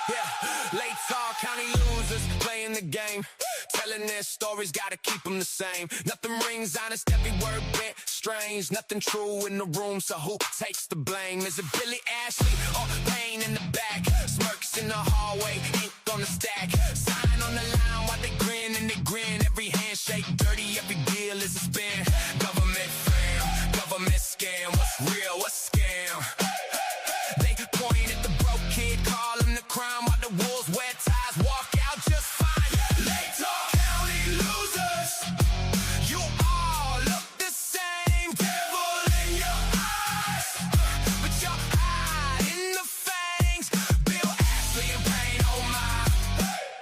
Yeah, late tall county losers playing the game, telling their stories, gotta keep them the same. Nothing rings honest, every word bent strange. Nothing true in the room, so who takes the blame? Is it Billy Ashley or Payne in the back? Smirks in the hallway, ink on the stack. Sign on the line while they grin and they grin. Every handshake dirty, every deal is a spin. Government fam, government scam. What's real, what's scam? They point at the broke kid, call him the crime, while the wolves wear ties, walk out just fine. Late County losers, you all look the same. Devil in your eyes, but you're hiding the fangs. Bill Ashley and Payne, oh my.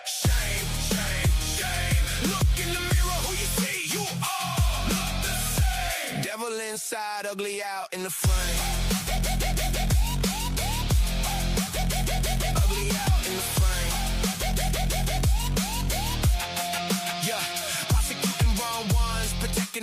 Shame, shame, shame. Look in the mirror, who you see? You all look the same. Devil inside, ugly out in the frame.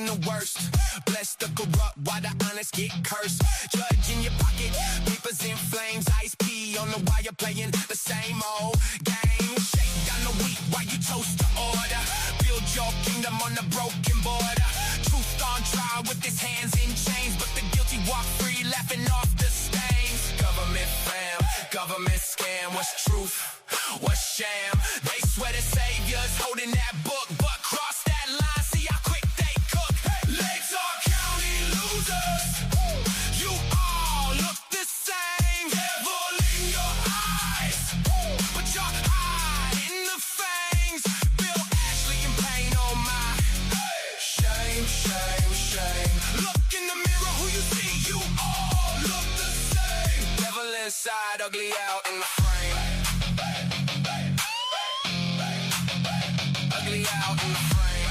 The worst, bless the corrupt while the honest get cursed. Judge in your pocket, papers in flames, ice pea on the wire, playing the same old game. Shake down the wheat while you toast the order. Build your kingdom on the broken border. Truth on trial with his hands in chains, but the guilty walk free, laughing off the stains. Government fam, government scam. What's truth? What's sham? They swear to saviors holding that book, but cross that line, see how quick they cook. Lakes are county losers. You all look the same. Devil in your eyes, but you're hiding the fangs. Bill Ashley and Payne, oh my. Shame, shame, shame. Look in the mirror, who you see? You all look the same. Devil inside, ugly out in the frame. Ugly out in the frame.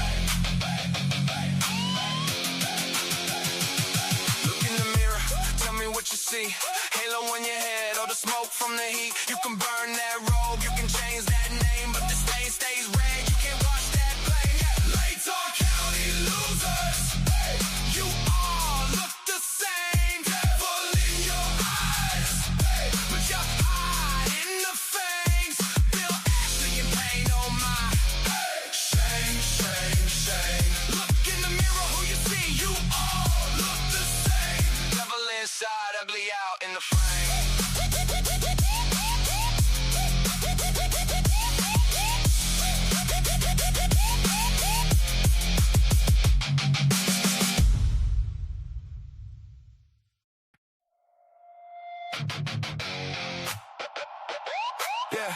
Look in the mirror, tell me what you see. Halo on your head or the smoke from the heat. You can burn that robe, you can change that name, but the stain stays red, you can't wash that blame. Late County losers, you all look the same. Devil in your eyes, but you're hiding the fangs. Bill Ashley and Payne, oh my. Shame, shame, shame. Look in the mirror, who you see? You all look the same. Devil inside, ugly out in the frame. Yeah.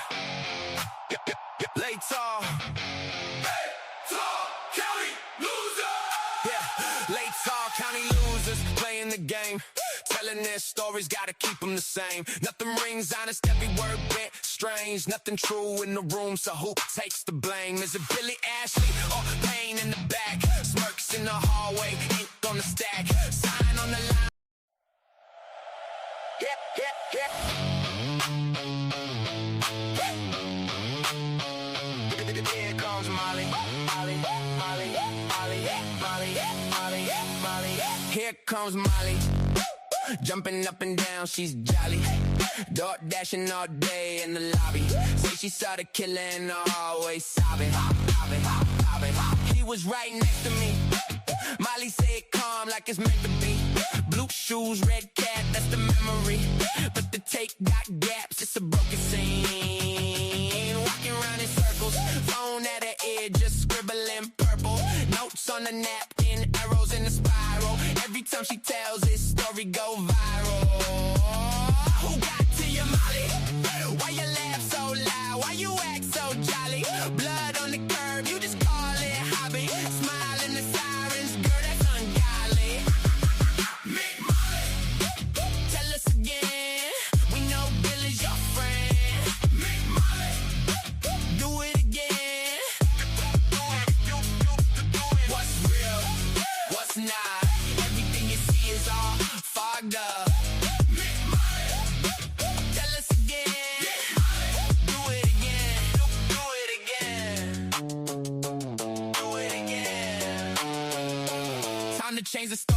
Late tall. County losers. Yeah, late tall county losers playing the game, telling their stories, gotta keep them the same. Nothing rings honest, every word bent strange. Nothing true in the room, so who takes the blame? Is it Billy Ashley or Payne in the back? Smirks in the hallway, ink on the stack. Sign on the line. Here comes Molly, Molly, Molly, Molly, Molly, Molly, Molly. Here comes Molly, jumping up and down, she's jolly. Door dashing all day in the lobby. Say she saw the killer in the hallway, sobbing, sobbing, sobbing. He was right next to me. Molly said calm like it's meant to be. Blue shoes, red cat, that's the memory. But the take got gaps, it's a broken scene. Walking around in circles, phone at her ear, just scribbling purple. Notes on the napkin, arrows in the spiral. Every time she tells this story go viral. Who got to you, Molly? Why you laugh so loud? Why you act so jolly? Blood on the curb, you just call it hobby. Smile in the sirens, girl, that's ungodly. Meet Molly. Tell us again.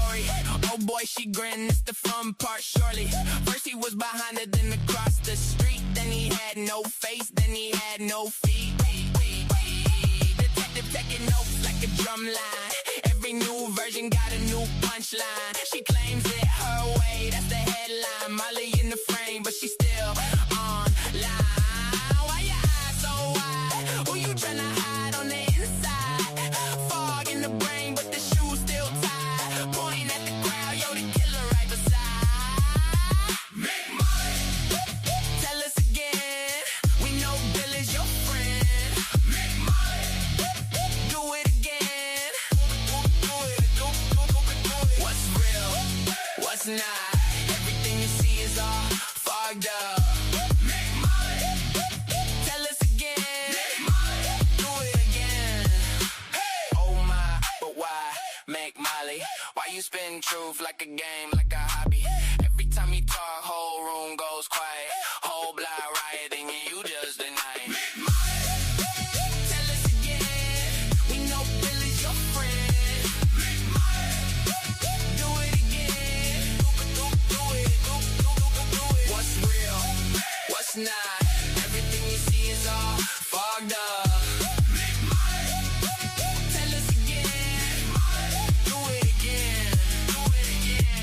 story. Oh boy, she grinned, it's the fun part, surely. First he was behind her, then across the street. Then he had no face, then he had no feet. Detective taking notes like a drum line. Every new version got a new punchline. She claims it her way, that's the headline. Molly in the frame, but she's still online. Why your eyes so wide? Who you tryna hide on the inside? Fog in the brain, but the shoes still tied. Pointing at the crowd, yo, the killer right beside. Make money. Tell us again. We know Bill is your friend. Make money. Do it again. What's real? What's not? Everything you see is all fogged up. Make money. Tell us again. Make money. Do it again. Hey. Oh my, but why? Make Molly. Why you spin truth like a game, like a hobby? Every time you talk, whole room goes quiet. Whole block rioting and you just deny it. Make money. Tell us again. We know Bill is your friend. Make money. Do it again. Do it. What's real? What's not? Everything you see is all fogged up. Make money. Tell us again. Do it again. Do it again.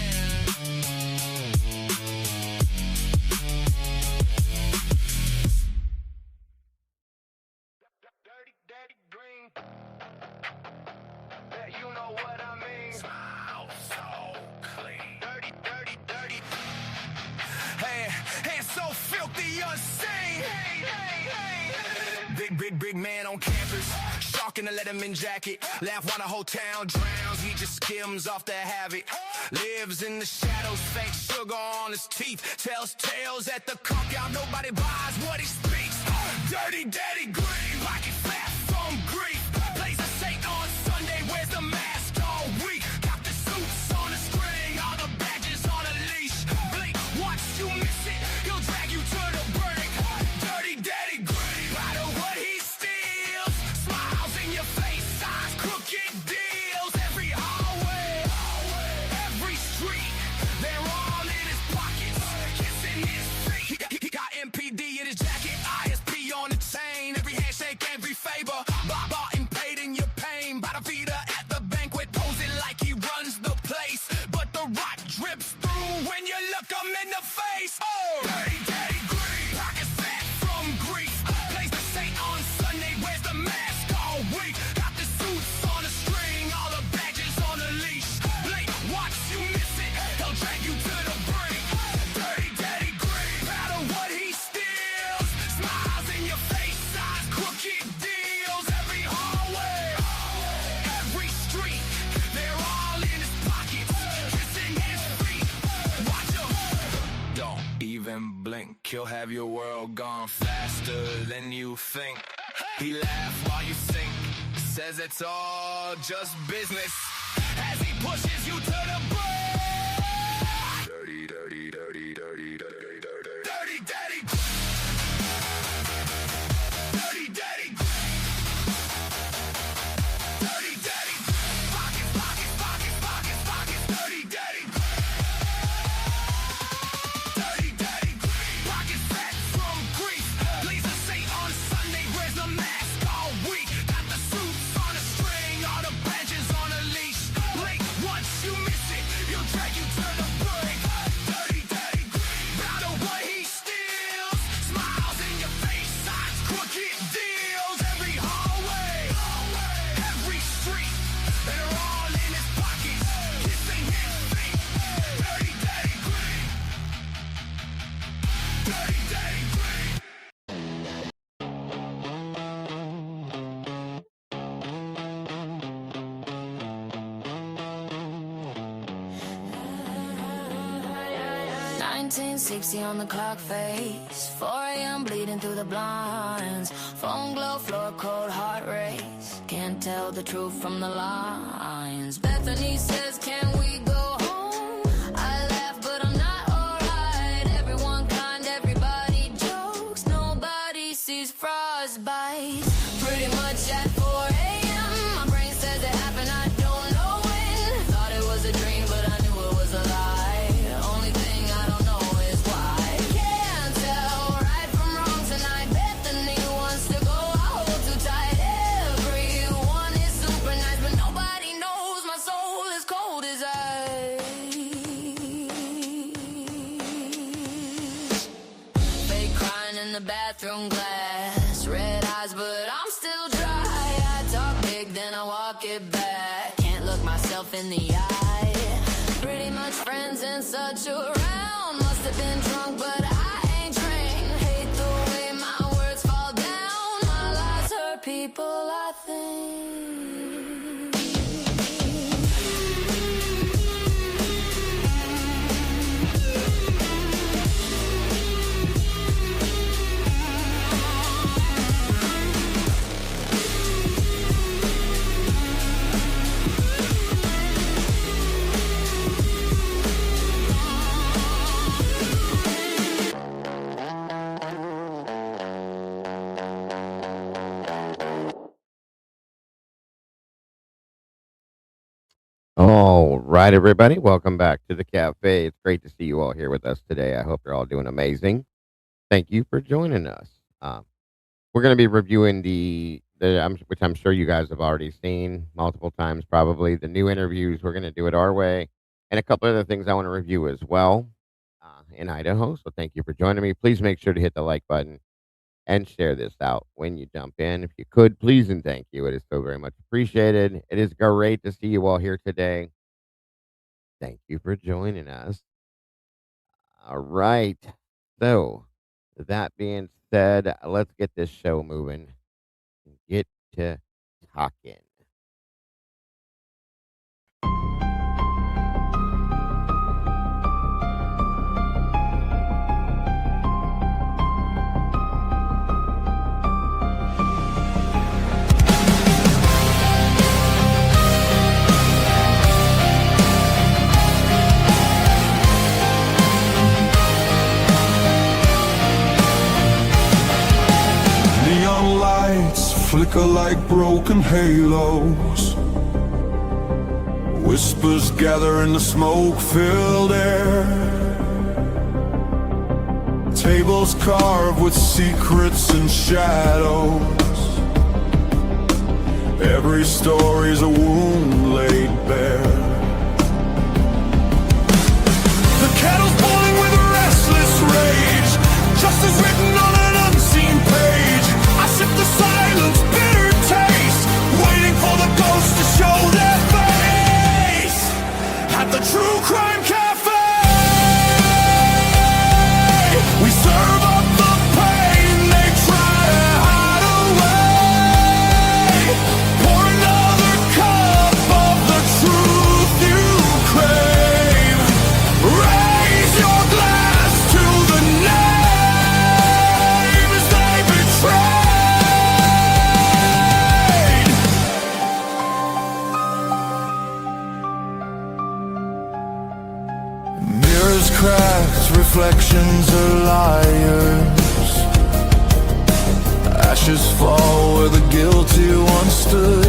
Dirty green. Yeah, you know what I mean. Smile so clean. Dirty. Hands so filthy, unseen. Big man on campus. Shark in a Letterman jacket. Laugh while the whole town drowns. He just skims off the habit. Lives in the shadows, fake sugar on his teeth. Tells tales at the conch out. Nobody buys what he speaks. Dirty daddy green. Pocket fat from grief. Plays a Saint on Sunday. Wears the mask all week. Got the suits on a string. All the badges on a leash. Blink, once you miss it, he'll drag you to the brink. Dirty daddy green. Out of what he steals. Smiles in your face. Signs, crooked deals. Every hallway. Every street. They're all in his pockets. Kissing his feet. He got MPD in his jacket. ISP on the chain. Every handshake, every favor. Bought and paid in your pain. By the feeder at the banquet. Posing like he runs the place. But the rot drips through when you look him in the face. Oh! Dirty daddy green. Pockets fat from grief. Plays the Saint on Sunday. Wears the mask all week. Got the suits on a string. All the badges on a leash. Blink, watch you miss it. He'll drag you to the brink. Dirty daddy green. Proud of what he steals. Smiles in your face. Signs, crooked deals. Every hallway. Every street. They're all in his pockets. Kissing his feet. Watch him. Don't even blink. He'll have your world gone faster than you think. He laughs while you sink. Says it's all just business. As he pushes you to the brink. Dirty daddy. Dirty daddy. Dirty daddy. Dirty daddy. Pockets. Dirty daddy. Dirty daddy. Pockets fat from grief. Plays a Saint on Sunday. Wears the mask all week. Got the suits on a string. All the badges on a leash. Blink, once you miss it, he'll drag you to the brink. Dirty daddy. Proud of what he steals. Smiles in your face. Signs, crooked deals. Every hallway. Every street. They're all in his pockets. Kissing his feet. Dirty daddy green. Dirty daddy green. 1960 on the clock face. 4 a.m. bleeding through the blinds. Phone glow, floor cold, heart race. Can't tell the truth from the lines. Bethany says, can we go home? I laugh, but I'm not alright. Everyone kind, everybody jokes. Nobody sees frostbite. Pretty much at 4 a.m. My brain says it happened, I don't know when. Thought it was a dream, but the bathroom glass. Red eyes, but I'm still dry. I talk big, then I walk it back. Can't look myself in the eye. Pretty much friends and such around. Must have been drunk, but I ain't trained. Hate the way my words fall down. My lies hurt people, I think. All right, everybody. Welcome back to the cafe. It's great to see you all here with us today. I hope you're all doing amazing. Thank you for joining us. We're going to be reviewing which I'm sure you guys have already seen multiple times, probably, the new interviews. We're going to do it our way, and a couple other things I want to review as well in Idaho. So thank you for joining me. Please make sure to hit the like button and share this out when you jump in. If you could, please and thank you. It is so very much appreciated. It is great to see you all here today. Thank you for joining us. All right. So, that being said, let's get this show moving and get to talking. Neon lights flicker like broken halos. Whispers gather in the smoke-filled air. Tables carved with secrets and shadows. Every story's a wound laid bare. The kettle's boiling with a restless rage. Justice written on an unseen page. I sip the silence, bitter taste, waiting for the ghosts to show their face. At the TruCrime Cafe, we serve up the pain they try to hide away. Pour another cup of the truth you crave. Raise your glass to the names they betrayed. Mirrors cracked, reflections are liars. Ashes fall where the guilty once stood.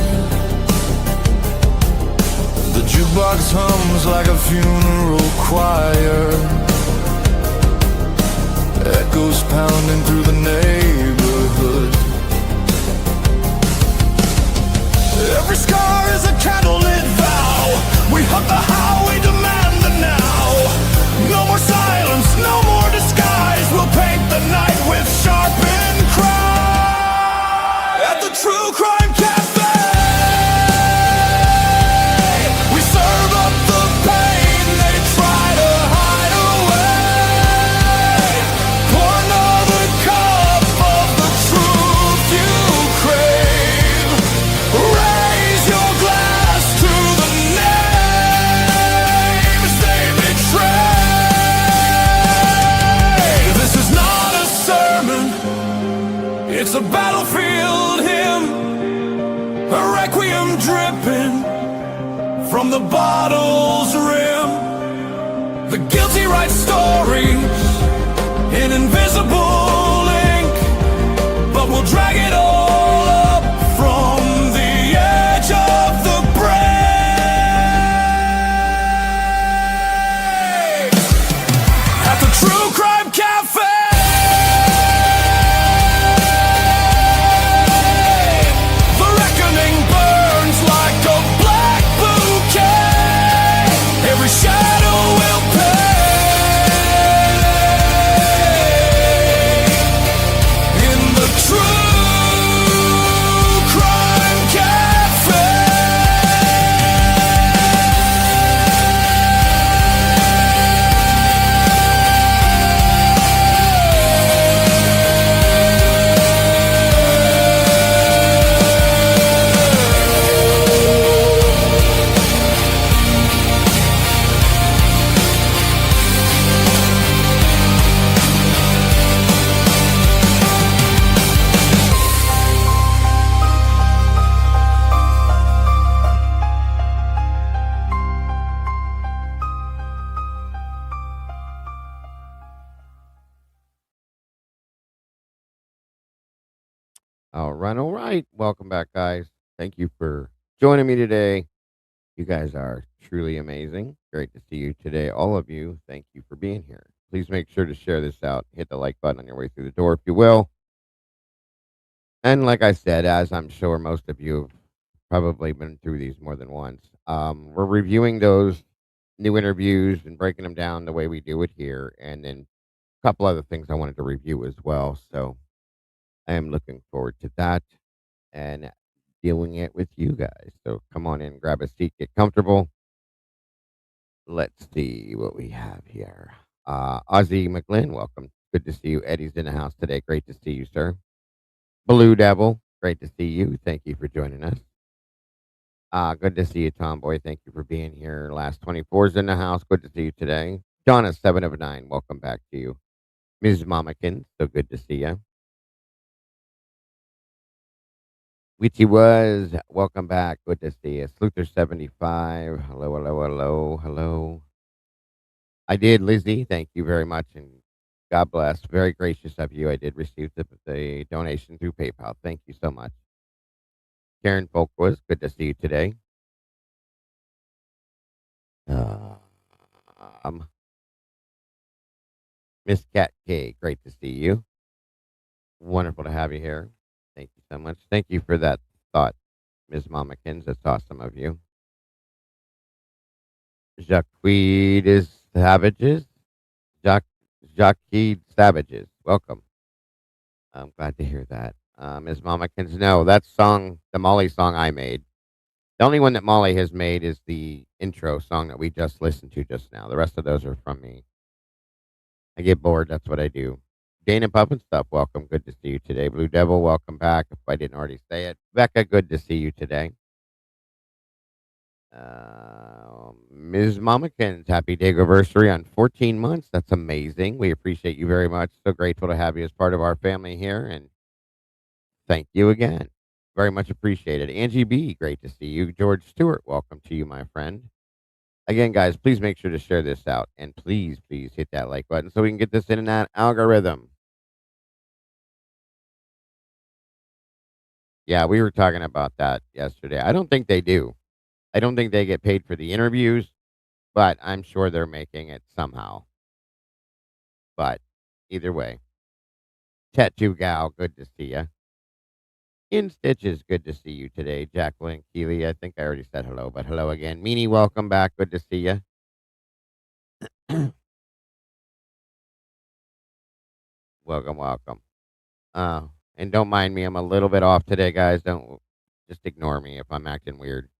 The jukebox hums like a funeral choir. Echoes pounding through the neighborhood. Every scar is a candlelit vow. We hunt the how, we demand the now. No more silence, no more disguise. We'll paint the night with sharpened cry. At the TruCrime Cafe, we serve up the pain they try to hide away. Pour another cup of the truth you crave. Raise your glass to the names they betrayed. This is not a sermon, it's a battlefield hymn, a requiem dripping from the bottle's rim. The guilty write stories in invisible ink, but we'll drag it all up from the edge of the break. At the TruCrime Cafe, the reckoning burns like a black bouquet. Every shadow will pay. All right, all right. Welcome back, guys. Thank you for joining me today. You guys are truly amazing. Great to see you today, all of you. Thank you for being here. Please make sure to share this out. Hit the like button on your way through the door, if you will. And like I said, as I'm sure most of you have probably been through these more than once, we're reviewing those new interviews and breaking them down the way we do it here, and then a couple other things I wanted to review as well. So I am looking forward to that and doing it with you guys. So come on in, grab a seat, get comfortable. Let's see what we have here. Ozzy McGlynn, welcome. Good to see you. Eddie's in the house today. Great to see you, sir. Blue Devil, great to see you. Thank you for joining us. Good to see you, Tomboy. Thank you for being here. Last 24's in the house. Good to see you today. Donna, 7 of 9, welcome back to you. Ms. Mamakin, so good to see you. Witchy was, welcome back. Good to see you. Sluther 75, hello, hello, hello, hello. I did, Lizzie. Thank you very much, and God bless. Very gracious of you. I did receive the donation through PayPal. Thank you so much. Karen Folkwas, good to see you today. Um, Miss Cat K, great to see you. Wonderful to have you here. Thank you so much. Thank you for that thought, Ms. Mamakins. That's awesome of you. Jacques is Savages. Jacques Savages. Welcome. I'm glad to hear that. Ms. Mamakins, no, that song, the Molly song I made. The only one that Molly has made is the intro song that we just listened to just now. The rest of those are from me. I get bored. That's what I do. Dana Pup and Stuff, welcome. Good to see you today. Blue Devil, welcome back. If I didn't already say it. Becca, good to see you today. Ms. Mamakins, happy day anniversary on 14 months. That's amazing. We appreciate you very much. So grateful to have you as part of our family here. And thank you again. Very much appreciated. Angie B, great to see you. George Stewart, welcome to you, my friend. Again, guys, please make sure to share this out. And please, please hit that like button so we can get this in that algorithm. Yeah, we were talking about that yesterday. I don't think they do. I don't think they get paid for the interviews, but I'm sure they're making it somehow. But either way, Tattoo Gal, good to see you. In Stitches, good to see you today. Jacqueline Keeley, I think I already said hello, but hello again. Meanie, welcome back. Good to see you. Welcome, welcome. And don't mind me. I'm a little bit off today, guys. Don't just ignore me if I'm acting weird.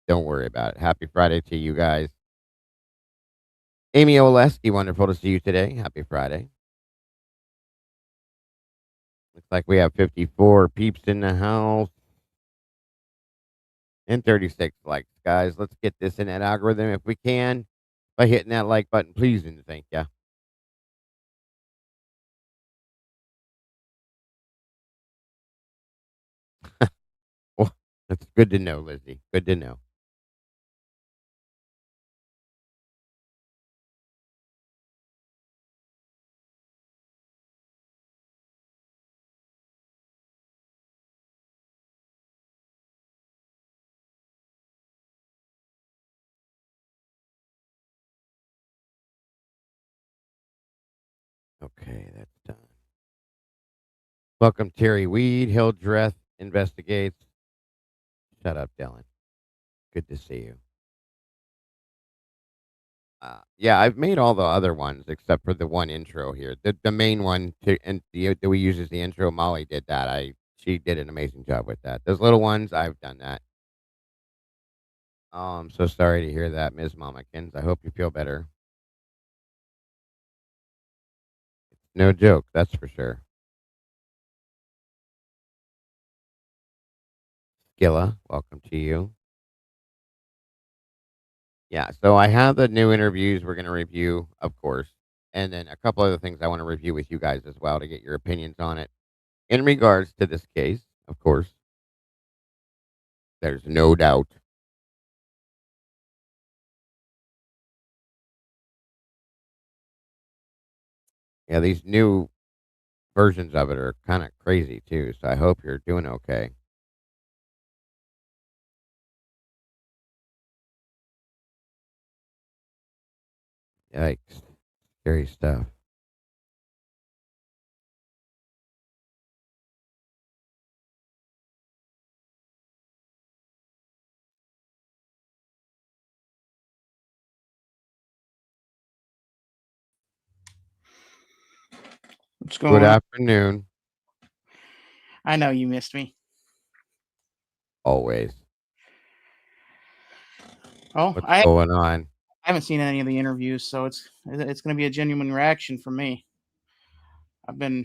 Don't worry about it. Happy Friday to you guys. Amy Oleski, wonderful to see you today. Happy Friday. Looks like we have 54 peeps in the house and 36 likes, guys. Let's get this in that algorithm if we can by hitting that like button, please, and thank you. Well, that's good to know, Lizzie. Good to know. Okay, that's done. Welcome, Terry Weed. Hildreth investigates. Shut up, Dylan. Good to see you. Yeah, I've made all the other ones except for the one intro here. The main one that we use as the intro. Molly did that. She did an amazing job with that. Those little ones, I've done that. Oh, I'm so sorry to hear that, Ms. Mamakins. I hope you feel better. No joke, that's for sure. Skilla, welcome to you. Yeah, so I have the new interviews we're going to review, of course, and then a couple other things I want to review with you guys as well to get your opinions on it. In regards to this case, of course, there's no doubt. Yeah, these new versions of it are kind of crazy too. So I hope you're doing okay. Yikes. Scary stuff. What's Good going on? afternoon. I know you missed me. Always. Oh, What's I going on? haven't seen any of the interviews, so it's going to be a genuine reaction from me. I've been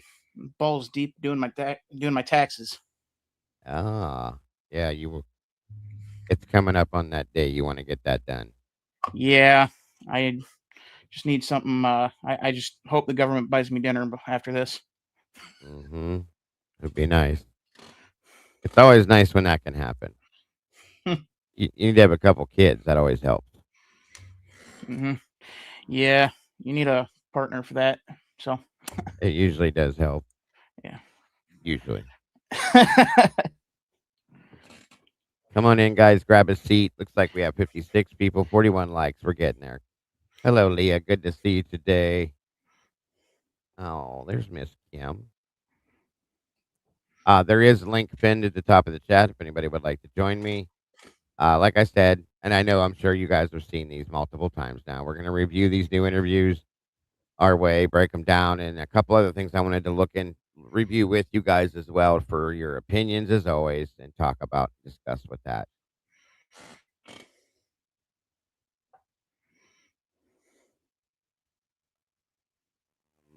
balls deep doing my taxes. Ah, yeah, it's coming up on that day. You want to get that done. Yeah, I just need something. I just hope the government buys me dinner after this. Mm-hmm. It'd be nice. It's always nice when that can happen. You need to have a couple kids. That always helps. hmm Yeah, you need a partner for that. So It usually does help. yeah. Usually. Come on in, guys. Grab a seat. Looks like we have 56 people, 41 likes. We're getting there. Hello, Leah. Good to see you today. Oh, there's Miss Kim. There is a link pinned at the top of the chat if anybody would like to join me. Like I said, and I know I'm sure you guys have seen these multiple times now. We're going to review these new interviews our way, break them down, and a couple other things I wanted to look and review with you guys as well for your opinions as always and talk about, discuss with that.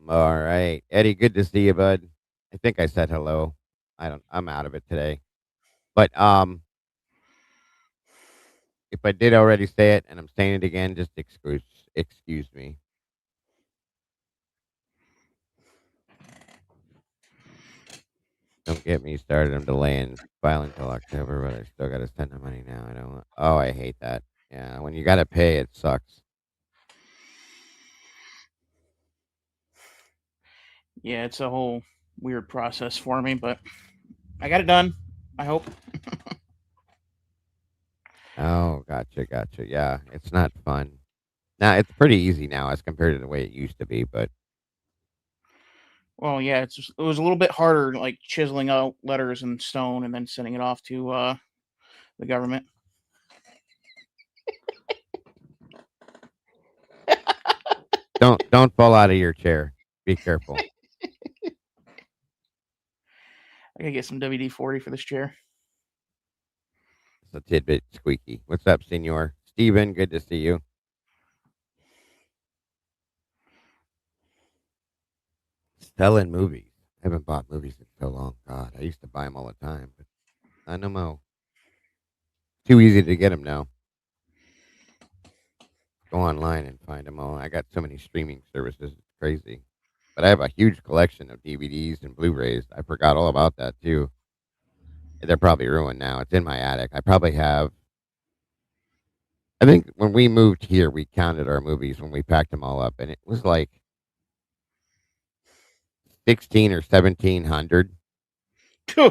All right. Eddie, good to see you, bud. I think I said hello. I'm out of it today. But if I did already say it and I'm saying it again, just excuse me. Don't get me started. I'm delaying filing until October, but I still got to send the money now. I don't. Oh, I hate that. Yeah, when you got to pay, it sucks. Yeah, it's a whole weird process for me, but I got it done. I hope. Oh, gotcha. Yeah, it's not fun. Now it's pretty easy now as compared to the way it used to be, but Well, yeah, it was a little bit harder, like chiseling out letters in stone and then sending it off to the government. don't fall out of your chair. Be careful. I gotta get some WD 40 for this chair. It's a tidbit squeaky. What's up, Senor Steven? Good to see you. Selling movies. I haven't bought movies in so long. God, I used to buy them all the time, but I no more. Too easy to get them now. Go online and find them all. I got so many streaming services. It's crazy. But I have a huge collection of DVDs and Blu-rays. I forgot all about that too. They're probably ruined now. It's in my attic. I probably have. I think when we moved here, we counted our movies when we packed them all up, and it was like 16 or 1700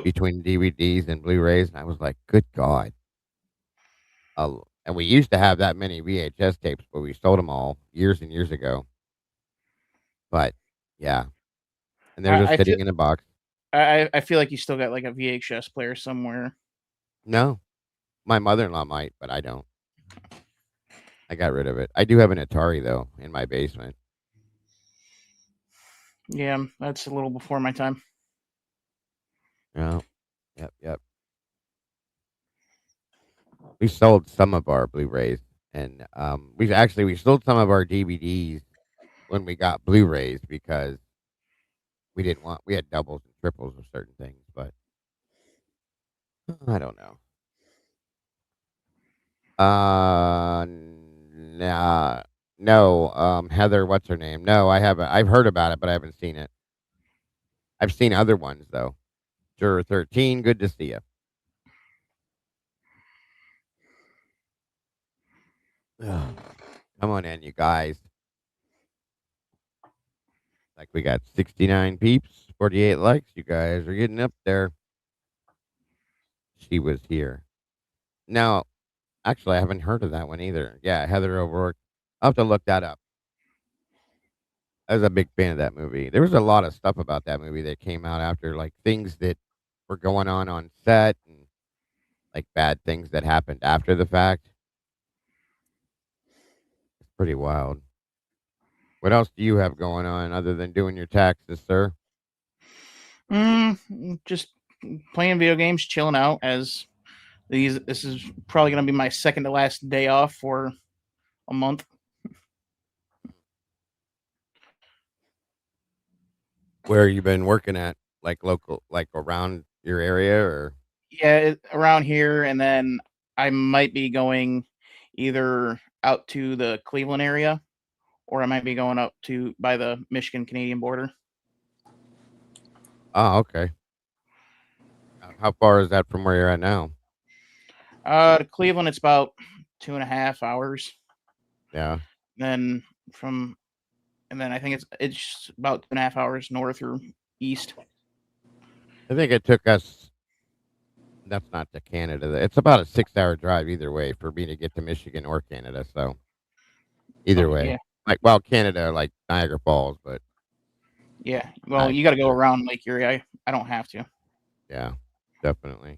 between DVDs and Blu-rays, and I was like, "Good God!" And we used to have that many VHS tapes, but we sold them all years and years ago. But yeah, and they're just I feel sitting in a box. I feel like you still got like a VHS player somewhere. No, my mother-in-law might, but I don't. I got rid of it. I do have an Atari though in my basement. Yeah, that's a little before my time. Yeah, yep. We sold some of our Blu-rays, and we sold some of our DVDs when we got Blu-rays because we had doubles and triples of certain things, but I don't know. Nah, no. Heather, what's her name? No, I haven't. I've heard about it, but I haven't seen it. I've seen other ones though. Juror 13, good to see you. Come on in, you guys. Like we got 69 peeps, 48 likes. You guys are getting up there. She was here. Now, actually, I haven't heard of that one either. Yeah, Heather O'Rourke. I'll have to look that up. I was a big fan of that movie. There was a lot of stuff about that movie that came out after, like things that were going on set and like bad things that happened after the fact. It's pretty wild. What else do you have going on other than doing your taxes, sir? Just playing video games, chilling out. As this is probably gonna be my second to last day off for a month. Where you been working at? Like local, like around your area, or Yeah, around here, and then I might be going either out to the Cleveland area, or I might be going up to by the Michigan Canadian border. oh, okay. How far is that from where you're at now? To Cleveland, it's about 2.5 hours. Yeah, Then from, and then I think it's about 2.5 hours north or east. I think it took us. That's not to Canada. It's about a 6 hour drive either way for me to get to Michigan or Canada. So either Okay, way, yeah, like well, Canada, like Niagara Falls, but yeah. Well, you got to go around Lake Erie. I don't have to. yeah, definitely.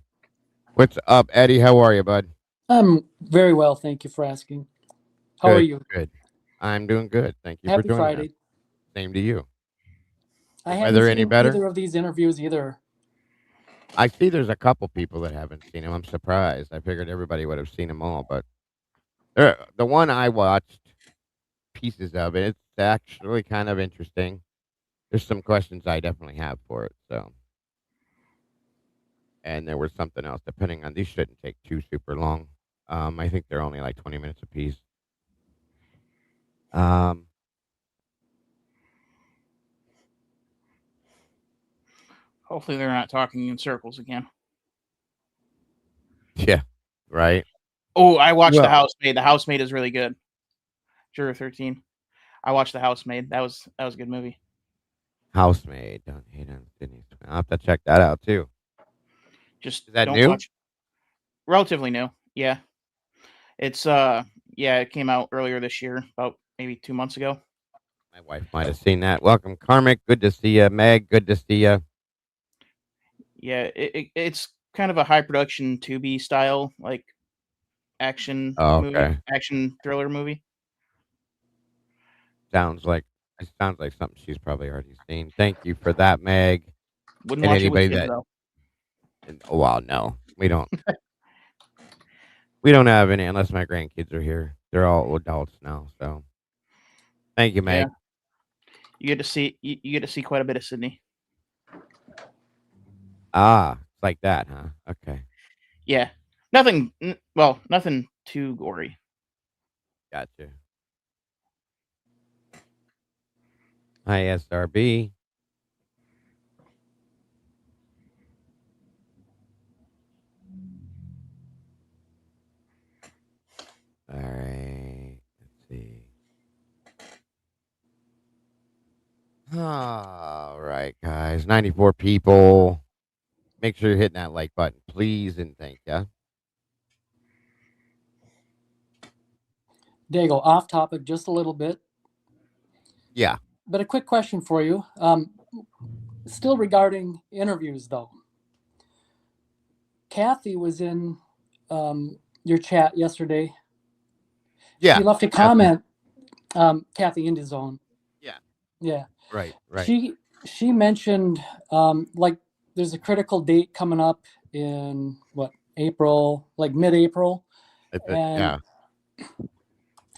What's up, Eddie? How are you, bud? I'm very well, thank you for asking. How are Good, you? good. I'm doing good. Thank you for Happy joining us. Friday. Same to you. I The haven't weather any seen better? either of these interviews either. I see there's a couple people that haven't seen him. I'm surprised. I figured everybody would have seen them all, but the one I watched pieces of it, it's actually kind of interesting. There's some questions I definitely have for it. So, and there was something else. Depending on these, shouldn't take too super long. I think they're only like 20 minutes apiece. Um, Hopefully, they're not talking in circles again. yeah, right. Oh, I watched The Well, Housemaid. The Housemaid is really good. Juror 13. I watched The Housemaid. That was a good movie. Housemaid. Don't hate on Sydney. I'll have to check that out too. Just Is that don't new? watch. Relatively new. Yeah. It's yeah, it came out earlier this year, about maybe 2 months ago. My wife might have seen that. Welcome, Karmic. Good to see you. Meg, good to see you. Yeah, it's kind of a high production Tubi style, like action Oh, movie, okay. action thriller movie. Sounds like it sounds like something she's probably already seen. Thank you for that, Meg. Wouldn't And watch it with anybody kids that though. oh, well, no, we don't. We don't have any unless my grandkids are here. They're all adults now. So thank you, Yeah, Meg. you get to see quite a bit of Sydney. Ah, it's like that, huh? Okay, Yeah, nothing too gory. gotcha. Hi, SRB. All right. Let's see. All right, guys. 94 people. Make sure you're hitting that like button, please, and thank you. Dago, off topic just a little bit, Yeah. but a quick question for you. Still regarding interviews, though. Kathy was in your chat yesterday. Yeah. She left a comment. Kathy Indizone. Yeah. Yeah. Right. Right. She mentioned like there's a critical date coming up in what April, like mid-April, and Yeah.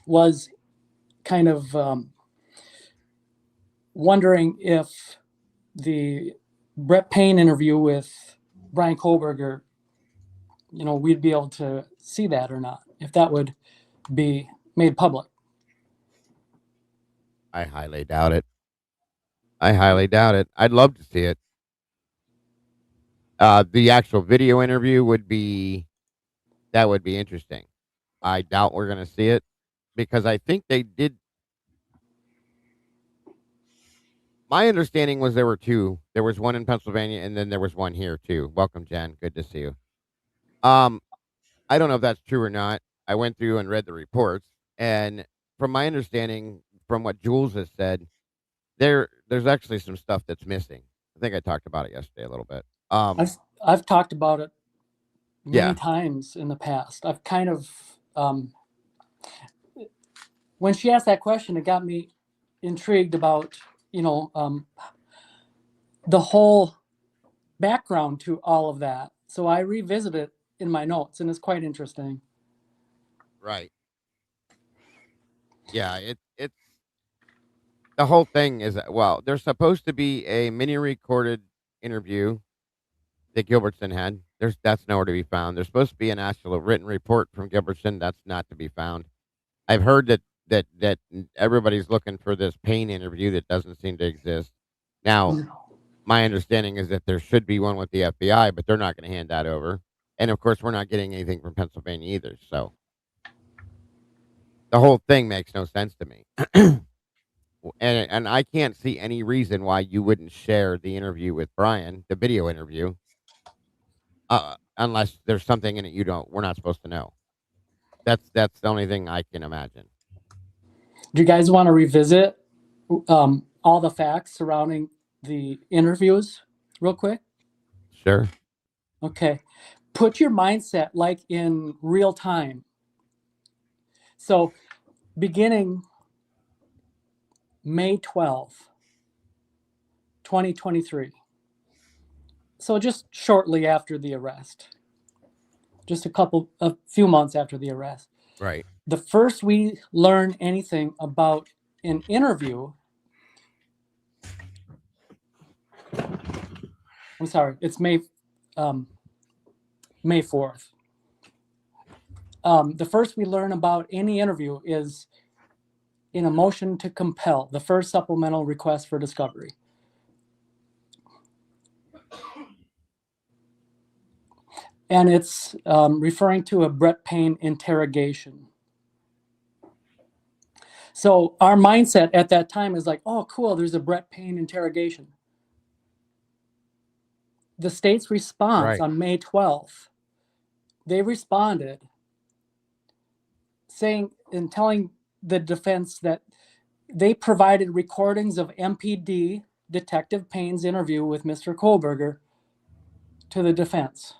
was kind of wondering if the Brett Payne interview with Bryan Kohberger, we'd be able to see that or not, if that would be made public. I highly doubt it. I highly doubt it. I'd love to see it. The actual video interview would be interesting. I doubt we're going to see it because I think they did. My understanding was there were two. There was one in Pennsylvania, and then there was one here too. Welcome, Jen. Good to see you. Um, I don't know if that's true or not. I went through and read the reports, and from my understanding, from what Jules has said, there's actually some stuff that's missing. I think I talked about it yesterday a little bit. I've talked about it many Yeah. times in the past. I've kind of when she asked that question, it got me intrigued about the whole background to all of that. So I revisit it in my notes, and it's quite interesting. Right. Yeah. It's the whole thing is well. There's supposed to be a mini recorded interview that Gilbertson had. That's nowhere to be found. There's supposed to be an actual written report from Gilbertson. That's not to be found. I've heard that everybody's looking for this pain interview that doesn't seem to exist. Now, my understanding is that there should be one with the FBI, but they're not going to hand that over. And of course, we're not getting anything from Pennsylvania either. So the whole thing makes no sense to me. And I can't see any reason why you wouldn't share the interview with Bryan, the video interview, unless there's something in it we're not supposed to know. That's the only thing I can imagine. Do you guys want to revisit all the facts surrounding the interviews real quick? Sure. Okay. Put your mindset like in real time. So beginning May 12th, 2023. So just shortly after the arrest. Just a few months after the arrest. Right. The first we learn anything about an interview, I'm sorry, it's May 4th. The first we learn about any interview is in a motion to compel, the first supplemental request for discovery. And it's referring to a Brett Payne interrogation. So our mindset at that time is like, oh, cool, there's a Brett Payne interrogation. The state's response on May 12th, they responded saying and telling the defense that they provided recordings of MPD Detective Payne's interview with Mr. Kohberger to the defense.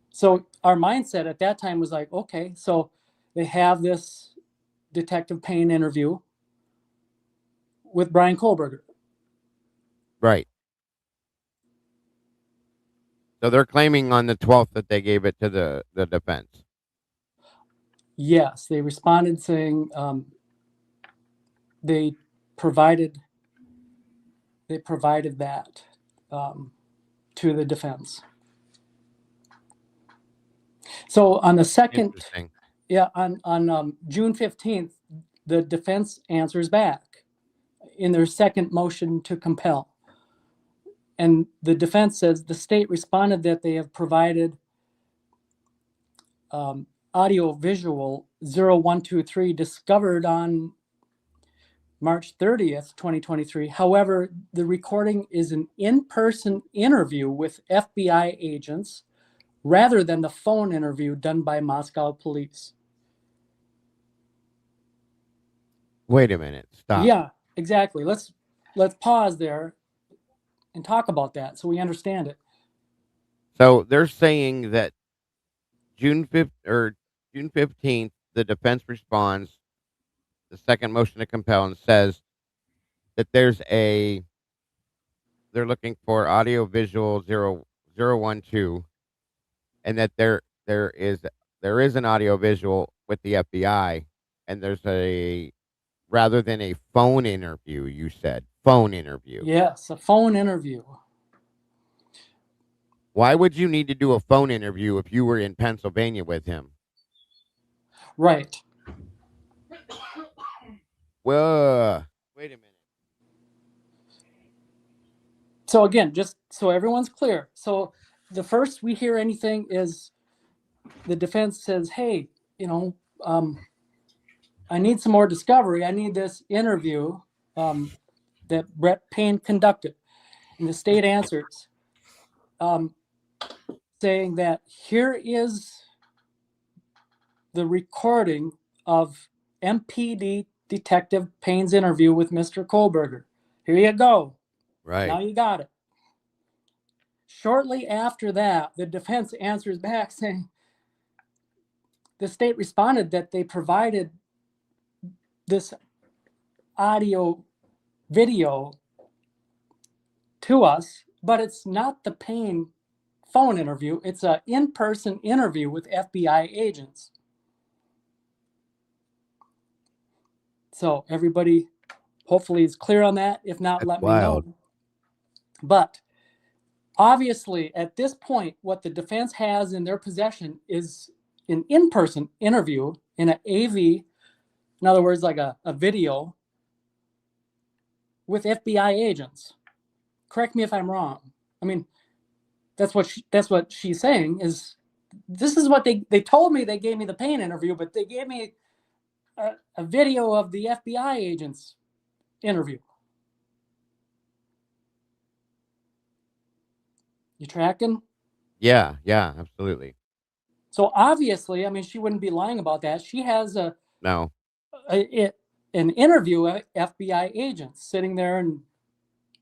So our mindset at that time was like, okay, so they have this Detective Payne interview with Bryan Kohberger. Right. So they're claiming on the 12th that they gave it to the defense. Yes, they responded saying they provided that to the defense. So on the second, on June 15th, the defense answers back in their second motion to compel. And the defense says the state responded that they have provided audio visual 0123 discovered on March 30th, 2023. However, the recording is an in-person interview with FBI agents rather than the phone interview done by Moscow police. Wait a minute. Stop. Yeah, exactly. Let's pause there and talk about that so we understand it. So they're saying that June 15th, the defense responds, the second motion to compel, and says that they're looking for audio visual 012, and that there is an audio visual with the FBI, and there's rather than a phone interview, you said phone interview. Yes, a phone interview. Why would you need to do a phone interview if you were in Pennsylvania with him? Right. Well, wait a minute. So again, just so everyone's clear. So the first we hear anything is the defense says, hey, I need some more discovery. I need this interview that Brett Payne conducted. And the state answers, saying that here is the recording of MPD Detective Payne's interview with Mr. Kohberger. Here you go. Right. Now you got it. Shortly after that, the defense answers back saying the state responded that they provided this audio video to us, but it's not the Payne phone interview. It's an in-person interview with FBI agents. So everybody hopefully is clear on that. If not, That's let wild. me know. But obviously, at this point, what the defense has in their possession is an in-person interview in an AV, in other words, like a video with FBI agents. Correct me if I'm wrong. I mean, that's what she's saying is this is what they told me. They gave me the Payne interview, but they gave me a video of the FBI agents interview. You tracking? Yeah, absolutely. So obviously, I mean, she wouldn't be lying about that. She has No. an interview with FBI agents sitting there and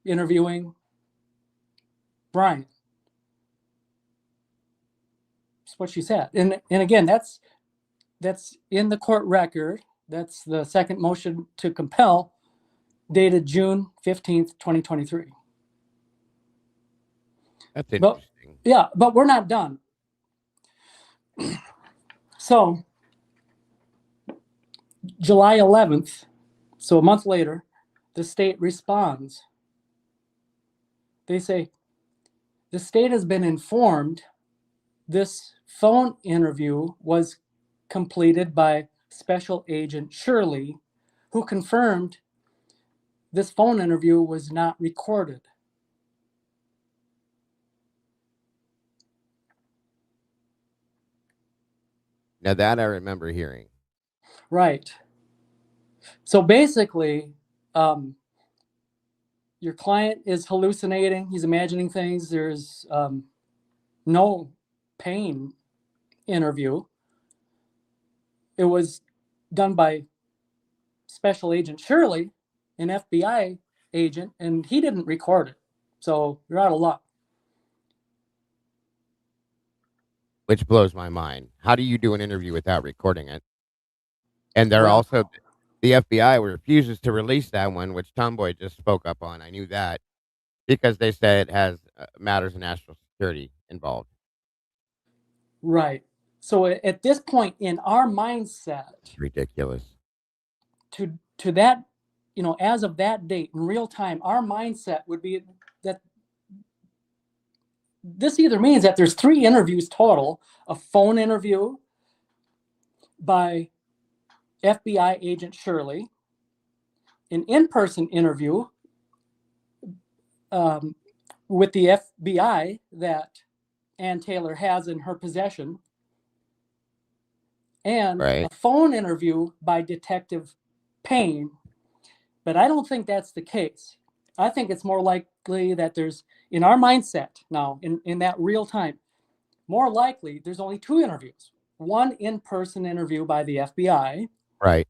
interviewing Bryan. That's what she said. And again, that's in the court record. That's the second motion to compel, dated June 15th, 2023. That's interesting. Yeah, but we're not done. So July 11th, so a month later, the state responds. They say, the state has been informed this phone interview was completed by Special Agent Shirley, who confirmed this phone interview was not recorded. Now that I remember hearing. Right. So basically, your client is hallucinating. He's imagining things. There's no Payne interview. It was done by Special Agent Shirley, an FBI agent, and he didn't record it. So you're out of luck. Which blows my mind. How do you do an interview without recording it? And they're also, the FBI refuses to release that one, which Tomboy just spoke up on. I knew that because they said it has matters of national security involved. Right. So at this point in our mindset, It's ridiculous. To that, as of that date in real time, our mindset would be that this either means that there's 3 interviews total: a phone interview by FBI agent Shirley, an in-person interview with the FBI that Ann Taylor has in her possession, and a phone interview by Detective Payne. But I don't think that's the case. I think it's more likely that there's, in our mindset now, in that real time, more likely there's only 2 interviews. One in-person interview by the FBI. Right.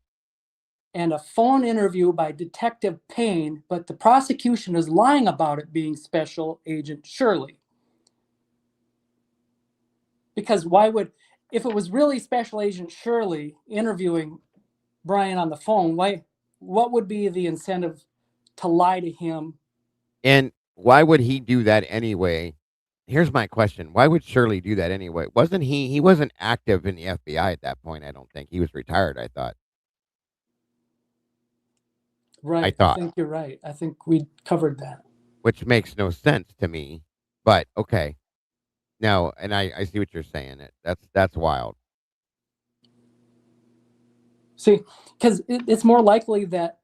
And a phone interview by Detective Payne, but the prosecution is lying about it being Special Agent Shirley. Because if it was really Special Agent Shirley interviewing Bryan on the phone, what would be the incentive to lie to him? And why would he do that anyway? Here's my question. Why would Shirley do that anyway? He wasn't active in the FBI at that point, I don't think. He was retired, I thought. Right. I think you're right. I think we covered that. Which makes no sense to me, but okay. No, and I see what you're saying. That's wild. See, because it's more likely that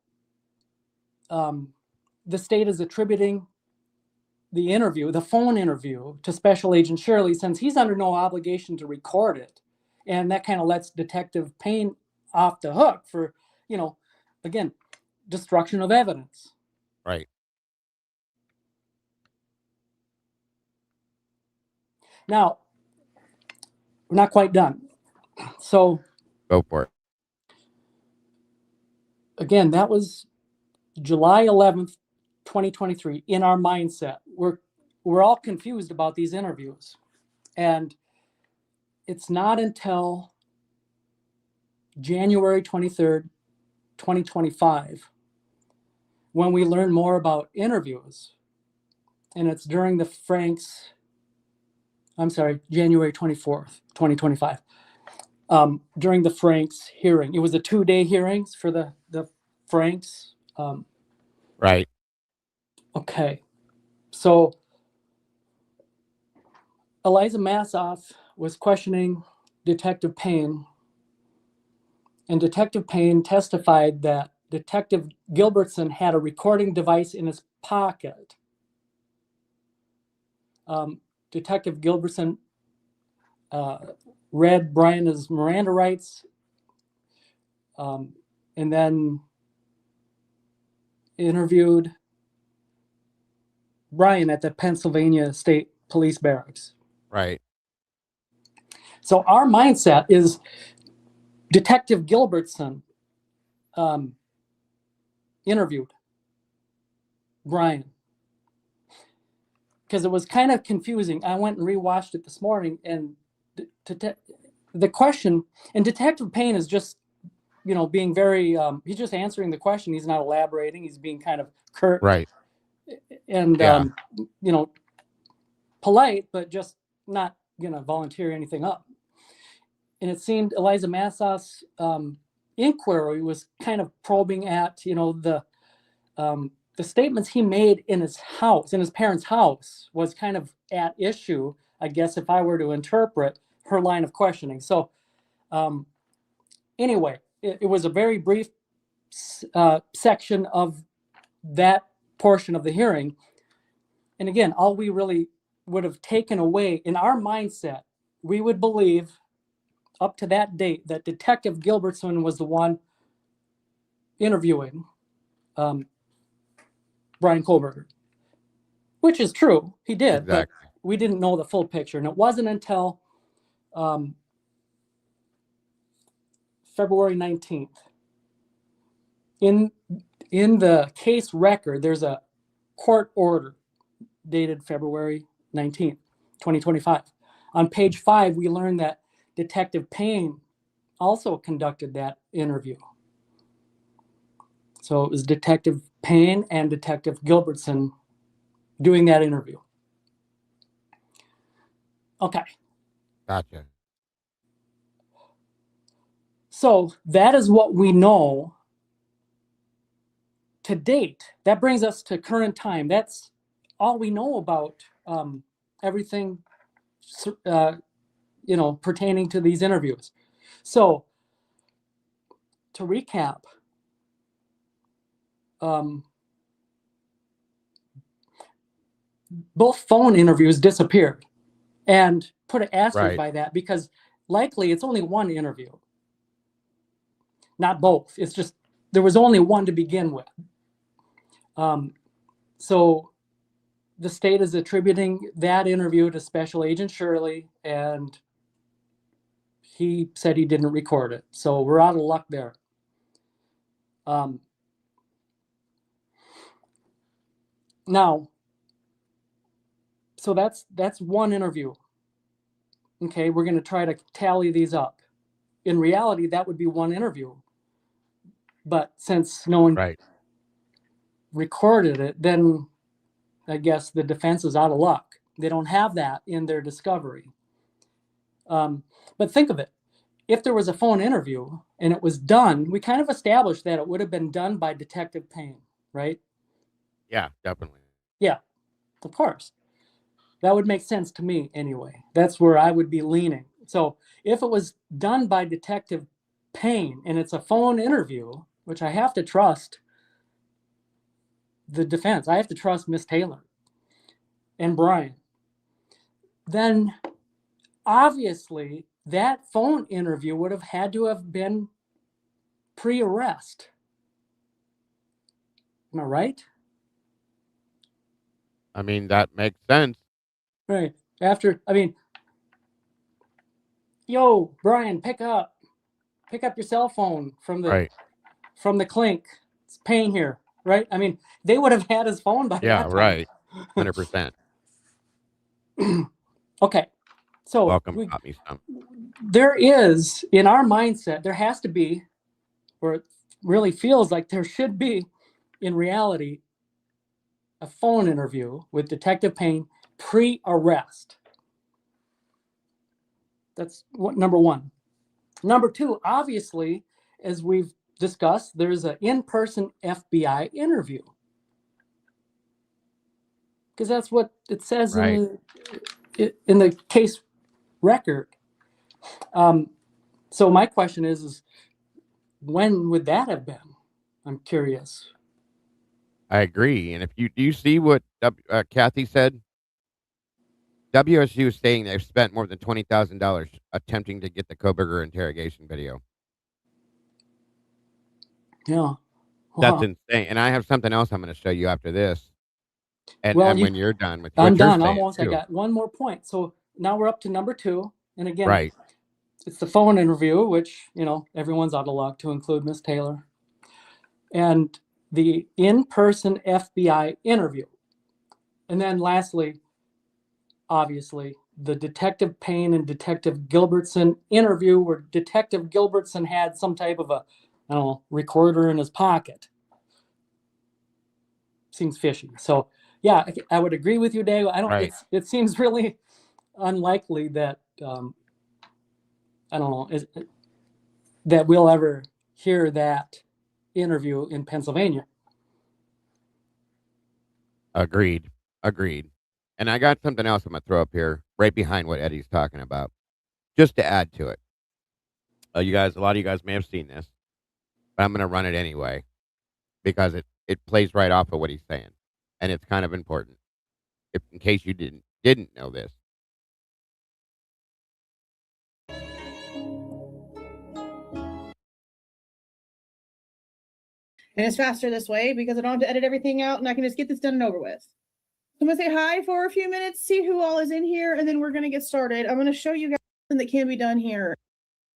the state is attributing the phone interview, to Special Agent Shirley, since he's under no obligation to record it. And that kind of lets Detective Payne off the hook for, again, destruction of evidence. Right. Now, we're not quite done. So Go for it. again, that was July 11th, 2023. In our mindset, we're all confused about these interviews, and it's not until January 23rd, 2025, when we learn more about interviews, and it's during the January 24th, 2025, during the Franks hearing. It was a 2-day hearings for the Franks. Right. Okay, so Eliza Massoff was questioning Detective Payne, and Detective Payne testified that Detective Gilbertson had a recording device in his pocket. Detective Gilbertson read Bryan his Miranda rights, and then interviewed Bryan at the Pennsylvania State Police Barracks. Right. So our mindset is Detective Gilbertson interviewed Bryan, because it was kind of confusing. I went and rewatched it this morning, and the question, and Detective Payne is just, being very, he's just answering the question. He's not elaborating. He's being kind of curt. Right. And, Yeah. polite, but just not going to volunteer anything up. And it seemed Eliza Massoff's inquiry was kind of probing at, the statements he made in his house, in his parents' house, was kind of at issue, I guess, if I were to interpret her line of questioning. So anyway, it was a very brief section of that portion of the hearing. And again, all we really would have taken away in our mindset, we would believe up to that date that Detective Gilbertson was the one interviewing Bryan Kohberger, which is true. He did, Exactly. but we didn't know the full picture. And it wasn't until February 19th. In the case record, there's a court order dated February 19th, 2025. On page 5, we learned that Detective Payne also conducted that interview. So it was Detective Payne and Detective Gilbertson doing that interview. Okay. Gotcha. So that is what we know to date. That brings us to current time. That's all we know about everything, pertaining to these interviews. So to recap, both phone interviews disappeared, and put an asterisk Right. by that, because likely it's only one interview, not both. It's just there was only one to begin with. So the state is attributing that interview to Special Agent Shirley, and he said he didn't record it. So we're out of luck there. Now, so that's one interview. Okay, we're going to try to tally these up. In reality, that would be one interview. But since no one Right. recorded it, then I guess the defense is out of luck. They don't have that in their discovery. But think of it. If there was a phone interview and it was done, we kind of established that it would have been done by Detective Payne, right? Yeah, definitely. Yeah, of course. That would make sense to me anyway. That's where I would be leaning. So if it was done by Detective Payne and it's a phone interview, which I have to trust the defense, I have to trust Miss Taylor and Bryan, then obviously that phone interview would have had to have been pre-arrest. Am I right? I mean, that makes sense. Right. After, I mean, yo, Bryan, pick up your cell phone from Right. the clink. It's Payne here, right? I mean, they would have had his phone by Yeah, that time. right. 100%. Okay. So Welcome taught me some. there is, in our mindset, there has to be, or it really feels like there should be, in reality, a phone interview with Detective Payne pre-arrest. That's number one. Number two, obviously, as we've discussed, there's an in-person FBI interview. Because that's what it says Right. in the case record. So my question is when would that have been? I'm curious. I agree. And if you see what Kathy said, WSU is saying they've spent more than $20,000 attempting to get the Kohberger interrogation video. Yeah. That's insane. And I have something else I'm going to show you after this. And, Well, and when you're done with what I'm you're done saying, almost. I too. got one more point. So now we're up to number two. And again, Right. it's the phone interview, which, everyone's out of luck to include Miss Taylor. And the in-person FBI interview. And then lastly, obviously, the Detective Payne and Detective Gilbertson interview where Detective Gilbertson had some type of a, recorder in his pocket. Seems fishy. So, yeah, I would agree with you, Dave. Right. It seems really unlikely that, that we'll ever hear that interview in Pennsylvania. Agreed. And I got something else I'm going to throw up here right behind what Eddie's talking about, just to add to it. A lot of you guys may have seen this, but I'm going to run it anyway because it plays right off of what he's saying, and it's kind of important. In case you didn't know this. And it's faster this way because I don't have to edit everything out and I can just get this done and over with. I'm going to say hi for a few minutes, see who all is in here, and then we're going to get started. I'm going to show you guys something that can be done here.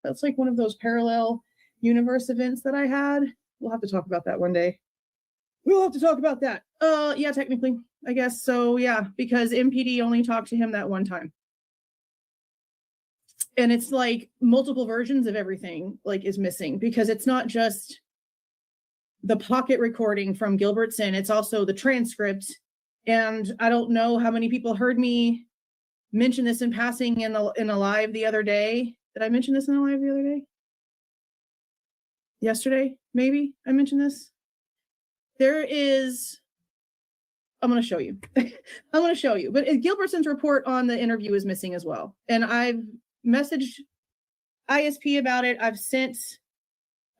That's like one of those parallel universe events that I had. We'll have to talk about that one day. We'll have to talk about that. Yeah, technically, I guess. So, yeah, because MPD only talked to him that one time. And it's like multiple versions of everything like is missing because it's not just the pocket recording from Gilbertson, it's also the transcript. And I don't know how many people heard me mention this in passing in a live the other day. Did I mention this in a live the other day? Yesterday, maybe I mentioned this. I'm going to show you. I'm going to show you. But Gilbertson's report on the interview is missing as well. And I've messaged ISP about it. I've sent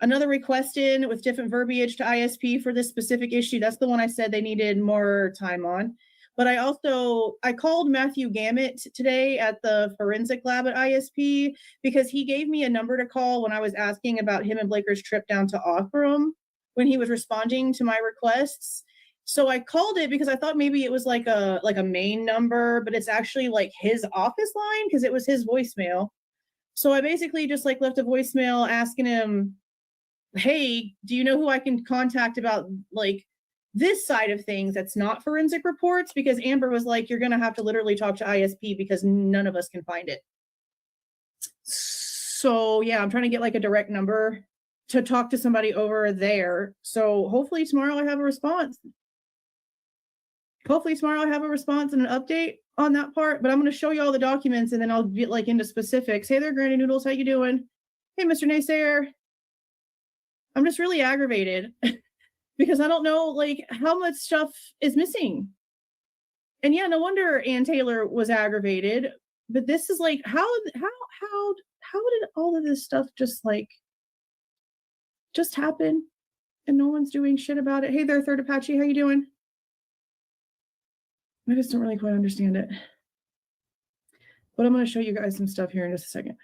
another request in with different verbiage to ISP for this specific issue. That's the one I said they needed more time on. But I called Matthew Gammett today at the forensic lab at ISP because he gave me a number to call when I was asking about him and Blaker's trip down to Ockborough when he was responding to my requests. So I called it because I thought maybe it was like a main number, but it's actually like his office line because it was his voicemail. So I basically just like left a voicemail asking him, hey, do you know who I can contact about like this side of things that's not forensic reports? Because Amber was like, you're going to have to literally talk to ISP because none of us can find it. So yeah, I'm trying to get like a direct number to talk to somebody over there. So hopefully tomorrow I have a response. And an update on that part, but I'm going to show you all the documents and then I'll get like into specifics. Hey there, Granny Noodles. How you doing? Hey, Mr. Naysayer. I'm just really aggravated because I don't know like how much stuff is missing. And yeah, no wonder Ann Taylor was aggravated, but this is like, how did all of this stuff just happen and no one's doing shit about it? Hey there, Third Apache. How you doing? I just don't really quite understand it. But I'm going to show you guys some stuff here in just a second.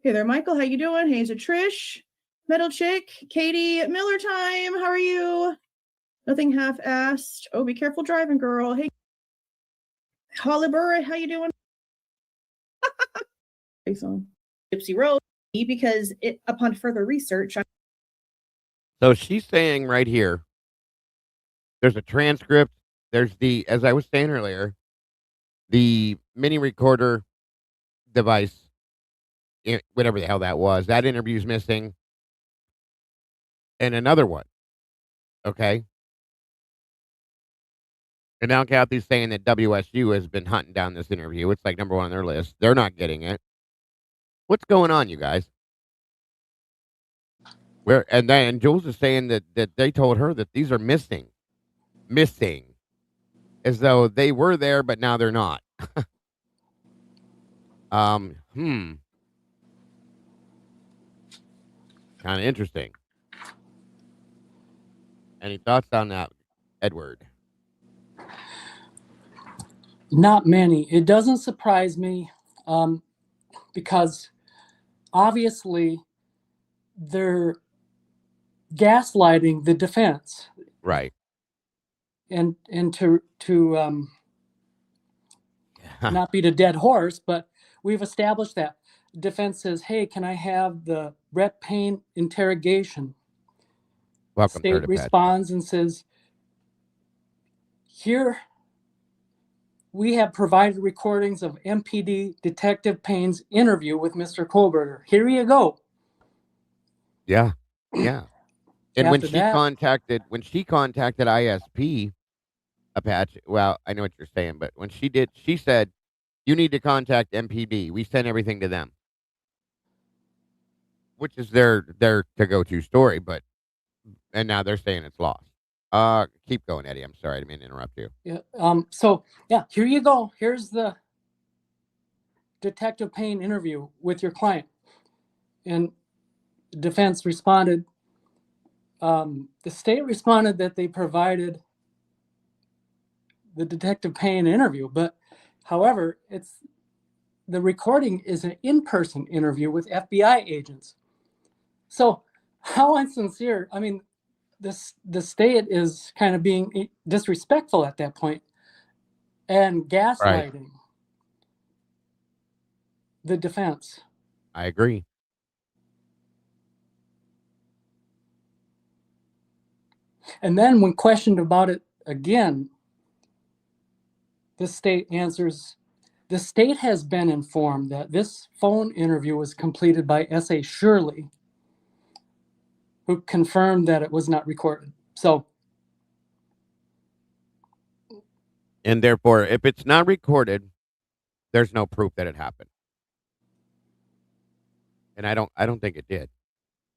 Hey there, Michael. How you doing? Hey, is it Trish? Metal Chick, Katie, Miller Time. How are you? Nothing half-assed. Oh, be careful driving, girl. Hey, Kohberger, how you doing? Gypsy Road, because upon further research, So she's saying right here, there's a transcript. There's as I was saying earlier, the mini recorder device, whatever the hell that was. That interview's missing. And another one. Okay. And now Kathy's saying that WSU has been hunting down this interview. It's like number 1 on their list. They're not getting it. What's going on, you guys? And Jules is saying that they told her that these are missing, as though they were there, but now they're not. Kind of interesting. Any thoughts on that, Edward? Not many. It doesn't surprise me because obviously they're gaslighting the defense, Right. and to not beat a dead horse, but we've established that defense says, "Hey, can I have the Brett Payne interrogation?" Welcome, State Third responds and says, "Here we have provided recordings of MPD Detective Payne's interview with Mr. Kohberger. Here you go." Yeah. Yeah. And when After she that- contacted ISP Apache, well, I know what you're saying, but when she did, she said, "You need to contact MPD. We sent everything to them," which is their to go to story. And now they're saying it's lost. Keep going, Eddie. I'm sorry, I didn't mean to interrupt you. Yeah. So yeah, here you go. Here's the Detective Payne interview with your client. And the defense responded, the state responded that they provided the Detective Payne interview, but however, the recording is an in-person interview with FBI agents. So how insincere, I mean, the state is kind of being disrespectful at that point and gaslighting the defense. I agree. And then when questioned about it again, the state answers, the state has been informed that this phone interview was completed by S.A. Shirley, who confirmed that it was not recorded. So, and therefore, if it's not recorded, there's no proof that it happened. And I don't think it did.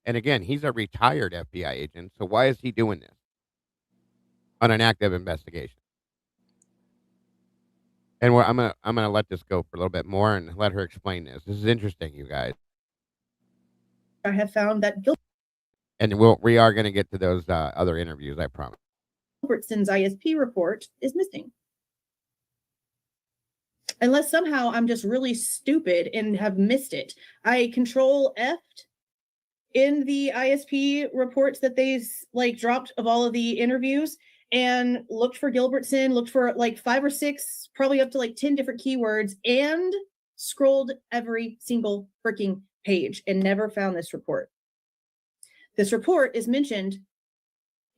And again, he's a retired FBI agent, so why is he doing this on an active investigation? And I'm gonna let this go for a little bit more and let her explain this. This is interesting, you guys. I have found that And we are going to get to those other interviews, I promise. Gilbertson's ISP report is missing. Unless somehow I'm just really stupid and have missed it. I control F'd in the ISP reports that they dropped of all of the interviews and looked for Gilbertson, looked for like 5 or 6, probably up to like 10 different keywords, and scrolled every single freaking page and never found this report. This report is mentioned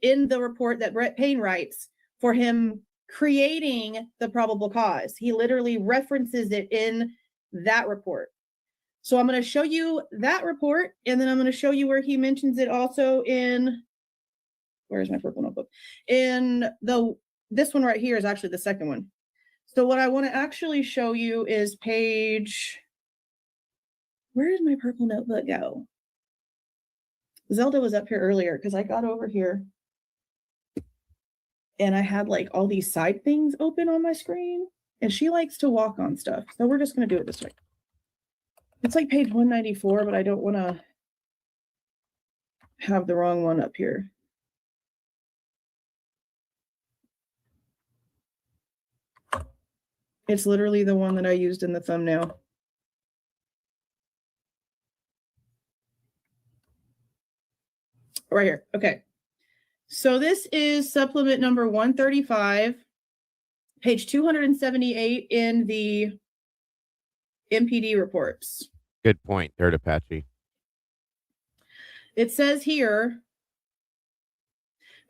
in the report that Brett Payne writes for him creating the probable cause. He literally references it in that report. So I'm going to show you that report, and then I'm going to show you where he mentions it also in, where's my purple notebook? In this one right here is actually the second one. So what I want to actually show you is page, where did my purple notebook go? Zelda was up here earlier because I got over here and I had like all these side things open on my screen, and she likes to walk on stuff. So we're just going to do it this way. It's like page 194, but I don't want to have the wrong one up here. It's literally the one that I used in the thumbnail. Right here. Okay. So this is supplement number 135. Page 278 in the MPD reports. Good point, Third Apache. It says here,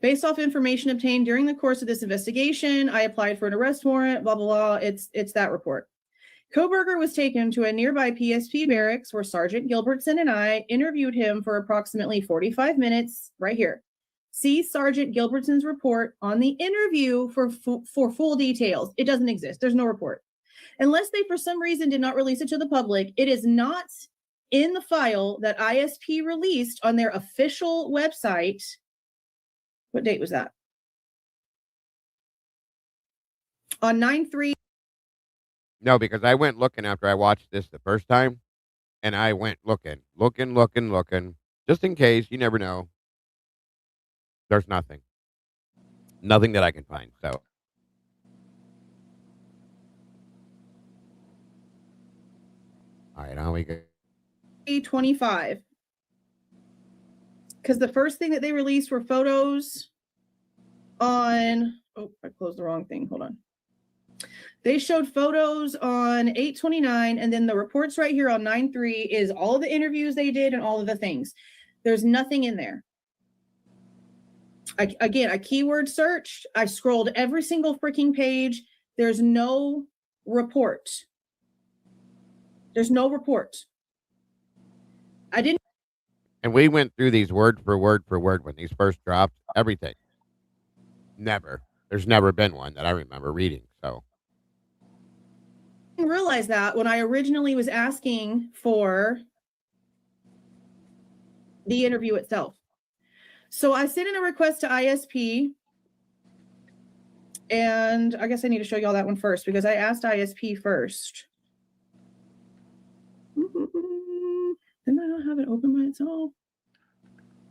based off information obtained during the course of this investigation, I applied for an arrest warrant, blah, blah, blah. It's that report. Kohberger was taken to a nearby PSP barracks where Sergeant Gilbertson and I interviewed him for approximately 45 minutes, right here. See Sergeant Gilbertson's report on the interview for full details. It doesn't exist. There's no report. Unless they, for some reason, did not release it to the public, it is not in the file that ISP released on their official website. What date was that? On 9/3. No, because I went looking after I watched this the first time, and I went looking, just in case. You never know. There's nothing that I can find. So, all right, on we go. 25. Because the first thing that they released were photos on, oh, I closed the wrong thing. Hold on. They showed photos on 8/29, and then the reports right here on 9/3 is all of the interviews they did and all of the things. There's nothing in there. I keyword searched. I scrolled every single freaking page. There's no report. There's no report. I didn't. And we went through these word for word when these first dropped. Everything. Never. There's never been one that I remember reading. So. I didn't realize that when I originally was asking for the interview itself. So I sent in a request to ISP, and I guess I need to show y'all that one first because I asked ISP first. Didn't I not have it open by itself?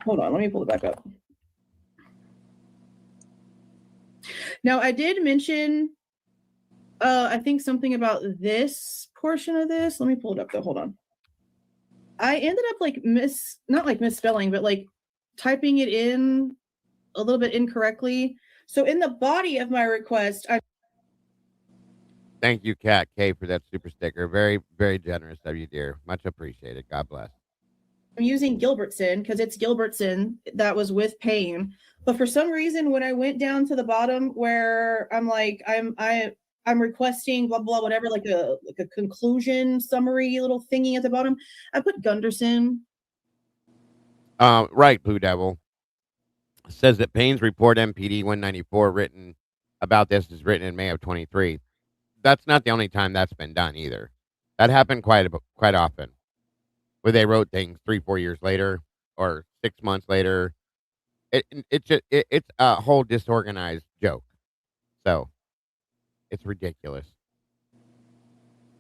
Hold on, let me pull it back up. Now I did mention, I think something about this portion of this. Let me pull it up though, hold on. I ended up like not like misspelling, but like typing it in a little bit incorrectly. So in the body of my request, Thank you, Kat K, for that super sticker. Very, very generous of you, dear. Much appreciated. God bless. I'm using Gilbertson because it's Gilbertson that was with Payne. But for some reason, when I went down to the bottom where I'm like, I'm requesting blah blah whatever, like a conclusion summary little thingy at the bottom, I put Gunderson. Right, Blue Devil says that Payne's report MPD 194 written about this is written in May of 23. That's not the only time that's been done either. That happened quite often, where they wrote things 3-4 years later or 6 months later. It's a whole disorganized joke. So it's ridiculous.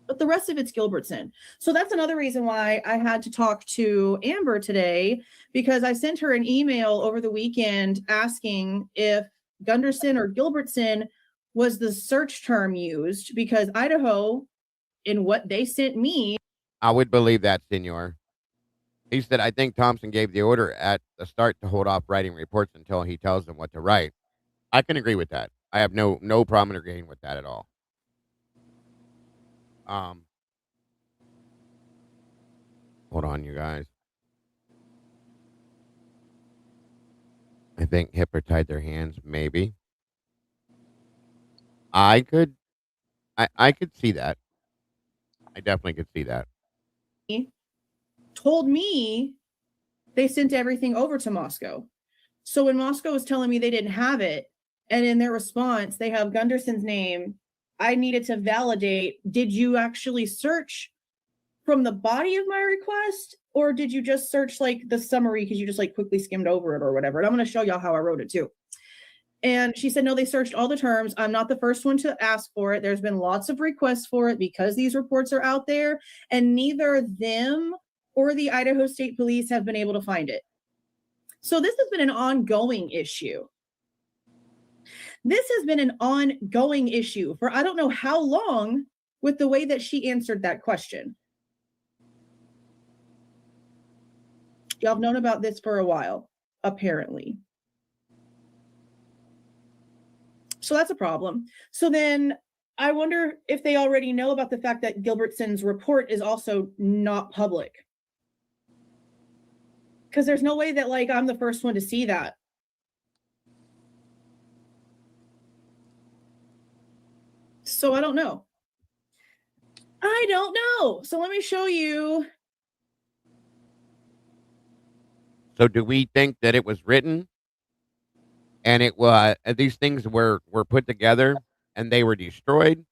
But the rest of it's Gilbertson. So that's another reason why I had to talk to Amber today, because I sent her an email over the weekend asking if Gunderson or Gilbertson was the search term used, because Idaho, in what they sent me. I would believe that, senor. He said, I think Thompson gave the order at the start to hold off writing reports until he tells them what to write. I can agree with that. I have no problem agreeing with that at all. Hold on, you guys. I think Hipper tied their hands, maybe. I could see that. I definitely could see that. Told me they sent everything over to Moscow. So when Moscow was telling me they didn't have it, and in their response, they have Gunderson's name, I needed to validate, did you actually search from the body of my request, or did you just search like the summary because you just like quickly skimmed over it or whatever? And I'm going to show y'all how I wrote it too. And she said, no, they searched all the terms. I'm not the first one to ask for it. There's been lots of requests for it because these reports are out there, and neither them or the Idaho State Police have been able to find it. So this has been an ongoing issue. This has been an ongoing issue for I don't know how long, with the way that she answered that question. Y'all have known about this for a while, apparently. So that's a problem. So then I wonder if they already know about the fact that Gilbertson's report is also not public. Because there's no way that like I'm the first one to see that. So I don't know. I don't know. So let me show you. So do we think that it was written and it was these things were put together and they were destroyed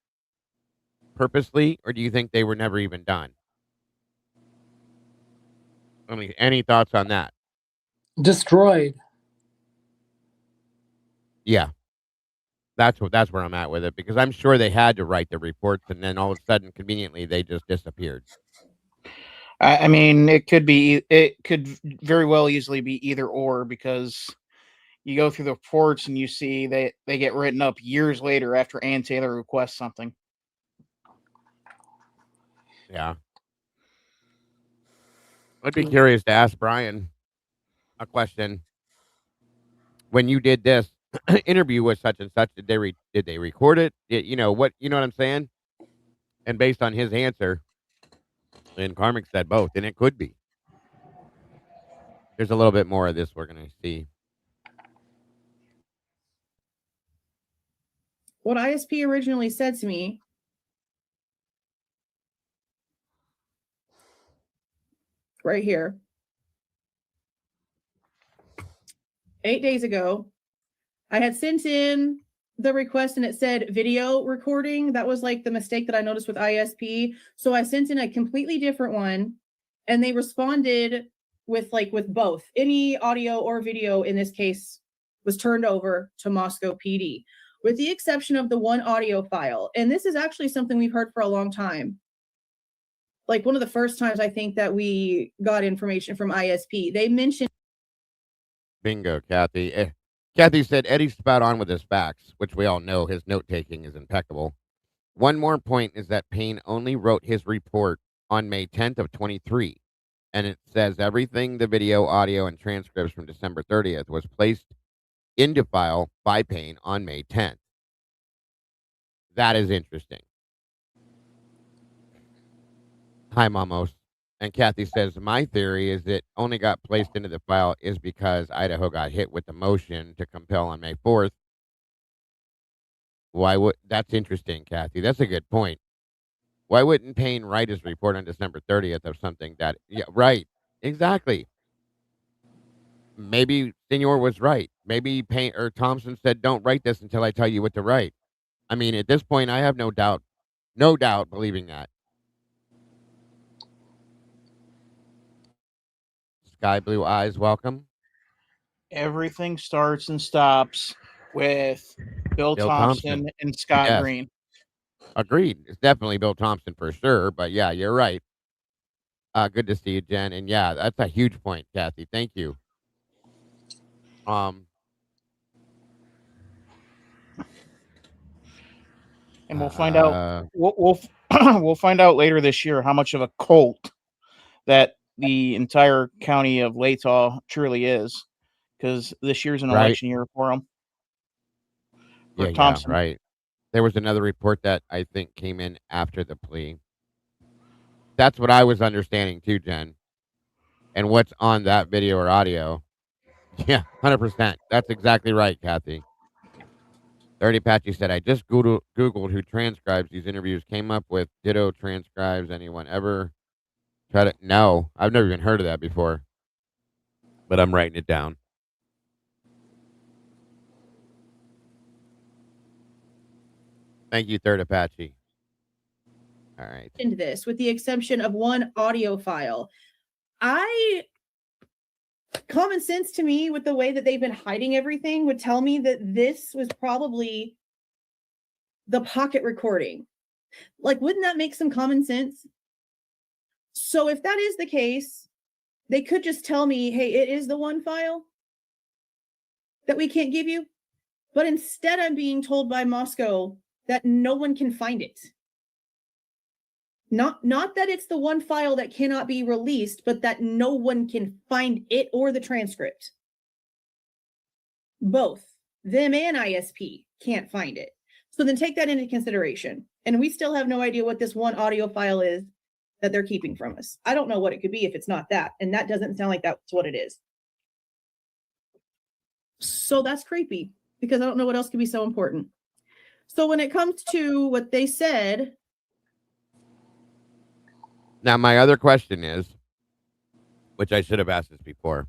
purposely, or do you think they were never even done? I mean, any thoughts on that? Destroyed. Yeah, that's where I'm at with it, because I'm sure they had to write the reports and then all of a sudden, conveniently, they just disappeared. I mean, it could very well easily be either or, because you go through the reports and you see they get written up years later after Ann Taylor requests something. Yeah. I'd be curious to ask Bryan a question. When you did this interview with such and such, did they record it? You know what I'm saying? And based on his answer, and Carmick said both, and it could be. There's a little bit more of this we're going to see. What ISP originally said to me right here 8 days ago, I had sent in the request and it said video recording. That was like the mistake that I noticed with ISP. So I sent in a completely different one and they responded with both. Any audio or video in this case was turned over to Moscow PD, with the exception of the one audio file. And this is actually something we've heard for a long time. Like one of the first times I think that we got information from ISP, they mentioned. Bingo, Kathy. Kathy said Eddie's spot on with his facts, which we all know his note-taking is impeccable. One more point is that Payne only wrote his report on May 10th of 23, and it says everything, the video, audio, and transcripts from December 30th was placed into file by Payne on May 10th. That is interesting. Hi, Mamos. And Kathy says, my theory is it only got placed into the file is because Idaho got hit with the motion to compel on May 4th. That's interesting, Kathy. That's a good point. Why wouldn't Payne write his report on December 30th of something that, yeah, right. Exactly. Maybe Senor was right. Maybe Payne or Thompson said, don't write this until I tell you what to write. I mean, at this point, I have no doubt believing that. Sky Blue Eyes, welcome. Everything starts and stops with Bill Thompson and Scott Green. Agreed. It's definitely Bill Thompson for sure. But yeah, you're right. Good to see you, Jen. And yeah, that's a huge point, Kathy. Thank you. And we'll find out. We'll find out later this year how much of a cult that the entire county of Latah truly is, because this year's an election year for them. For Thompson. Yeah, right. There was another report that I think came in after the plea. That's what I was understanding too, Jen. And what's on that video or audio? Yeah, 100%. That's exactly right, Kathy. 30 Patchy said, I just Googled who transcribes these interviews, came up with ditto transcribes. Anyone ever try to? No, I've never even heard of that before. But I'm writing it down. Thank you, Third Apache. All right. Into this, with the exception of one audio file. Common sense to me, with the way that they've been hiding everything, would tell me that this was probably the pocket recording. Like, wouldn't that make some common sense? So if that is the case, they could just tell me, hey, it is the one file that we can't give you. But instead, I'm being told by Moscow that no one can find it. Not that it's the one file that cannot be released, but that no one can find it or the transcript. Both them and ISP. can't find it. So then take that into consideration. And we still have no idea what this one audio file is that they're keeping from us. I don't know what it could be if it's not that. And that doesn't sound like that's what it is. So that's creepy because I don't know what else could be so important. So when it comes to what they said. Now, my other question is, which I should have asked this before.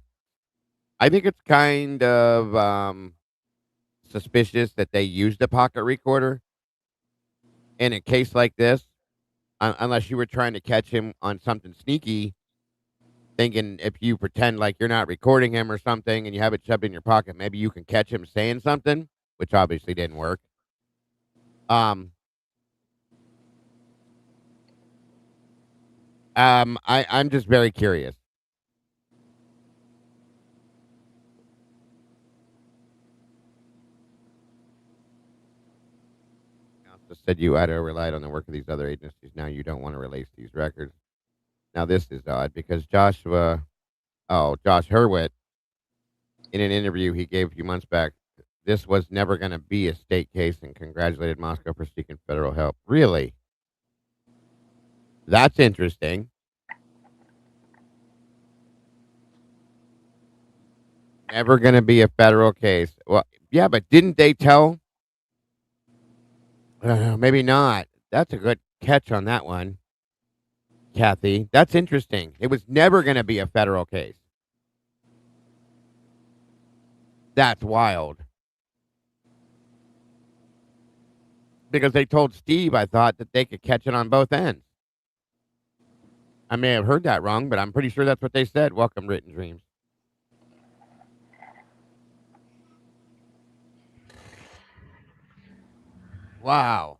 I think it's kind of suspicious that they used a pocket recorder in a case like this, unless you were trying to catch him on something sneaky, thinking if you pretend like you're not recording him or something and you have it shoved in your pocket, maybe you can catch him saying something, which obviously didn't work. I'm just very curious. Also said you Idaho relied on the work of these other agencies. Now you don't want to release these records. Now this is odd because Josh Hurwitz, in an interview he gave a few months back, this was never going to be a state case and congratulated Moscow for seeking federal help. Really? That's interesting. Never going to be a federal case. Well, yeah, but didn't they tell? Maybe not. That's a good catch on that one, Kathy. That's interesting. It was never going to be a federal case. That's wild. Because they told Steve, I thought, that they could catch it on both ends. I may have heard that wrong, but I'm pretty sure that's what they said. Welcome, Written Dreams. Wow.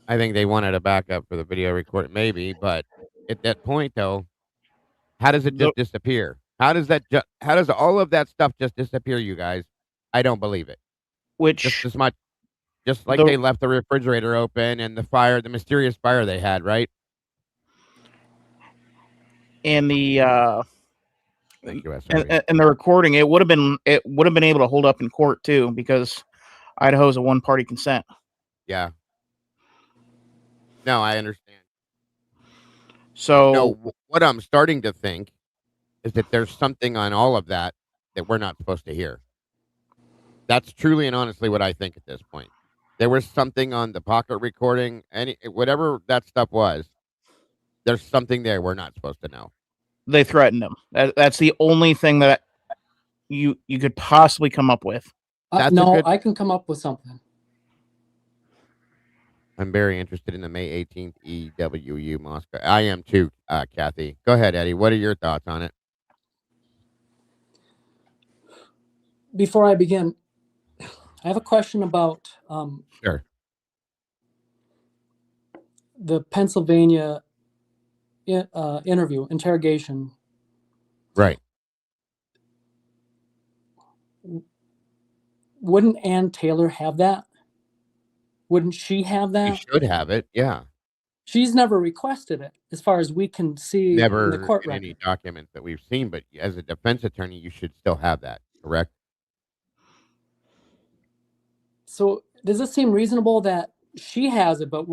I think they wanted a backup for the video recording, maybe, but at that point, though, how does it just disappear? How does all of that stuff just disappear, you guys? I don't believe it. Just as much, just like they left the refrigerator open and the mysterious fire they had, right? And the and the recording, it would have been able to hold up in court too, because Idaho is a one-party consent. Yeah. No, I understand. So no, what I'm starting to think is that there's something on all of that we're not supposed to hear. That's truly and honestly what I think at this point. There was something on the pocket recording, whatever that stuff was. There's something there we're not supposed to know. They threatened him. That's the only thing that you could possibly come up with. I can come up with something. I'm very interested in the May 18th EWU Moscow. I am too, Kathy. Go ahead, Eddie. What are your thoughts on it? Before I begin, I have a question about sure. The Pennsylvania interrogation. Right. Wouldn't Ann Taylor have that? Wouldn't she have that? She should have it, yeah. She's never requested it, as far as we can see in the court record. Any documents that we've seen, but as a defense attorney, you should still have that, correct? So does it seem reasonable that she has it, but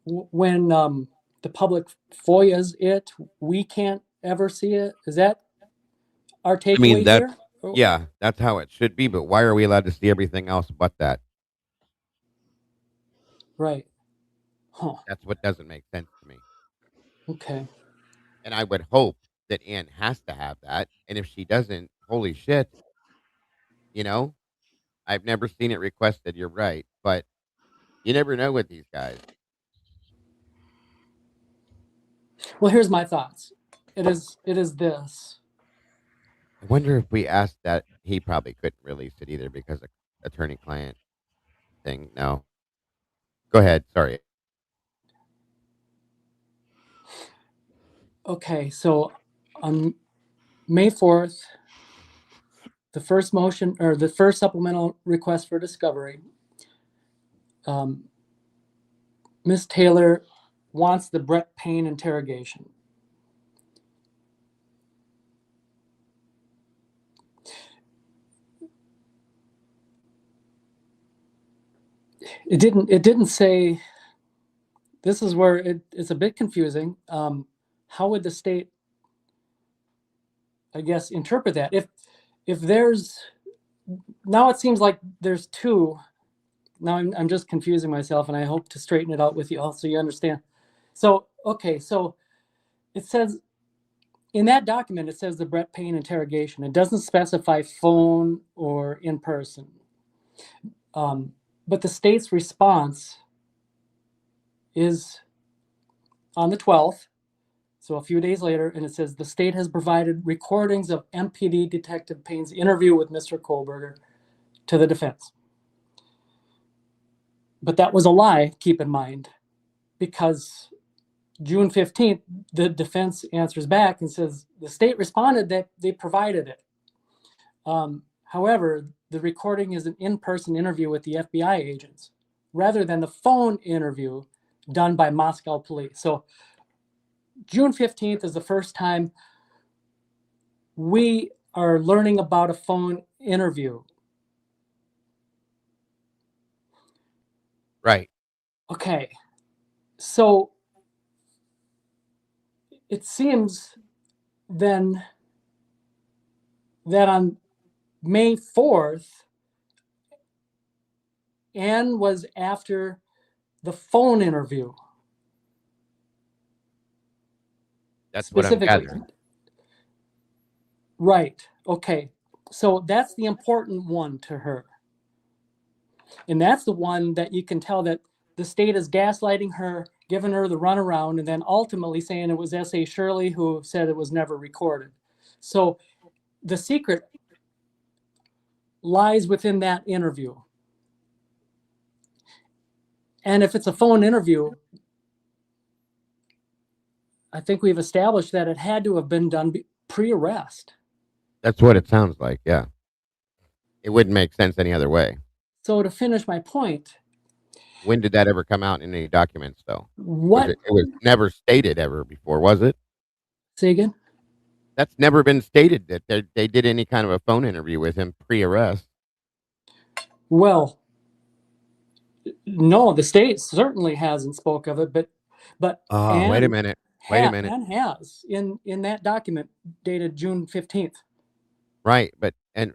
when the public FOIAs it, we can't ever see it? Is that our takeaway here? Yeah, that's how it should be, but why are we allowed to see everything else but that? Right. Huh. That's what doesn't make sense to me. Okay. And I would hope that Ann has to have that. And if she doesn't, holy shit. I've never seen it requested. You're right. But you never know with these guys. Well, here's my thoughts. It is this. I wonder if we asked that, he probably couldn't release it either because of attorney-client thing. No. Go ahead. Sorry. Okay, so on May 4th, the first motion or the first supplemental request for discovery, Ms. Taylor wants the Brett Payne interrogation. it didn't say. This is where it's a bit confusing. How would the state, I guess, interpret that? If there's, now it seems like there's two. Now I'm just confusing myself, and I hope to straighten it out with you all so you understand. So, okay, so it says, in that document, it says the Brett Payne interrogation. It doesn't specify phone or in person. But the state's response is on the 12th, so a few days later, and it says the state has provided recordings of MPD Detective Payne's interview with Mr. Kohberger to the defense. But that was a lie, keep in mind, because June 15th, the defense answers back and says the state responded that they provided it. However, the recording is an in-person interview with the FBI agents rather than the phone interview done by Moscow police. So June 15th is the first time we are learning about a phone interview. Right. Okay. So it seems then that on May 4th, Anne was after the phone interview. That's what I'm gathering. Right. Okay. So that's the important one to her. And that's the one that you can tell that the state is gaslighting her, giving her the runaround, and then ultimately saying it was S.A. Shirley who said it was never recorded. So the secret lies within that interview. And if it's a phone interview, I think we've established that it had to have been done pre-arrest. That's what it sounds like, yeah. It wouldn't make sense any other way. So to finish my point. When did that ever come out in any documents, though? What? It was never stated ever before, was it? Say again? That's never been stated that they did any kind of a phone interview with him pre-arrest. Well, no, the state certainly hasn't spoke of it, but oh, wait a minute. Anne has in that document dated June 15th. Right, and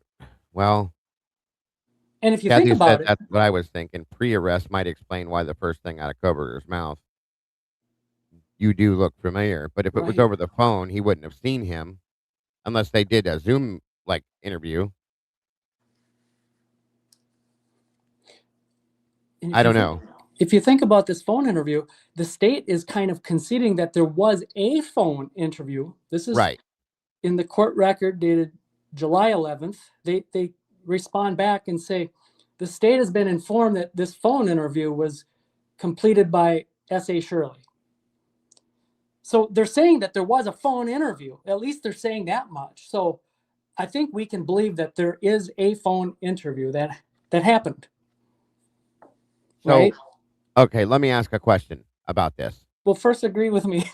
if you think about it, that's what I was thinking. Pre-arrest might explain why the first thing out of Kohberger's mouth, "You do look familiar," but if it was over the phone, he wouldn't have seen him unless they did a Zoom like interview. I don't know. If you think about this phone interview, the state is kind of conceding that there was a phone interview. This is right in the court record dated July 11th. They respond back and say, the state has been informed that this phone interview was completed by S.A. Shirley. So they're saying that there was a phone interview. At least they're saying that much. So I think we can believe that there is a phone interview that happened. So, right? Okay, let me ask a question about this. Well, first agree with me.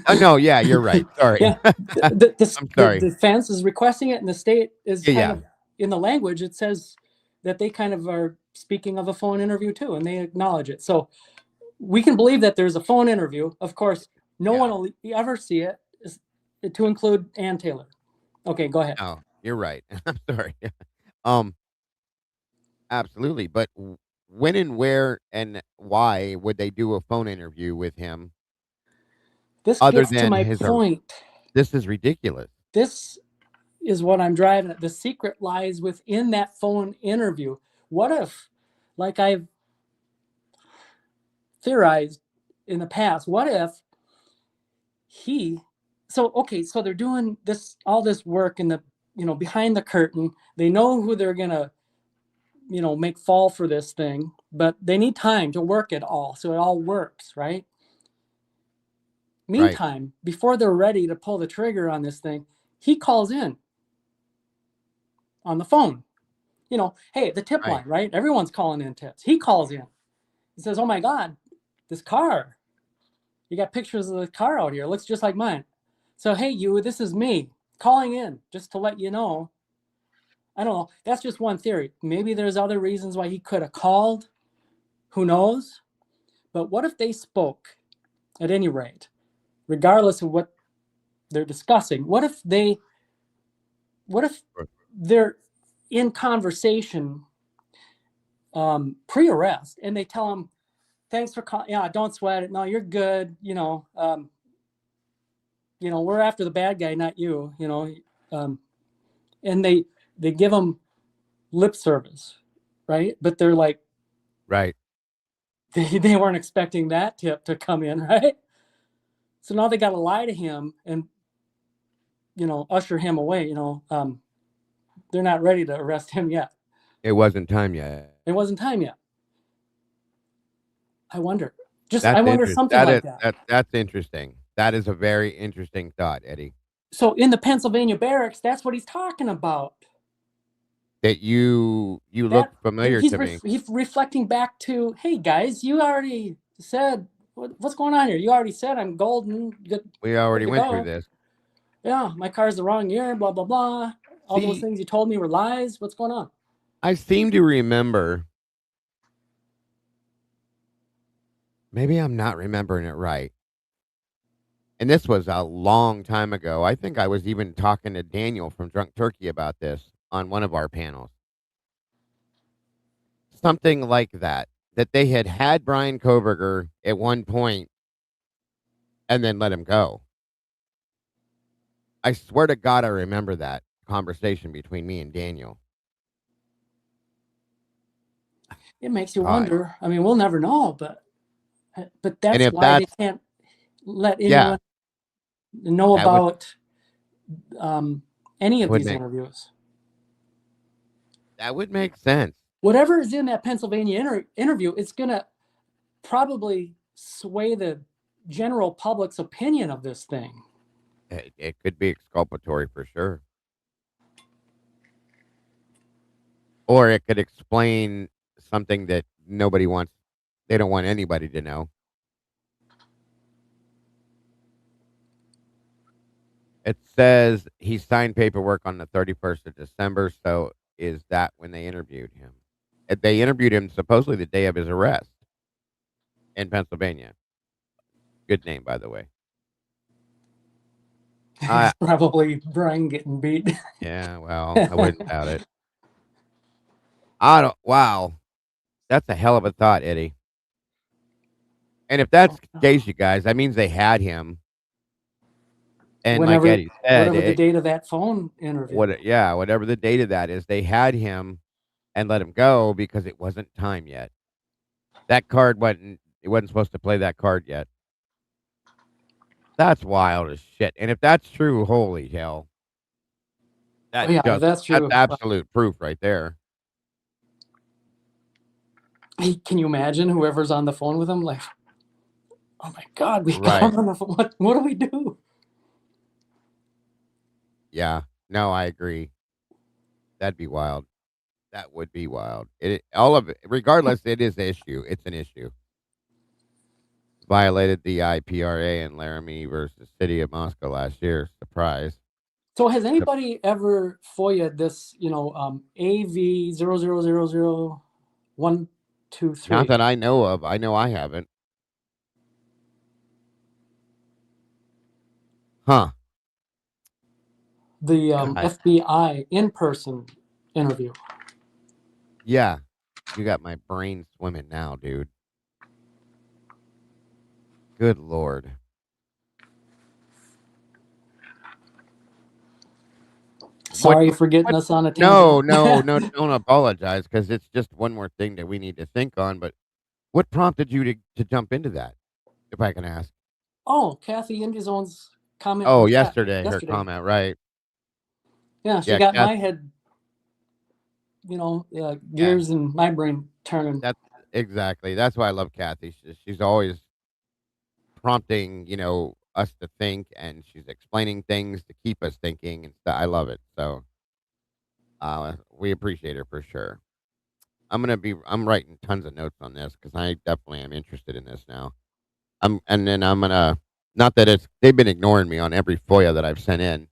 Oh, no, yeah, you're right. Sorry. Yeah. I'm sorry. The defense is requesting it, and the state is kind of, in the language, it says that they kind of are speaking of a phone interview too, and they acknowledge it. So we can believe that there's a phone interview. Of course, no one will ever see it, to include Ann Taylor. Okay, go ahead. Oh, you're right. I'm sorry. Absolutely. But when and where and why would they do a phone interview with him? This gets to my point. This is ridiculous. This is what I'm driving at. The secret lies within that phone interview. What if, like I've theorized in the past, what if so they're doing all this work in the, behind the curtain. They know who they're going to, make fall for this thing, but they need time to work it all. So it all works, right? Meantime, before they're ready to pull the trigger on this thing, he calls in on the phone. Hey, the tip line, right? Everyone's calling in tips. He calls in. He says, "Oh my God, this car. You got pictures of the car out here. It looks just like mine. So, hey, this is me calling in just to let you know." I don't know. That's just one theory. Maybe there's other reasons why he could have called. Who knows? But what if they spoke at any rate, regardless of what they're discussing? What if they're in conversation pre-arrest and they tell them, thanks for calling. Yeah, don't sweat it. No, you're good. We're after the bad guy, not you, and they give them lip service, right? But they're like, right. They weren't expecting that tip to come in, right? So now they got to lie to him and, usher him away. They're not ready to arrest him yet. It wasn't time yet. It wasn't time yet. I wonder. I wonder something like that. That's interesting. That is a very interesting thought, Eddie. So in the Pennsylvania barracks, that's what he's talking about. That you look familiar to me. He's reflecting back to, hey guys, you already said, what's going on here? You already said I'm golden. We already went through this. Yeah, my car's the wrong year, blah, blah, blah. All those things you told me were lies. What's going on? I seem to remember. Maybe I'm not remembering it right. And this was a long time ago. I think I was even talking to Daniel from Drunk Turkey about this on one of our panels. Something like that they had Bryan Kohberger at one point and then let him go. I swear to God, I remember that conversation between me and Daniel. It makes you wonder. I mean, we'll never know, but that's why they can't let anyone know about any of these interviews. That would make sense. Whatever is in that Pennsylvania interview, it's going to probably sway the general public's opinion of this thing. It could be exculpatory for sure. Or it could explain something that nobody wants. They don't want anybody to know. It says he signed paperwork on the 31st of December. So is that when they interviewed him? They interviewed him supposedly the day of his arrest in Pennsylvania. Good name, by the way. Probably Bryan getting beat. Yeah, well, I wouldn't doubt it. Wow. That's a hell of a thought, Eddie. And if that's the case, you guys, that means they had him. And like Eddie said, whatever the date of that phone interview. Whatever the date of that is, they had him and let him go because it wasn't time yet. That card wasn't supposed to play that card yet. That's wild as shit. And if that's true, holy hell. That's true. That's absolute proof right there. Can you imagine whoever's on the phone with him? Like, oh my God, we got him on the phone. What do we do? Yeah, no, I agree. That'd be wild. That would be wild. Regardless, it is an issue. It's an issue. Violated the IPRA in Laramie versus City of Moscow last year. Surprise. So has anybody ever FOIA'd this, AV 0000123? Not that I know of. I know I haven't. Huh. The FBI in-person interview. Yeah. You got my brain swimming now, dude. Good Lord. Sorry for getting us on a tangent. No, don't apologize, because it's just one more thing that we need to think on. But what prompted you to jump into that, if I can ask? Oh, Kathy Indiezone's comment. Oh, yesterday, her comment, right. Yeah, she got my head, gears in my brain turning. That's exactly. That's why I love Kathy. She's always prompting, us to think, and she's explaining things to keep us thinking and stuff. I love it. So we appreciate her for sure. I'm writing tons of notes on this because I definitely am interested in this now. And then I'm gonna, not that they've been ignoring me on every FOIA that I've sent in.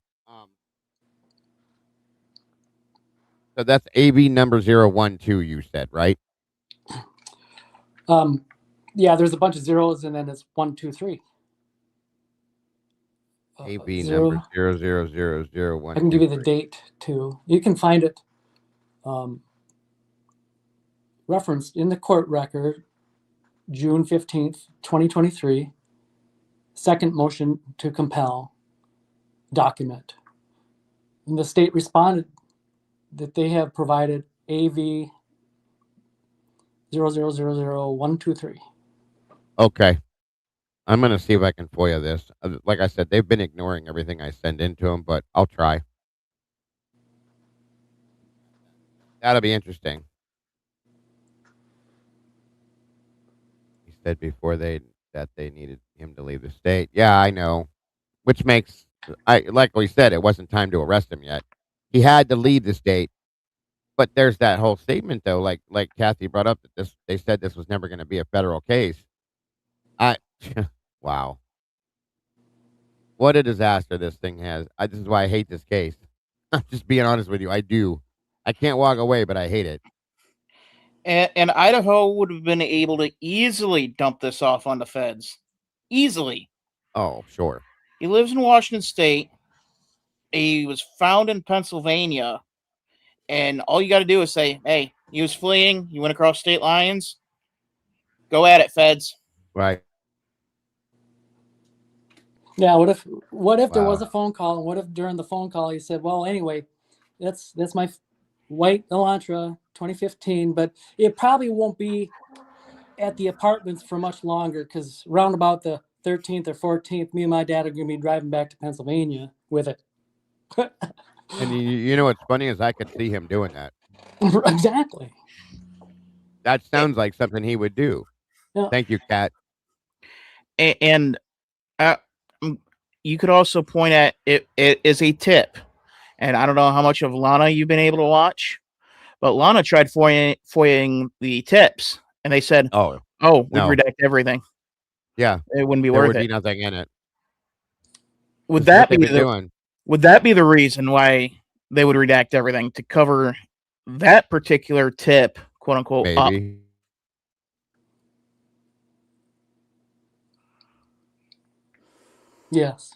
So that's AV number 012, you said, right? Yeah, there's a bunch of zeros, and then it's 1, 2, 3. AB Zero. number 000001. I can give you the date too. You can find it referenced in the court record, June 15th, 2023. Second motion to compel document. And the state responded that they have provided AV 00000123. Okay. I'm going to see if I can FOIA this. Like I said, they've been ignoring everything I send into them, but I'll try. That'll be interesting. He said before that they needed him to leave the state. Yeah, I know. Which makes, like we said, it wasn't time to arrest him yet. He had to leave the state. But there's that whole statement, though, like Kathy brought up, that they said this was never going to be a federal case. Wow. What a disaster this thing has. This is why I hate this case. I'm just being honest with you. I do. I can't walk away, but I hate it. And Idaho would have been able to easily dump this off on the feds. Easily. Oh, sure. He lives in Washington State. He was found in Pennsylvania. And all you got to do is say, hey, he was fleeing. He went across state lines. Go at it, feds. Right. Yeah, what if there was a phone call, and what if during the phone call he said, well, anyway, that's my white Elantra 2015, but it probably won't be at the apartments for much longer, because round about the 13th or 14th, me and my dad are going to be driving back to Pennsylvania with it. And you know what's funny is I could see him doing that. Exactly. That sounds like something he would do. Yeah. Thank you, Kat. And you could also point at it as a tip. And I don't know how much of Lana you've been able to watch, but Lana tried FOIAing the tips, and they said, "Oh, we'd redact everything." Yeah, it wouldn't be worth it. There would be nothing in it. Would that be the reason why they would redact everything, to cover that particular tip, quote unquote? Maybe. Yes.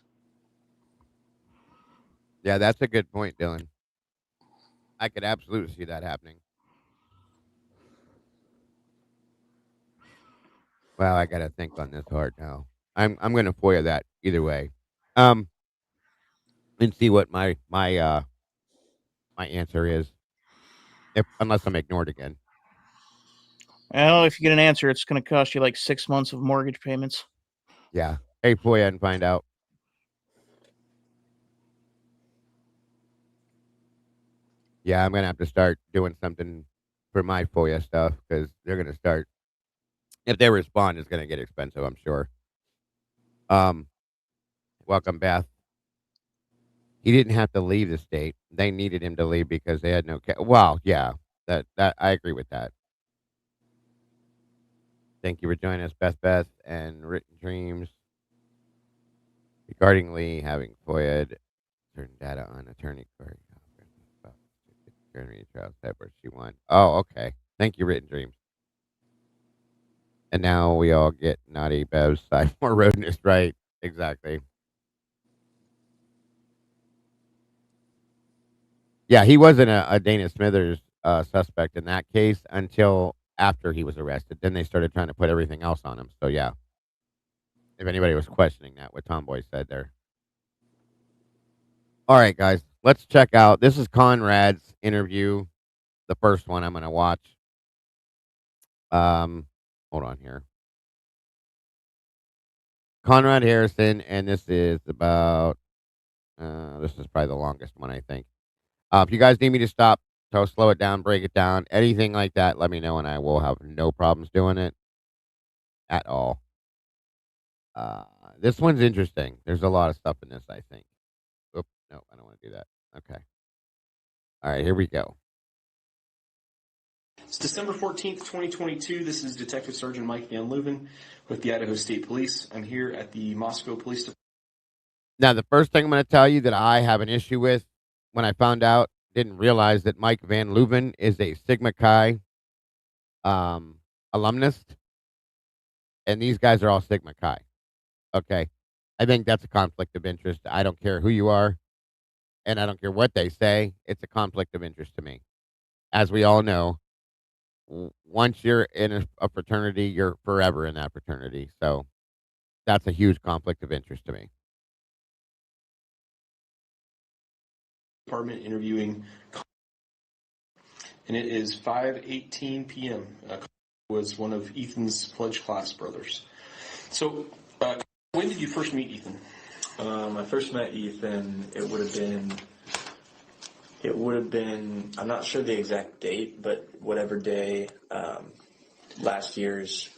Yeah, that's a good point, Dylan. I could absolutely see that happening. Well, I gotta think on this hard now. I'm gonna FOIA that either way. And see what my answer is. Unless I'm ignored again. Well, if you get an answer, it's gonna cost you like 6 months of mortgage payments. Yeah. Hey, FOIA and find out. Yeah, I'm gonna have to start doing something for my FOIA stuff, because they're gonna start. If they respond, it's gonna get expensive, I'm sure. Welcome, Beth. He didn't have to leave the state. They needed him to leave because they had no. Well, yeah, that I agree with that. Thank you for joining us, Beth, and Written Dreams. Regarding Lee having FOIA'd certain data on attorney query. Trial step where she won. Oh, okay. Thank you, Written Dreams. And now we all get naughty Bev's side more rodentist, right? Exactly. Yeah, he wasn't a Dana Smithers suspect in that case until after he was arrested. Then they started trying to put everything else on him. So yeah, if anybody was questioning that, what Tomboy said there. All right, guys, let's check out. This is Conrad's interview, the first one I'm going to watch. Hold on here. Conrad Harrison, and this is about. This is probably the longest one, I think. If you guys need me to stop, so slow it down, break it down, anything like that, let me know, and I will have no problems doing it at all. This one's interesting. There's a lot of stuff in this, I think. Oops, no, I don't want to do that. Okay. All right, here we go. It's December 14th, 2022. This is Detective Sergeant Mike Van Leuven with the Idaho State Police. I'm here at the Moscow Police Department. Now, the first thing I'm going to tell you that I have an issue with, when I found out, didn't realize that Mike Van Leuven is a Sigma Chi alumnus. and these guys are all Sigma Chi. Okay. I think that's a conflict of interest. I don't care who you are, and I don't care what they say. It's a conflict of interest to me. As we all know, once you're in a fraternity, you're forever in that fraternity. So that's a huge conflict of interest to me. Department interviewing, and it is 5:18 p.m. Was one of Ethan's pledge class brothers. So, when did you first meet Ethan? I first met Ethan. It would have been. I'm not sure the exact date, but whatever day last year's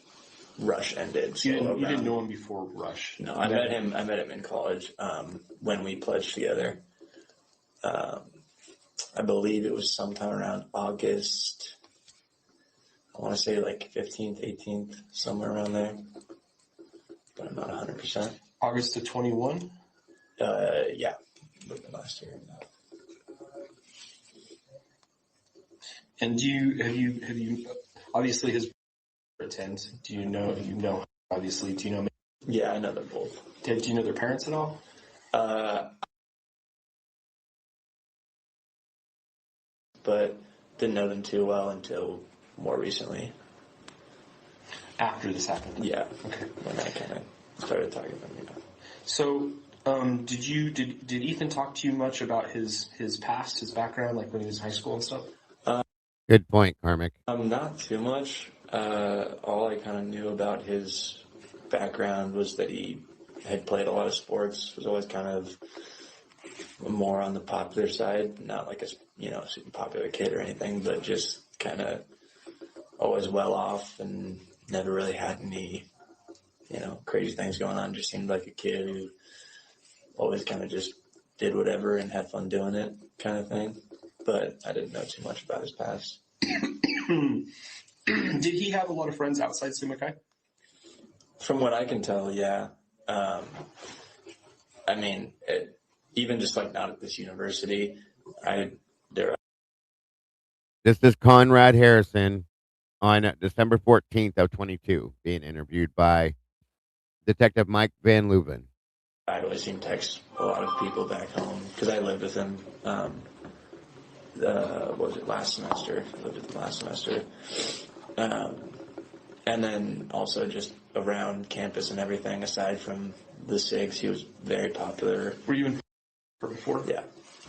rush ended. So you didn't know him before rush? No, I met him in college when we pledged together. I believe it was sometime around August. I want to say like 15th, 18th, somewhere around there, but I'm not 100%. August of 21? Yeah, last year. And have you obviously his attend? Do you know obviously? Do you know? Yeah, I know them both. Do you know their parents at all? But didn't know them too well until more recently. After this happened? Yeah. Okay. When I kind of started talking to them, So, did Ethan talk to you much about his past, his background, like when he was in high school and stuff? Good point, Karmic. Not too much. All I kind of knew about his background was that he had played a lot of sports, was always kind of more on the popular side, not like a super popular kid or anything, but just kind of always well off and never really had any crazy things going on. Just seemed like a kid who always kind of just did whatever and had fun doing it, kind of thing. But I didn't know too much about his past. Did he have a lot of friends outside Sigma Chi? From what I can tell, yeah. I mean, even just like not at this university, This is Conrad Harrison on December 14th of 22, being interviewed by Detective Mike Van Leuven. I'd always seen text a lot of people back home because I lived with him. What was it, last semester? I lived with him last semester. And then also just around campus and everything, aside from the SIGs, he was very popular. Were you in before? Yeah,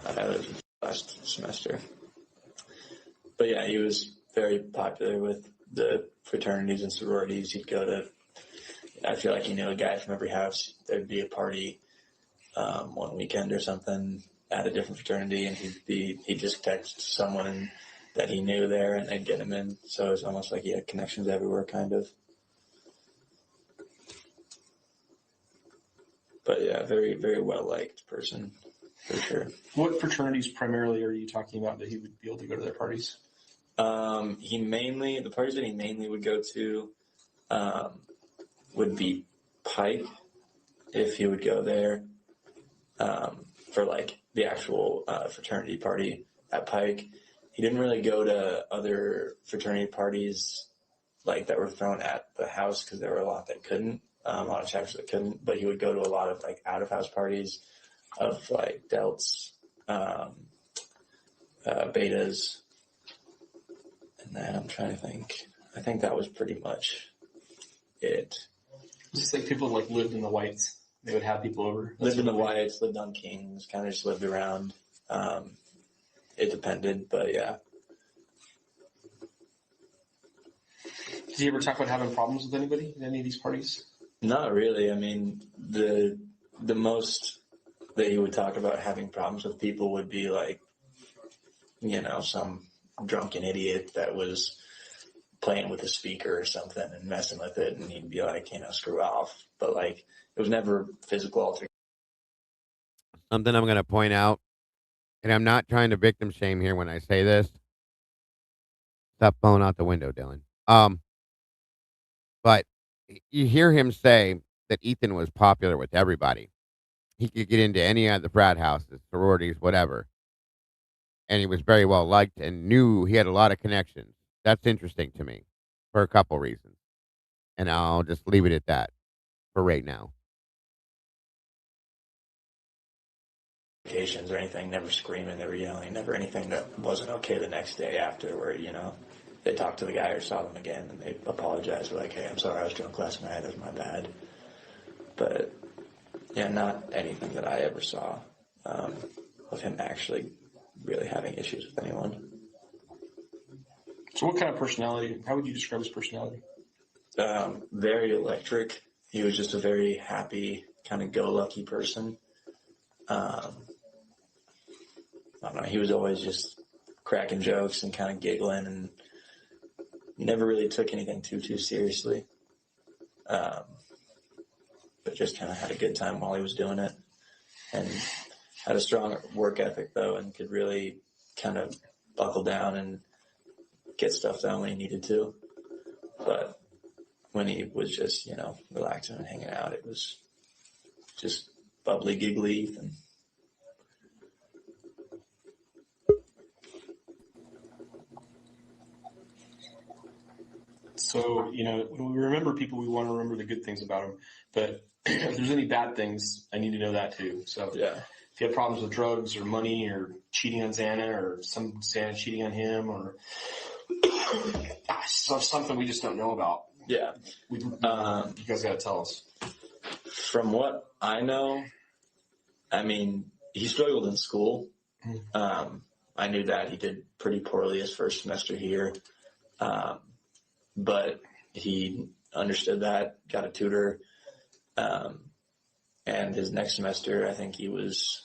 I lived with him last semester. But yeah, he was very popular with the fraternities and sororities. He'd go to, I feel like he knew a guy from every house. There'd be a party one weekend or something at a different fraternity, and he'd just text someone that he knew there, and they'd get him in. So it was almost like he had connections everywhere, kind of. But yeah, very, very well-liked person, for sure. What fraternities primarily are you talking about that he would be able to go to their parties? The parties that he mainly would go to would be Pike, if he would go there for like the actual fraternity party at Pike. He didn't really go to other fraternity parties like that were thrown at the house because there were a lot that couldn't, a lot of chapters that couldn't, but he would go to a lot of like out of house parties of like Delts, Betas, and then I'm trying to think. I think that was pretty much it. Just like people like lived in the Whites. They would have people over. Lived in the Whites, lived on Kings, kind of just lived around. It depended, but yeah. Did you ever talk about having problems with anybody in any of these parties? Not really. I mean, the most that he would talk about having problems with people would be like, some drunken idiot that was playing with a speaker or something and messing with it, and he'd be like, screw off. But like, it was never physical altercation. Something I'm going to point out, and I'm not trying to victim shame here when I say this. Stop blowing out the window, Dylan. But you hear him say that Ethan was popular with everybody. He could get into any of the frat houses, sororities, whatever. And he was very well liked and knew he had a lot of connections. That's interesting to me for a couple reasons. And I'll just leave it at that for right now. Or anything, never screaming, never yelling, never anything that wasn't okay the next day after, where, you know, they talked to the guy or saw them again and they apologized, like, hey, I'm sorry, I was drunk last night, that was my bad. But yeah, not anything that I ever saw of him actually really having issues with anyone. So what kind of personality, how would you describe his personality? Very electric. He was just a very happy, kind of go-lucky person. I don't know, he was always just cracking jokes and kind of giggling, and he never really took anything too seriously. But just kind of had a good time while he was doing it, and had a strong work ethic, though, and could really kind of buckle down and get stuff done when he needed to. But when he was just, you know, relaxing and hanging out, it was just bubbly, giggly Ethan. So, you know, when we remember people, we want to remember the good things about them. But if there's any bad things, I need to know that too. So Yeah. if you have problems with drugs or money or cheating on Xana or some Xana cheating on him or something we just don't know about. Yeah. You guys got to tell us. From what I know, I mean, he struggled in school. I knew that he did pretty poorly his first semester here. But he understood that, got a tutor. And his next semester, I think he was,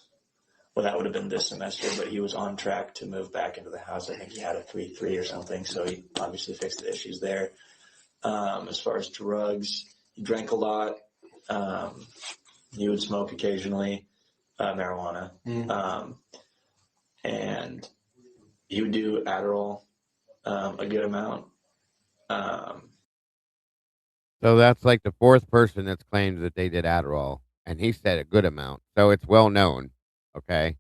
well, that would have been this semester, but he was on track to move back into the house. I think he had a 3.3 or something, so he obviously fixed the issues there. As far as drugs, he drank a lot. He would smoke occasionally, marijuana. And he would do Adderall a good amount. So that's like the fourth person that's claimed that they did Adderall, and he said a good amount. So it's well known, okay,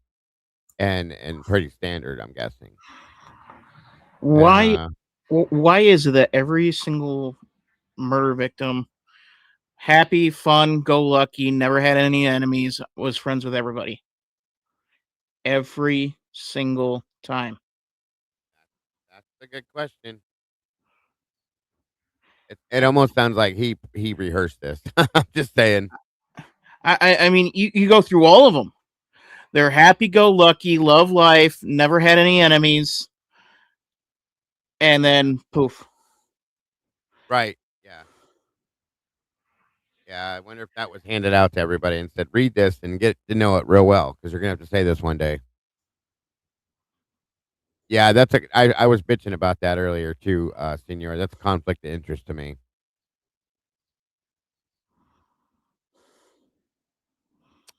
and pretty standard, I'm guessing. Why is it that every single murder victim, happy, fun, go lucky, never had any enemies, was friends with everybody? Every single time. That's a good question. It almost sounds like he rehearsed this. I'm just saying. I mean, you go through all of them. They're happy-go-lucky, love life, never had any enemies, and then poof. Right. Yeah. Yeah. I wonder if that was handed out to everybody and said, read this and get to know it real well, because you're going to have to say this one day. Yeah, I was bitching about that earlier too, Senor. That's a conflict of interest to me.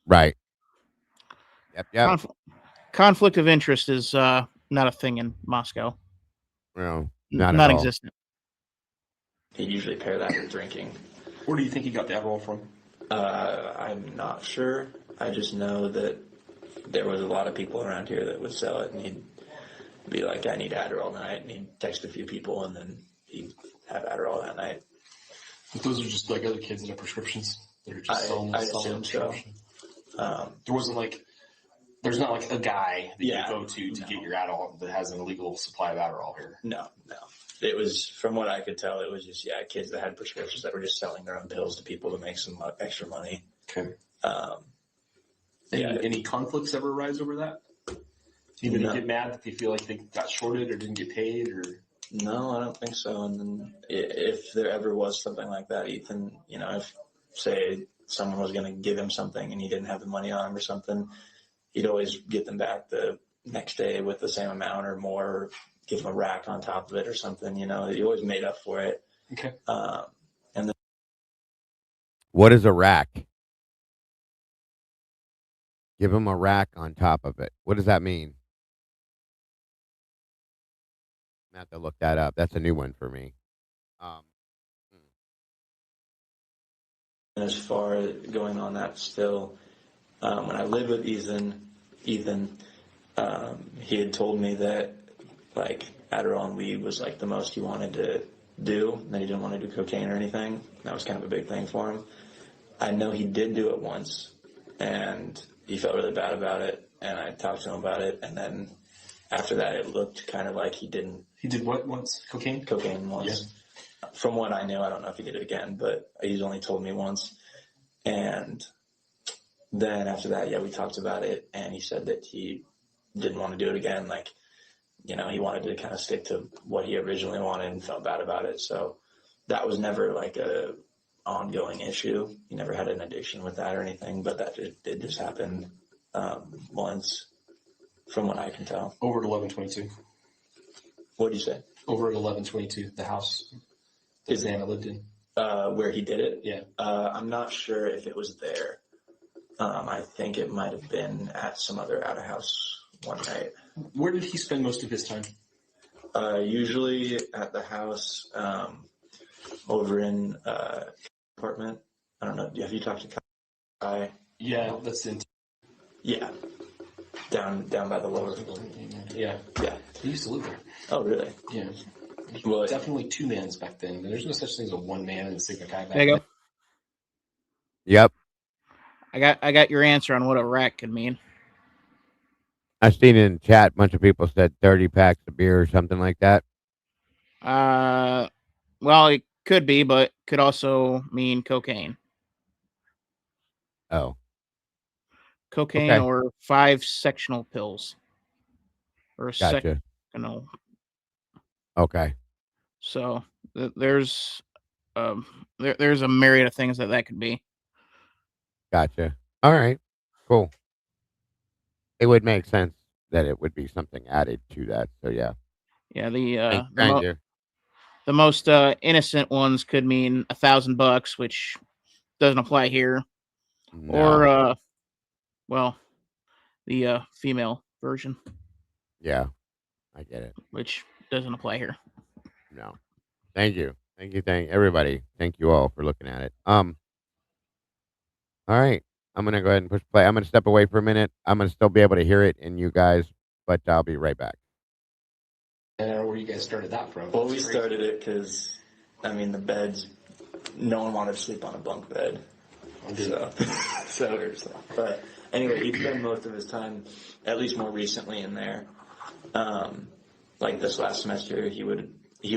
Right. Yep. Conflict of interest is not a thing in Moscow. No, not at all. existent. He usually pair that with drinking. Where do you think he got the Adderall from? I'm not sure. I just know that there was a lot of people around here that would sell it, and he'd be like, I need Adderall tonight, and he'd text a few people, and then he'd have Adderall that night. But those are just like other kids that have prescriptions. They're just selling I assume so. There wasn't like, there's not like a guy that you go to get your Adderall that has an illegal supply of Adderall here. No. It was, from what I could tell, it was just, kids that had prescriptions that were just selling their own pills to people to make some extra money. Okay. Any conflicts ever arise over that? Anybody get mad that they feel like they got shorted or didn't get paid? Or no, I don't think so. And then if there ever was something like that, Ethan, if, say, someone was going to give him something and he didn't have the money on him or something, he'd always get them back the next day with the same amount or more, or give him a rack on top of it or something. He always made up for it. Okay. And then, what is a rack? Give him a rack on top of it. What does that mean? I have to look that up. That's a new one for me. as far as going on that still, when I lived with Ethan, he had told me that like Adderall and weed was like the most he wanted to do, that he didn't want to do cocaine or anything. That was kind of a big thing for him. I know he did do it once, and he felt really bad about it, and I talked to him about it, and then after that, it looked kind of like he didn't. He did what once? Cocaine? Cocaine once. Yeah. From what I knew, I don't know if he did it again, but he's only told me once. And then after that, yeah, we talked about it, and he said that he didn't want to do it again. Like, you know, he wanted to kind of stick to what he originally wanted and felt bad about it. So that was never like a ongoing issue. He never had an addiction with that or anything, but that did just happen once, from what I can tell. Over at 1122. What did you say? Over at 1122, the house that Xana lived in. Where he did it? Yeah. I'm not sure if it was there. I think it might have been at some other out-of-house one night. Where did he spend most of his time? Usually at the house over in apartment. I don't know. Have you talked to Kai? Yeah, that's in. Yeah. Down by the lower. Yeah. Yeah. He used to live there. Oh, really? Yeah. Well, definitely two mans back then. There's no such thing as a one man and a Sigma Chi back There you then. go. Yep. I got your answer on what a rack could mean. I seen in chat a bunch of people said 30 packs of beer or something like that. Well, it could be, but could also mean cocaine. Oh. Cocaine Okay. or 5 sectional pills. Or Gotcha. sectional. Okay. So there's a myriad of things that could be. Gotcha. All right. Cool. It would make sense that it would be something added to that. So yeah. Yeah, the most innocent ones could mean $1,000, which doesn't apply here. No. Or well, the female version. Yeah, I get it. Which doesn't apply here. No. Thank you. Thank everybody. Thank you all for looking at it. All right. I'm gonna go ahead and push play. I'm gonna step away for a minute. I'm gonna still be able to hear it in you guys, but I'll be right back. Where you guys started that from? Well, we started it because, I mean, the beds, no one wanted to sleep on a bunk bed. But anyway, he spent most of his time, at least more recently, in there. Like this last semester, he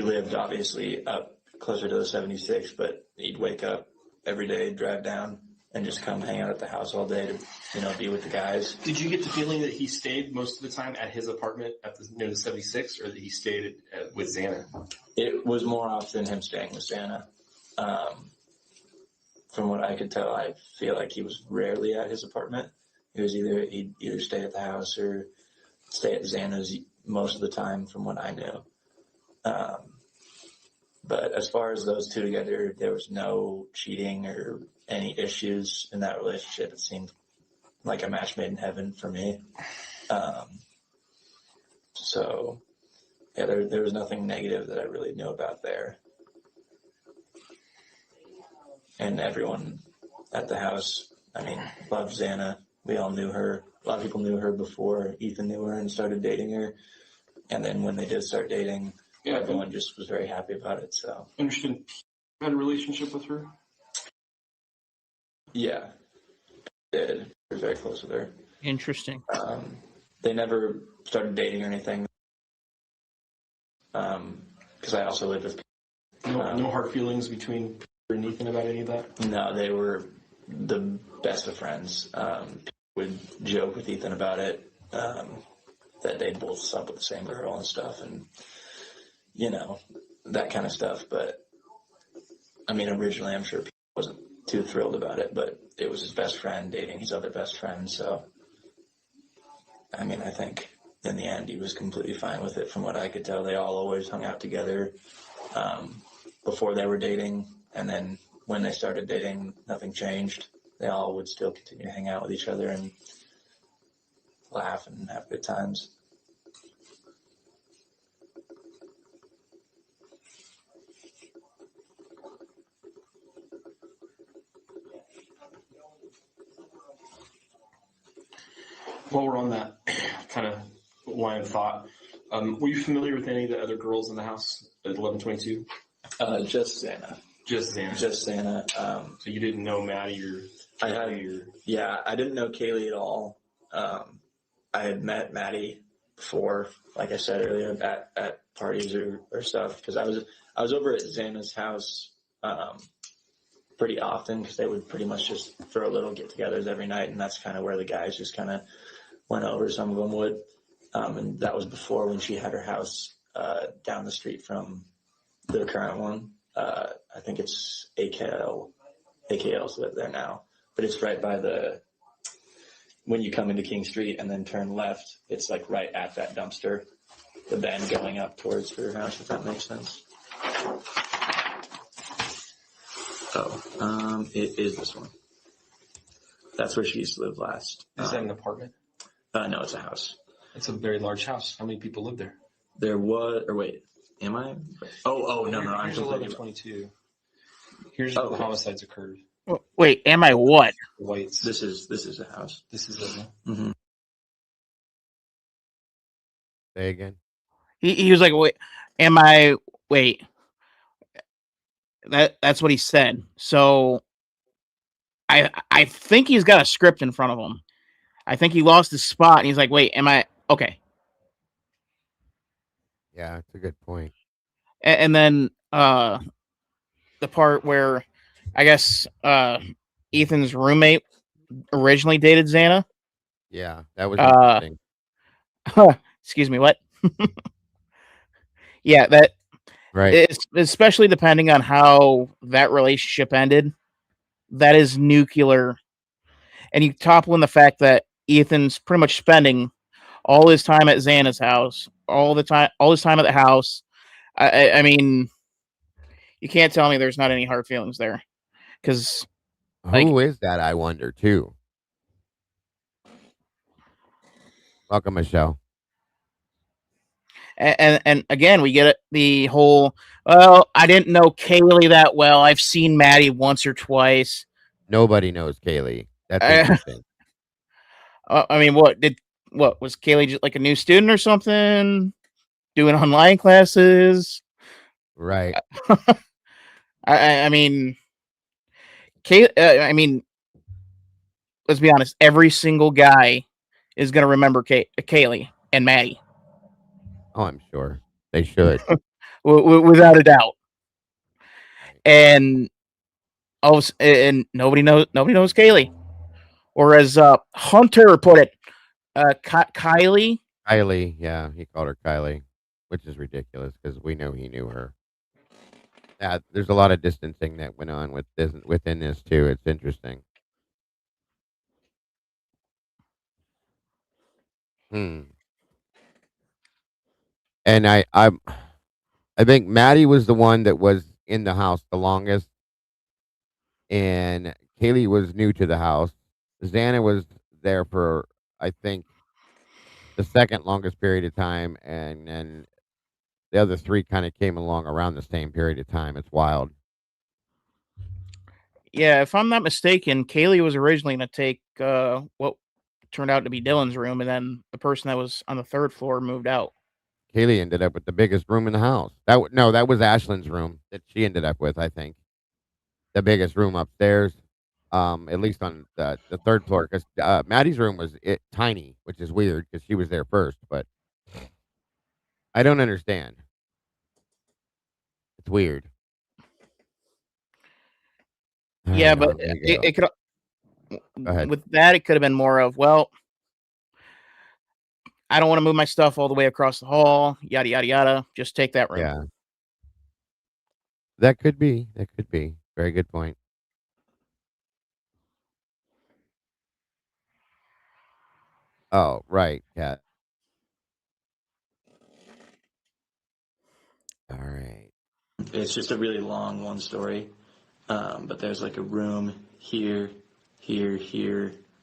lived obviously up closer to the 76, but he'd wake up every day, drive down, and just come hang out at the house all day to, be with the guys. Did you get the feeling that he stayed most of the time at his apartment near the 76, or that he stayed with Xana? It was more often him staying with Xana. From what I could tell, I feel like he was rarely at his apartment. He'd either stay at the house or stay at Xana's most of the time, from what I knew. But as far as those two together, there was no cheating or any issues in that relationship. It seemed like a match made in heaven for me. So, yeah, there was nothing negative that I really knew about there. And everyone at the house, loved Xana. We all knew her. A lot of people knew her before Ethan knew her and started dating her. And then when they did start dating, everyone just was very happy about it. So Understood. You had a relationship with her? Yeah, did. We were very close with her. Interesting. They never started dating or anything. Because I also lived with. No hard feelings between Peter and Ethan about any of that? No, they were the best of friends. Would joke with Ethan about it. That they'd both slept with the same girl and stuff, and that kind of stuff. But originally, I'm sure Peter wasn't too thrilled about it, but it was his best friend dating his other best friend. So, I think in the end, he was completely fine with it. From what I could tell, they all always hung out together before they were dating, and then when they started dating, nothing changed. They all would still continue to hang out with each other and laugh and have good times. While we're on that kind of line of thought, were you familiar with any of the other girls in the house at 1122? Just Xana. Just Xana. Just Xana. So you didn't know Maddie or Yeah, I didn't know Kaylee at all. I had met Maddie before, like I said earlier, at parties or stuff, because I was over at Xana's house pretty often, because they would pretty much just throw little get-togethers every night, and that's kind of where the guys just kind of went over. Some of them would, and that was before when she had her house down the street from the current one. I think it's AKL's live there now, but it's right by when you come into King Street and then turn left, it's like right at that dumpster, the bend going up towards her house, if that makes sense. It is this one. That's where she used to live last. Is that an apartment? No, it's a house. It's a very large house. How many people live there? There was, or wait, am I? No, I'm Here's 1122. Here's where the homicides occurred. Wait, am I what? Whites. This is a house. This is a. Mm-hmm. Say again. He was like, wait. That's what he said. So I think he's got a script in front of him. I think he lost his spot, and he's like, wait, am I okay? Yeah, that's a good point. And then the part where I guess Ethan's roommate originally dated Xana. Yeah, that was interesting. Excuse me, what? Yeah, that right. It's especially depending on how that relationship ended. That is nuclear. And you topple in the fact that Ethan's pretty much spending all his time at Xana's house, all his time at the house. I mean, you can't tell me there's not any hard feelings there. Because who is that? I wonder too. Welcome, Michelle. And again, we get the whole, well, I didn't know Kaylee that well. I've seen Maddie once or twice. Nobody knows Kaylee. That's interesting. I mean, what was Kaylee just like a new student or something? Doing online classes? Right. I mean, let's be honest. Every single guy is going to remember Kaylee and Maddie. Oh, I'm sure they should, without a doubt. And nobody knows Kaylee, or as Hunter put it, Kylie. Kylie, yeah, he called her Kylie, which is ridiculous because we know he knew her. Yeah, there's a lot of distancing that went on within this too. It's interesting. And I think Maddie was the one that was in the house the longest, and Kaylee was new to the house. Xana was there for, I think, the second longest period of time, and then the other three kind of came along around the same period of time. It's wild. Yeah, if I'm not mistaken, Kaylee was originally going to take what turned out to be Dylan's room, and then the person that was on the third floor moved out. Kaylee ended up with the biggest room in the house. That was Ashlyn's room that she ended up with, I think. The biggest room upstairs, at least on the third floor, because Maddie's room was tiny, which is weird because she was there first, but I don't understand. It's weird. Yeah, but it could. Go ahead. With that, it could have been more of, well, I don't want to move my stuff all the way across the hall, yada, yada, yada. Just take that room. Yeah. That could be. Very good point. Oh, right, Kat. All right. It's just a really long one story, but there's like a room here,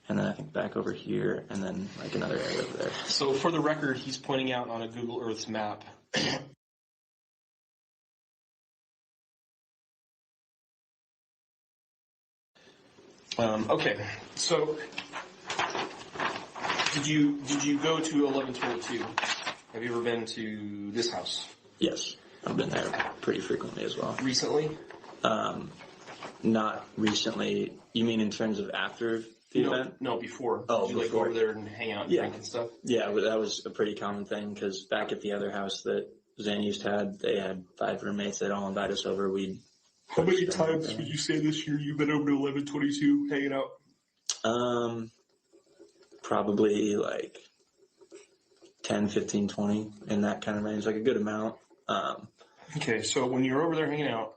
and then I think back over here, and then like another area over there. So for the record, he's pointing out on a Google Earth's map. Okay, so did you go to 1122? Have you ever been to this house? Yes. I've been there pretty frequently as well. Recently? Not recently. You mean in terms of after the event? No, before. Oh, Did you before. go over there and hang out and drink and stuff? Yeah, but that was a pretty common thing because back at the other house that Zan used had, they had 5 roommates. They'd all invite us over. How many times would you say this year you've been over to 1122 hanging out? Probably like 10, 15, 20 in that kind of range, like a good amount. Okay, so when you're over there hanging out,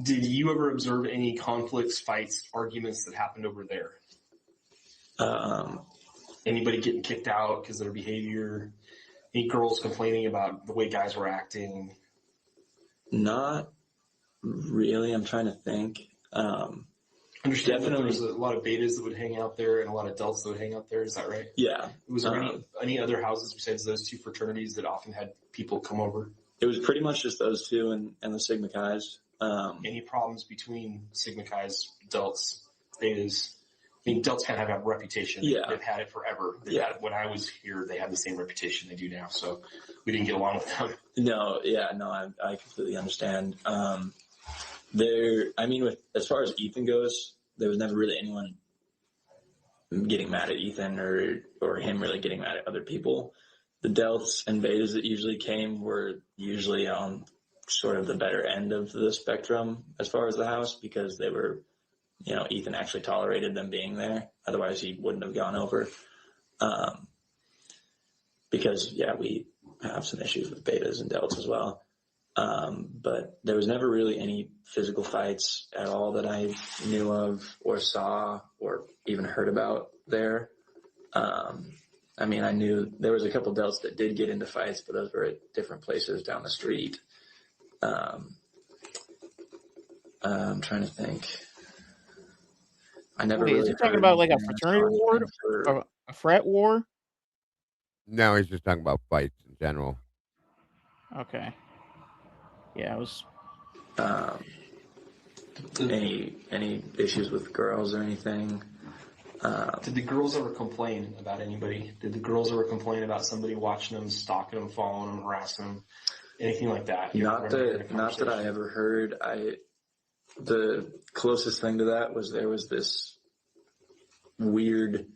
did you ever observe any conflicts, fights, arguments that happened over there? Anybody getting kicked out because of their behavior? Any girls complaining about the way guys were acting? Not really. I'm trying to think. Understand that there was a lot of betas that would hang out there and a lot of adults that would hang out there. Is that right? Yeah. Was there any other houses besides those 2 fraternities that often had people come over? It was pretty much just those 2 and the Sigma Chi's. Any problems between Sigma Chi's, adults, betas? I mean, adults kind of have a reputation. Yeah. They've had it forever. When I was here, they had the same reputation they do now. So we didn't get along with them. No, I completely understand. As far as Ethan goes, there was never really anyone getting mad at Ethan or him really getting mad at other people. The delts and betas that usually came were usually on sort of the better end of the spectrum as far as the house because they were, Ethan actually tolerated them being there. Otherwise he wouldn't have gone over. Because we have some issues with betas and delts as well. But there was never really any physical fights at all that I knew of or saw or even heard about there. I knew there was a couple delts that did get into fights, but those were at different places down the street. I'm trying to think. I never really. Is he talking about like a fraternity war or a frat war? No, he's just talking about fights in general. Okay. Yeah, it was. Any issues with girls or anything? Did the girls ever complain about anybody? Did the girls ever complain about somebody watching them, stalking them, following them, harassing them, anything like that? Not that I ever heard. The closest thing to that was there was this weird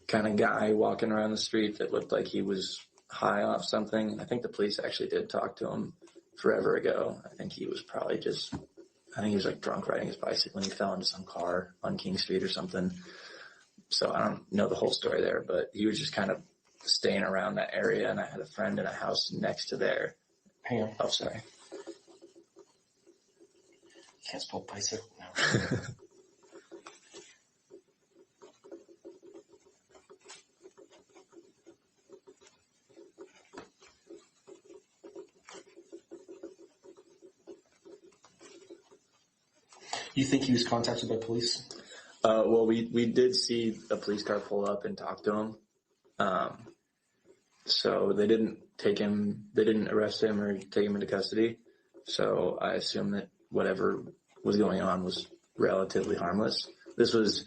kind of guy walking around the street that looked like he was high off something. I think the police actually did talk to him forever ago. I think he was like drunk riding his bicycle and he fell into some car on King Street or something. So I don't know the whole story there, but he was just kind of staying around that area, and I had a friend in a house next to there. Hang on. Oh, sorry. Can't spell bicycle now. You think he was contacted by police? Well, we did see a police car pull up and talk to him. So they didn't arrest him or take him into custody. So I assume that whatever was going on was relatively harmless. This was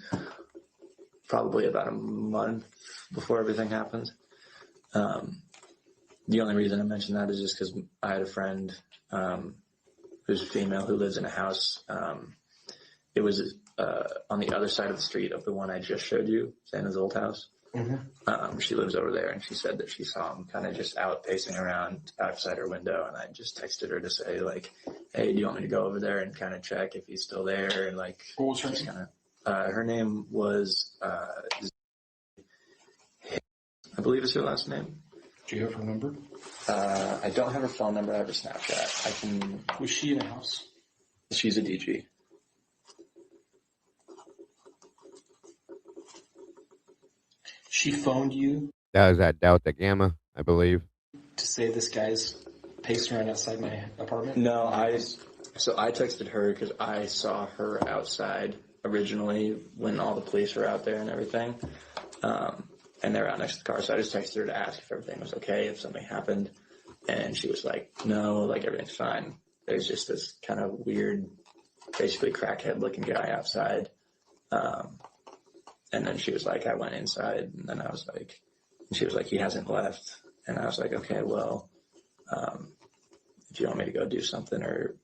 probably about a month before everything happened. The only reason I mentioned that is just because I had a friend who's female who lives in a house. It was on the other side of the street of the one I just showed you, Santa's old house. Mm-hmm. She lives over there, and she said that she saw him kind of just out pacing around outside her window, and I just texted her to say, like, hey, do you want me to go over there and kind of check if he's still there? And, like, what was her name? Her name was, I believe is her last name. Do you have her number? I don't have her phone number. I have her Snapchat. Was she in a house? She's a DG. She phoned you? That was at Delta Gamma, I believe. To say this guy's pacing around outside my apartment? No, I texted her because I saw her outside originally when all the police were out there and everything. And they were out next to the car. So I just texted her to ask if everything was okay, if something happened. And she was like, no, like everything's fine. There's just this kind of weird, basically crackhead looking guy outside. And then she was like, I went inside, and then I was like, and she was like, he hasn't left. And I was like, okay, well, If you want me to go do something or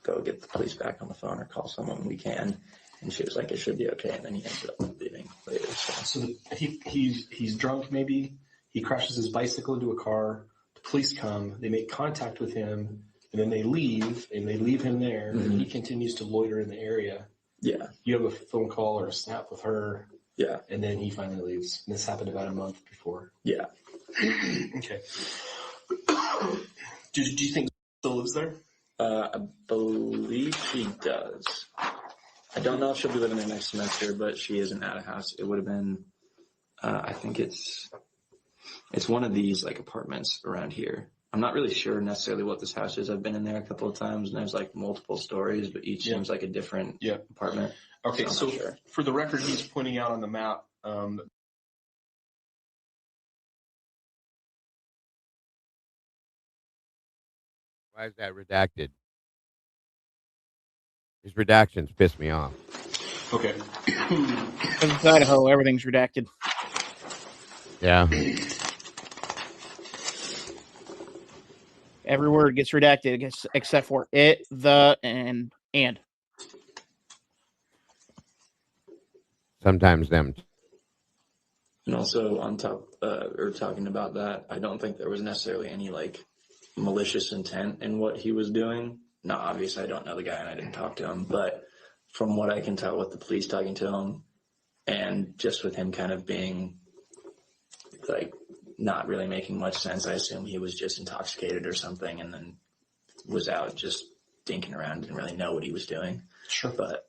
go get the police back on the phone or call someone, we can. And she was like, it should be okay. And then he ended up leaving later. So he's drunk maybe. He crashes his bicycle into a car. The police come. They make contact with him. And then they leave. And they leave him there. Mm-hmm. And he continues to loiter in the area. Yeah. You have a phone call or a snap with her. Yeah. And then he finally leaves. And this happened about a month before. Yeah. Okay. Do you think still lives there? I believe she does. I don't know if she'll be living there next semester, but she isn't at a house. It would have been, I think it's one of these like apartments around here. I'm not really sure necessarily what this house is. I've been in there a couple of times, and there's like multiple stories, but each seems like a different apartment. Okay, so for the record, he's pointing out on the map. Why is that redacted? These redactions piss me off. Okay. Because it's Idaho, everything's redacted. Yeah. Every word gets redacted except for it, the, and. Sometimes them. And also on top, or talking about that, I don't think there was necessarily any like malicious intent in what he was doing. Now, obviously, I don't know the guy and I didn't talk to him, but from what I can tell with the police talking to him and just with him kind of being like not really making much sense, I assume he was just intoxicated or something and then was out just dinking around, didn't really know what he was doing. Sure. But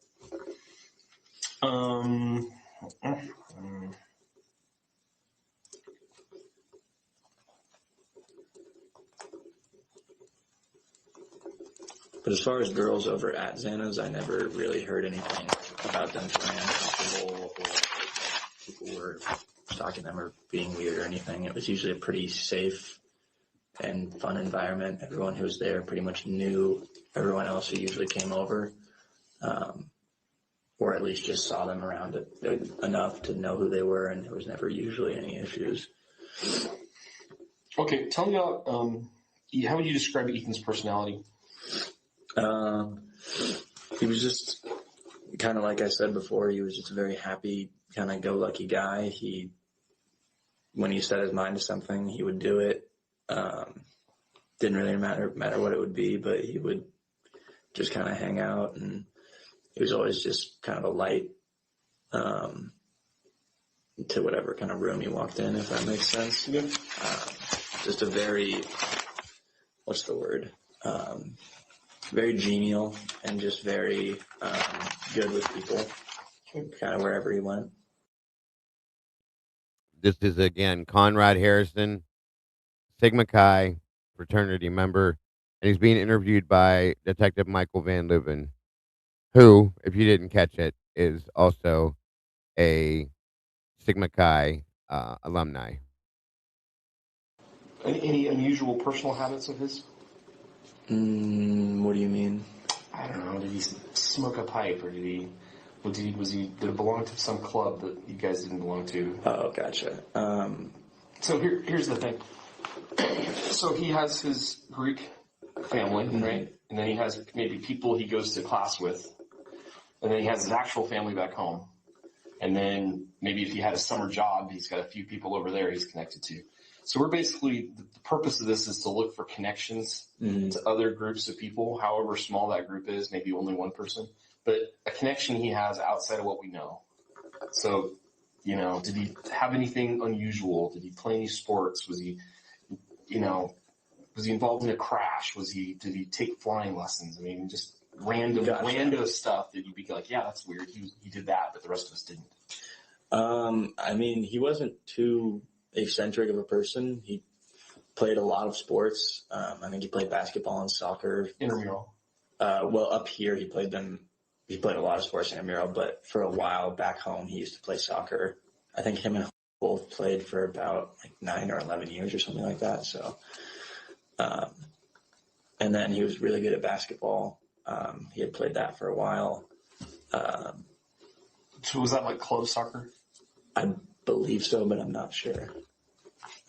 But as far as girls over at Xana's, I never really heard anything about them feeling uncomfortable or people were stalking them or being weird or anything. It was usually a pretty safe and fun environment. Everyone who was there pretty much knew everyone else who usually came over, or at least just saw them around it enough to know who they were, and there was never usually any issues. Okay, tell me about, how would you describe Ethan's personality? He was just kind of like I said before, he was just a very happy, kind of go-lucky guy. When he set his mind to something, he would do it. Didn't really matter what it would be, but he would just kind of hang out, and he was always just kind of a light to whatever kind of room he walked in, if that makes sense. Yeah. Just a very, what's the word? Very genial and just very good with people, kind of wherever he went. This is, again, Conrad Harrison, Sigma Chi fraternity member, and he's being interviewed by Detective Michael Van Leuven, who, if you didn't catch it, is also a Sigma Chi alumni. Any unusual personal habits of his? What do you mean? I don't know. Did he smoke a pipe, or did it belong to some club that you guys didn't belong to? Oh, gotcha. So here's the thing. So he has his Greek family, right? And then he has maybe people he goes to class with. And then he has his actual family back home. And then maybe if he had a summer job, he's got a few people over there he's connected to. So we're basically, the purpose of this is to look for connections to other groups of people, however small that group is, maybe only one person, but a connection he has outside of what we know. So, did he have anything unusual? Did he play any sports? Was he involved in a crash? Did he take flying lessons? I mean, just random stuff that you'd be like, yeah, that's weird. He did that, but the rest of us didn't. I mean, he wasn't too eccentric of a person. He played a lot of sports. I think he played basketball and soccer. Intramural. Well, up here he played a lot of sports intramural, but for a while back home he used to play soccer. I think him and both played for about like 9 or 11 years or something like that. So, and then he was really good at basketball. He had played that for a while. So was that like club soccer? I believe so, but I'm not sure.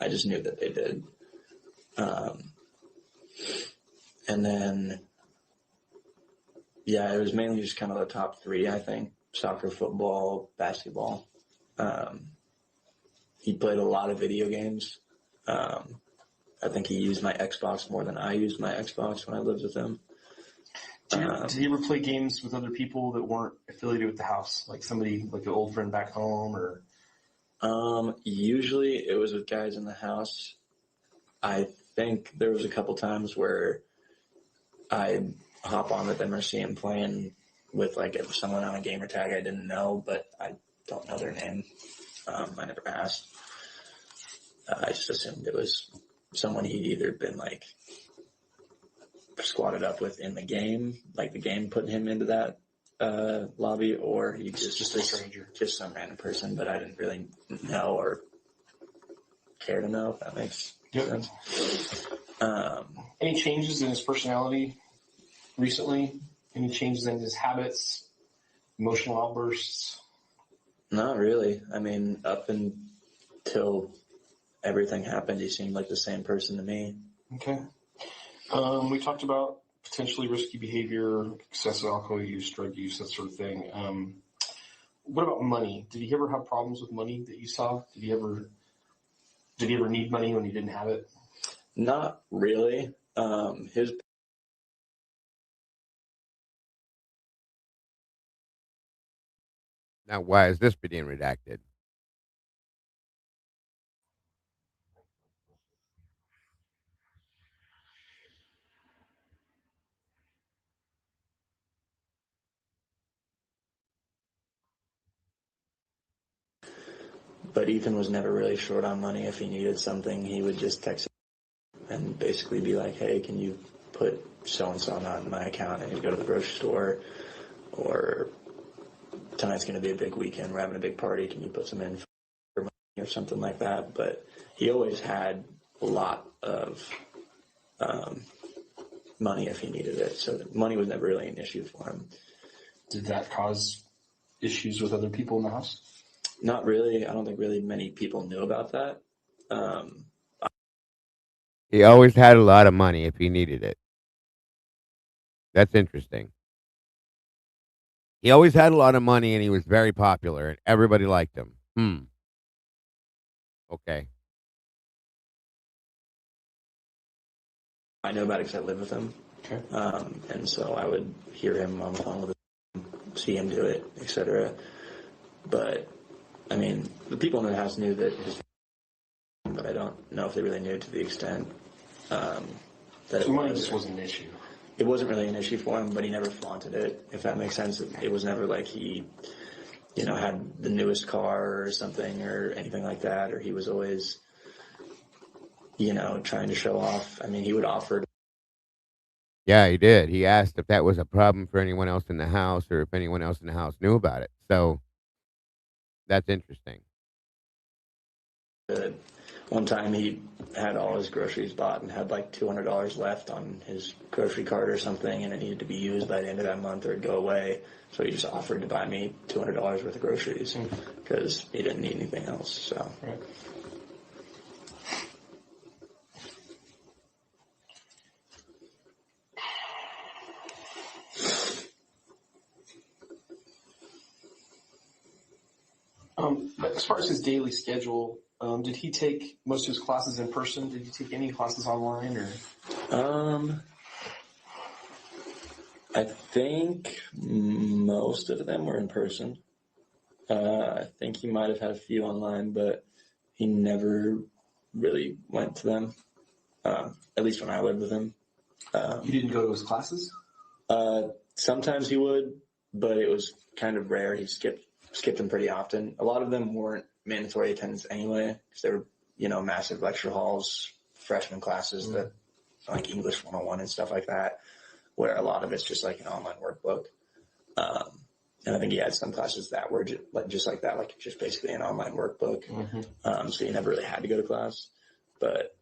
I just knew that they did. And then, yeah, it was mainly just kind of the top three, I think. Soccer, football, basketball. He played a lot of video games. I think he used my Xbox more than I used my Xbox when I lived with him. Did he ever play games with other people that weren't affiliated with the house? Like somebody, like an old friend back home, or? Usually it was with guys in the house. I think there was a couple times where I'd hop on with them or see him playing with like someone on a gamer tag I didn't know, but I don't know their name. I never asked. I just assumed it was someone he'd either been like squatted up with in the game, like the game putting him into that lobby, or he just a stranger, just some random person, but I didn't really know or care to know, if that makes sense. Any changes in his personality recently? Any changes in his habits, emotional outbursts? Not really. I mean, up until everything happened, he seemed like the same person to me. Okay. We talked about potentially risky behavior, excessive alcohol use, drug use, that sort of thing. What about money? Did he ever have problems with money that you saw? Did he ever need money when he didn't have it? Not really. His Now, why is this being redacted? But Ethan was never really short on money. If he needed something, he would just text and basically be like, hey, can you put so-and-so amount in my account? I need to go to the grocery store, or tonight's going to be a big weekend. We're having a big party. Can you put some in for money or something like that? But he always had a lot of money if he needed it. So money was never really an issue for him. Did that cause issues with other people in the house? Not really. I don't think really many people knew about that. He always had a lot of money if he needed it. That's interesting. He always had a lot of money and he was very popular and everybody liked him. Okay. I know about it because I live with him. Okay. And so I would hear him on the phone with him, see him do it, etc. But, I mean, the people in the house knew that his, but I don't know if they really knew to the extent that so money just wasn't an issue. It wasn't really an issue for him, but he never flaunted it, if that makes sense. It was never like he, had the newest car or something or anything like that, or he was always, trying to show off. I mean, he would offer. Yeah, he did. He asked if that was a problem for anyone else in the house or if anyone else in the house knew about it. So that's interesting. One time he had all his groceries bought and had like $200 left on his grocery card or something, and it needed to be used by the end of that month or it'd go away. So he just offered to buy me $200 worth of groceries because he didn't need anything else. So. Right. As far as his daily schedule, did he take most of his classes in person? Did he take any classes online, or? I think most of them were in person. I think he might have had a few online, but he never really went to them. At least when I lived with him. You didn't go to his classes? Sometimes he would, but it was kind of rare. He skipped them pretty often. A lot of them weren't mandatory attendance anyway, because they were, massive lecture halls, freshman classes that like English 101 and stuff like that, where a lot of it's just like an online workbook. And I think he had some classes that were just like that, like just basically an online workbook. So he never really had to go to class. But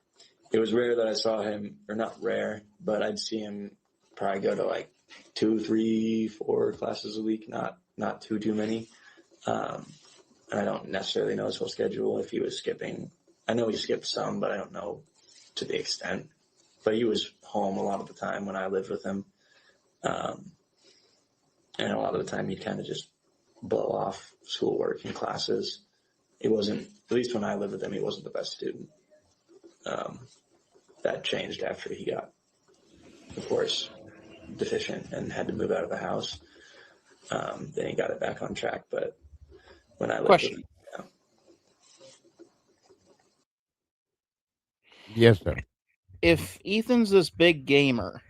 it was rare that I saw him, or not rare, but I'd see him probably go to like 2, 3, 4 classes a week, not too many. And I don't necessarily know his whole schedule if he was skipping. I know he skipped some, but I don't know to the extent. but he was home a lot of the time when I lived with him. And a lot of the time he'd kind of just blow off schoolwork and classes. He wasn't, at least when I lived with him, he wasn't the best student. That changed after he got, of course, deficient and had to move out of the house. Then he got it back on track. But when I lived with him, Yes, sir. If Ethan's this big gamer,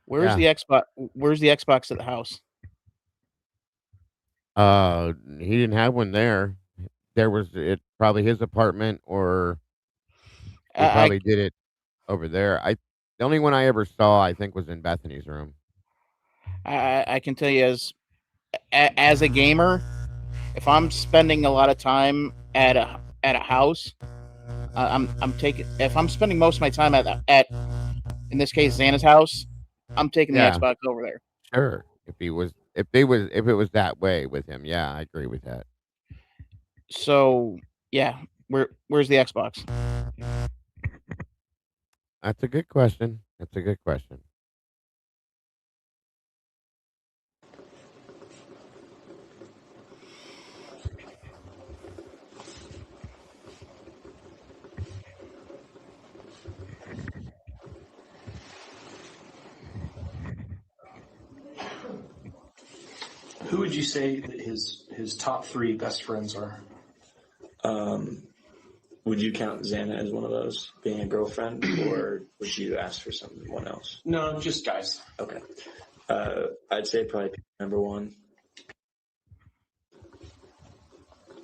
where's the Xbox? Where's the Xbox at the house? He didn't have one there. There was it probably his apartment, or he probably did it over there. The only one I ever saw, I think, was in Bethany's room. I can tell you as a gamer, if I'm spending a lot of time at a house, I'm taking. If I'm spending most of my time at in this case Xana's house, I'm taking the Xbox over there. Sure. If it was that way with him, yeah, I agree with that. So yeah, where's the Xbox? That's a good question. That's a good question. Who would you say that his top 3 best friends are? Would you count Xana as one of those, being a girlfriend, or would you ask for someone else? No, just guys. Okay. I'd say probably number 1.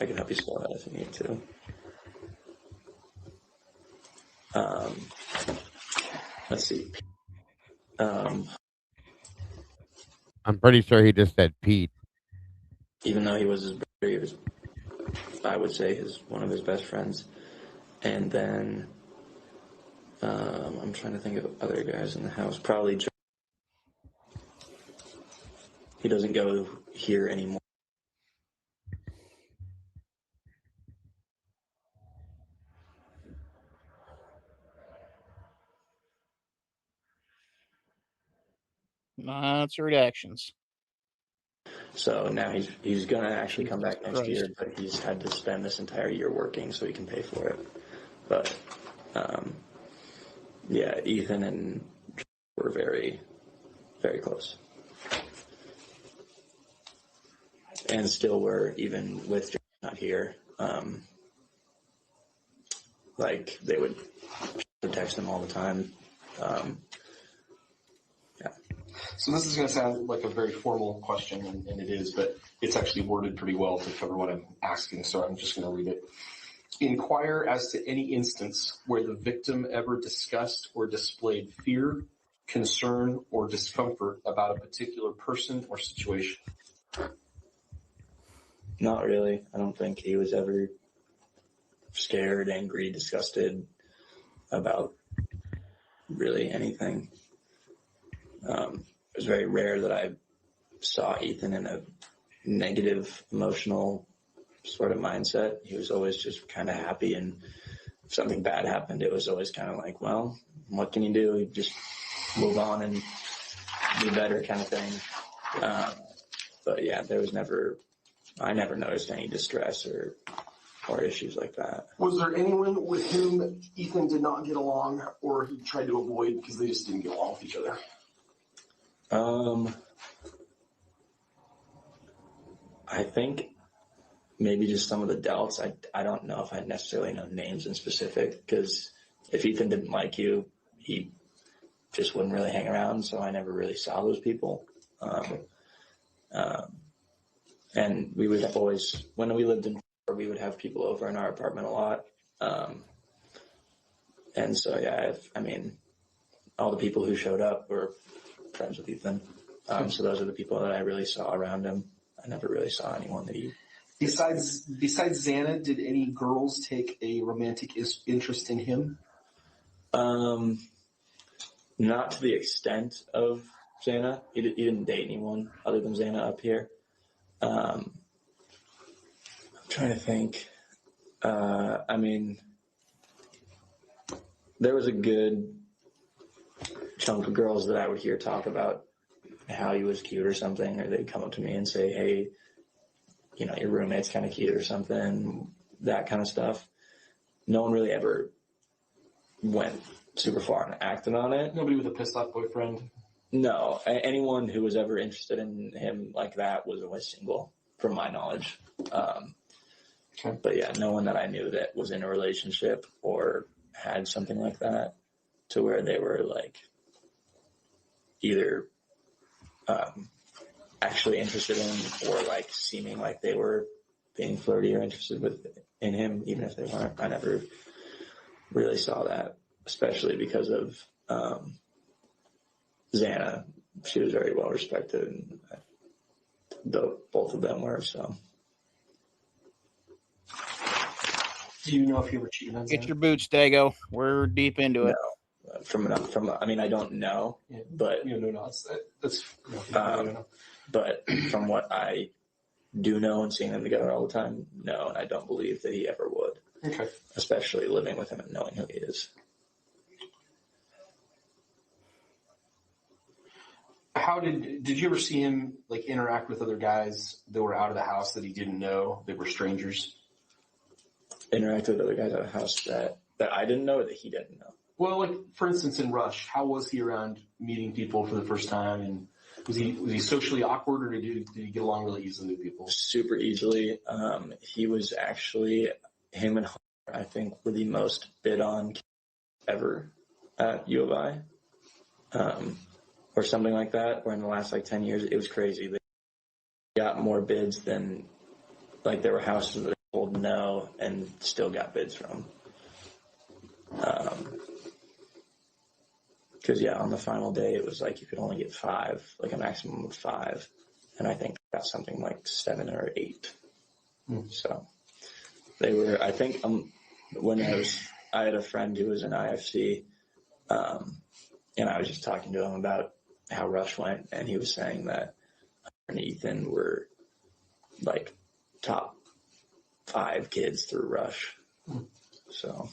I can help you spell that if you need to. Let's see. I'm pretty sure he just said Pete. Even though he was his brother, he was, I would say, one of his best friends. And then I'm trying to think of other guys in the house. Probably Joe. He doesn't go here anymore. Lots of redactions. So now he's going to actually come back next year, but he's had to spend this entire year working so he can pay for it. But yeah, Ethan and were very, very close. And still were, even with not here. Like, they would text him all the time. Yeah. So this is going to sound like a very formal question, and it is, but it's actually worded pretty well to cover what I'm asking, so I'm just going to read it. Inquire as to any instance where the victim ever discussed or displayed fear, concern, or discomfort about a particular person or situation. Not really. I don't think he was ever scared, angry, disgusted about really anything. It was very rare that I saw Ethan in a negative, emotional sort of mindset. He was always just kind of happy, and if something bad happened, it was always kind of like, well, what can you do? You just move on and do better kind of thing. But yeah, I never noticed any distress or issues like that. Was there anyone with whom Ethan did not get along, or he tried to avoid because they just didn't get along with each other? I think maybe just some of the doubts. I don't know if I necessarily know names in specific, because if Ethan didn't like you, he just wouldn't really hang around, so I never really saw those people. And we would always, when we lived in, we would have people over in our apartment a lot. And so, yeah, all the people who showed up were friends with Ethan. So those are the people that I really saw around him. I never really saw anyone that he... Besides Xana, did any girls take a romantic interest in him? Not to the extent of Xana. He didn't date anyone other than Xana up here. I'm trying to think. There was a good chunk of girls that I would hear talk about how he was cute or something, or they'd come up to me and say, hey, you know, your roommate's kind of cute or something, that kind of stuff. No one really ever went super far and acted on it. Nobody with a pissed off boyfriend? No. Anyone who was ever interested in him like that was always single, from my knowledge. Okay. But yeah, no one that I knew that was in a relationship or had something like that to where they were like either actually interested in or like seeming like they were being flirty or interested in him, even if they weren't. I never really saw that, especially because of Xana. She was very well respected, and both of them were. So, do you know if you ever cheated on Xana? Get your boots, Dago. We're deep into it. No, I mean, I don't know, but but from what I do know and seeing them together all the time, no, and I don't believe that he ever would. Okay. Especially living with him and knowing who he is. How did you ever see him like interact with other guys that were out of the house that he didn't know, that were strangers? Interact with other guys out of the house that I didn't know or that he didn't know? Well, like for instance in Rush, how was he around meeting people for the first time, and was he socially awkward, or did he get along really easily with people? Super easily. He was actually, him and Hunter, I think, were the most bid on ever at U of I. Or something like that, or in the last like 10 years. It was crazy. They got more bids than, like, there were houses that they told no and still got bids from. Because, yeah, on the final day, it was like you could only get 5, like a maximum of 5. And I think got something like 7 or 8. So they were, I think, when I had a friend who was in IFC, and I was just talking to him about how Rush went, and he was saying that Hunter and Ethan were like top 5 kids through Rush. So,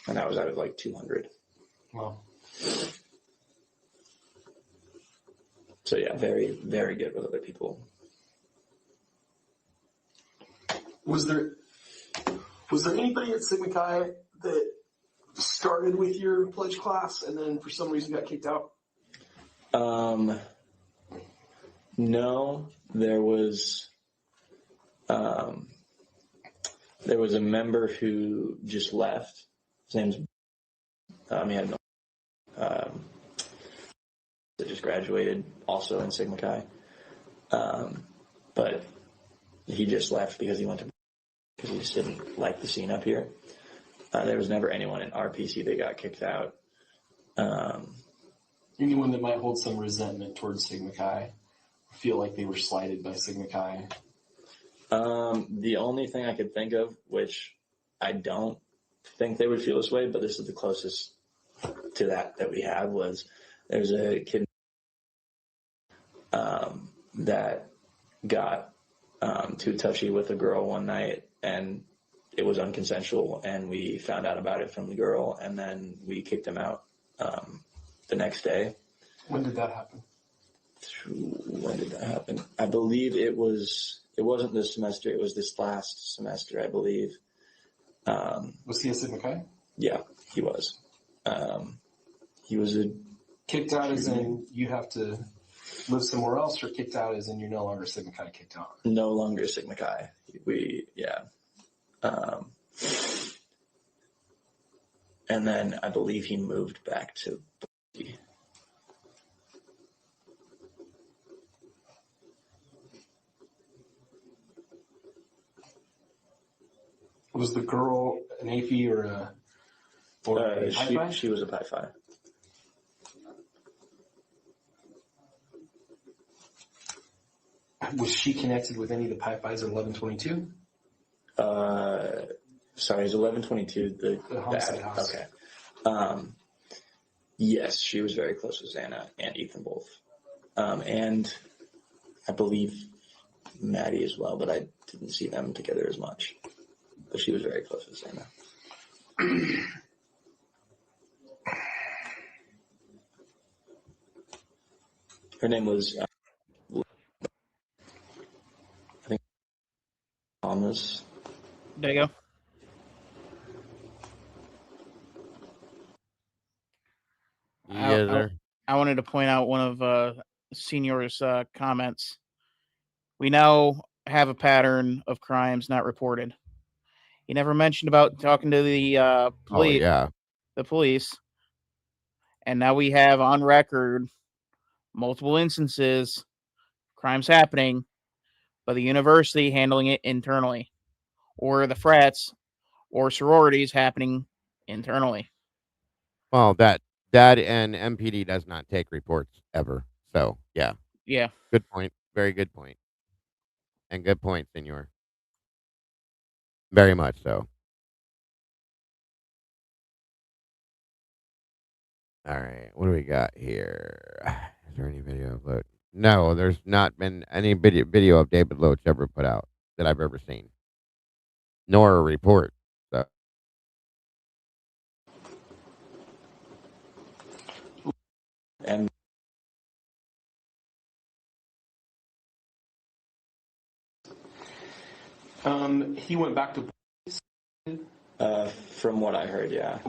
and that was out of like 200. Wow. So yeah, very, very good with other people. Was there anybody at Sigma Chi that started with your pledge class and then for some reason got kicked out? No, there was a member who just left. His name's, he had that just graduated also in Sigma Chi. But he just left because he just didn't like the scene up here. There was never anyone in RPC that got kicked out. Anyone that might hold some resentment towards Sigma Chi, feel like they were slighted by Sigma Chi? The only thing I could think of, which I don't think they would feel this way, but this is the closest to that we have, was there's a kid that got too touchy with a girl one night, and it was unconsensual, and we found out about it from the girl, and then we kicked him out the next day. When did that happen? When did that happen? I believe it wasn't this semester, it was this last semester, I believe. Was he a Sigma Chi? Yeah, he was. He was kicked out as in you have to live somewhere else, or kicked out as in you're no longer Sigma Chi kicked out? No longer Sigma Chi. And then I believe he moved back to Boise. Was the girl an AP or a she was a Pi Phi. Was she connected with any of the Pi Phis at 1122? Sorry, is 1122 the homicide house? Okay. Yes, she was very close with Xana and Ethan both. And I believe Maddie as well, but I didn't see them together as much. But she was very close with Xana. Her name was, I think, Thomas. There you go. Yes, sir. I wanted to point out one of Senior's comments. We now have a pattern of crimes not reported. He never mentioned about talking to the police. Oh, yeah. The police, and now we have on record multiple instances, crimes happening, but the university handling it internally, or the frats or sororities happening internally. Well, that and MPD does not take reports ever. So, yeah. Yeah. Good point. Very good point. And good point, senor. Very much so. All right. What do we got here? Is there any video of Loach? No, there's not been any video of David Loach ever put out that I've ever seen, nor a report. So. And he went back to. from what I heard, yeah.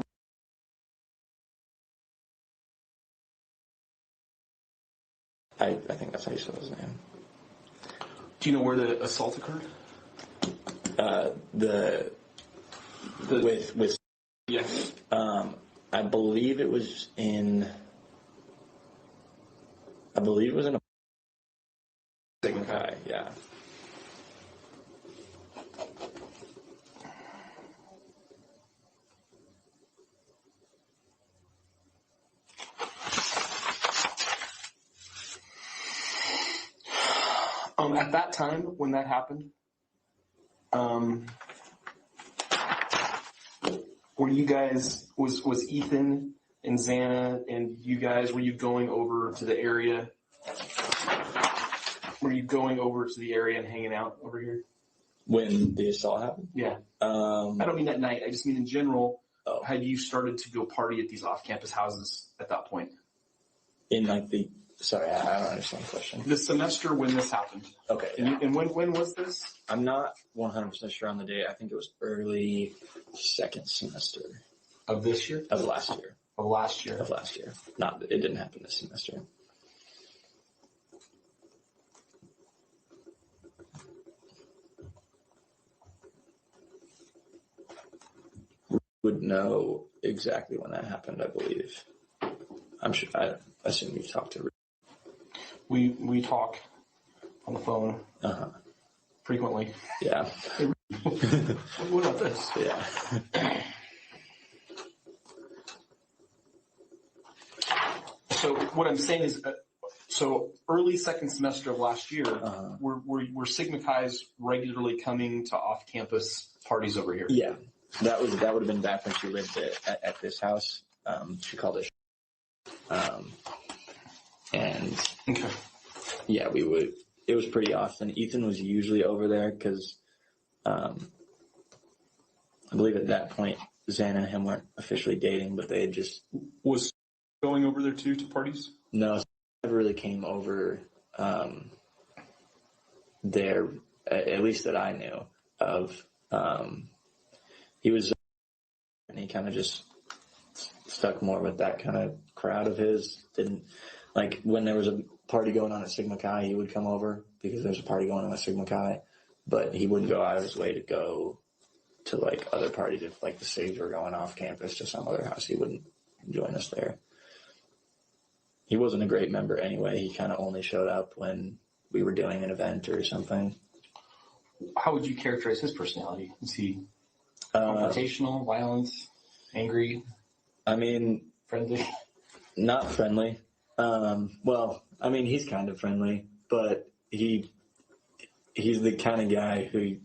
I think that's how you spell his name. Do you know where the assault occurred? With Yes. I believe it was in a Sigma Chi, yeah. At that time when that happened, were you guys was Ethan and Xana and you guys, were you going over to the area? Were you going over to the area and hanging out over here? When the assault happened? Yeah. I don't mean that night. I just mean in general. Had you started to go party at these off-campus houses at that point? In like the, sorry, I don't understand the question. The semester when this happened. Okay. And when was this? I'm not 100% sure on the date. I think it was early second semester. Of this year? Of last year. Of last year. Of last year. Not, it didn't happen this semester. Would know exactly when that happened, I believe. I'm sure. I assume you've talked to. We talk on the phone frequently. Yeah. What about this? Yeah. So what I'm saying is, so early second semester of last year, were Sigma Chi's regularly coming to off-campus parties over here? Yeah. That would have been back when she lived at this house. She called it. And okay. Yeah, we would. It was pretty often. Ethan was usually over there because I believe at that point Xana and him weren't officially dating, but they had just was going over there too to parties. No, never really came over there. At least that I knew of. He was, and he kind of just stuck more with that kind of crowd of his. Didn't, like, when there was a party going on at Sigma Chi, he would come over because there's a party going on at Sigma Chi, but he wouldn't go out of his way to go to, like, other parties. If, like, the Sigs were going off campus to some other house, he wouldn't join us there. He wasn't a great member anyway. He kind of only showed up when we were doing an event or something. How would you characterize his personality? Is he confrontational, violent, angry? I mean, friendly? Not friendly. Well, I mean, he's kind of friendly, but he's the kind of guy who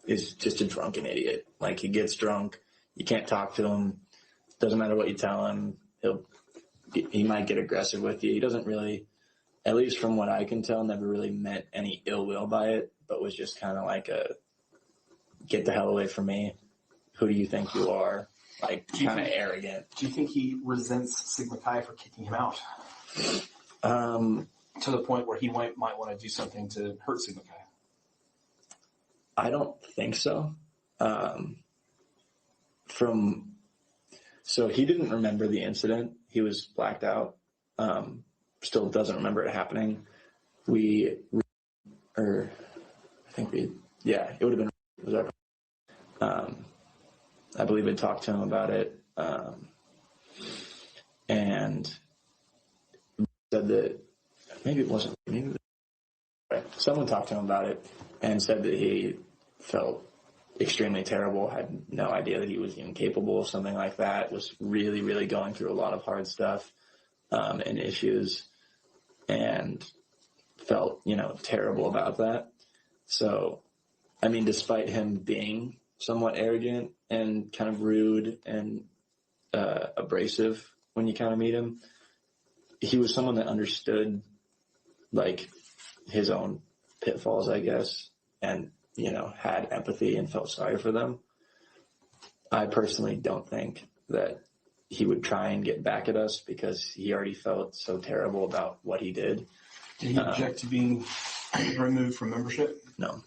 is just a drunken idiot. Like, he gets drunk, you can't talk to him. Doesn't matter what you tell him, he might get aggressive with you. He doesn't really, at least from what I can tell, never really meant any ill will by it, but was just kind of like a, get the hell away from me. Who do you think you are? Like, kind of arrogant. Do you think he resents Sigma Chi for kicking him out? To the point where he might want to do something to hurt Sigma Chi? I don't think so. So he didn't remember the incident. He was blacked out. Still doesn't remember it happening. It would have been, I believe I talked to him about it. And said that someone talked to him about it and said that he felt extremely terrible, had no idea that he was even capable of something like that, was really, really going through a lot of hard stuff and issues, and felt, terrible about that. So, I mean, despite him being somewhat arrogant and kind of rude and abrasive when you kind of meet him, he was someone that understood, like, his own pitfalls, I guess, and, had empathy and felt sorry for them. I personally don't think that he would try and get back at us because he already felt so terrible about what he did. Did he object to being removed from membership? No.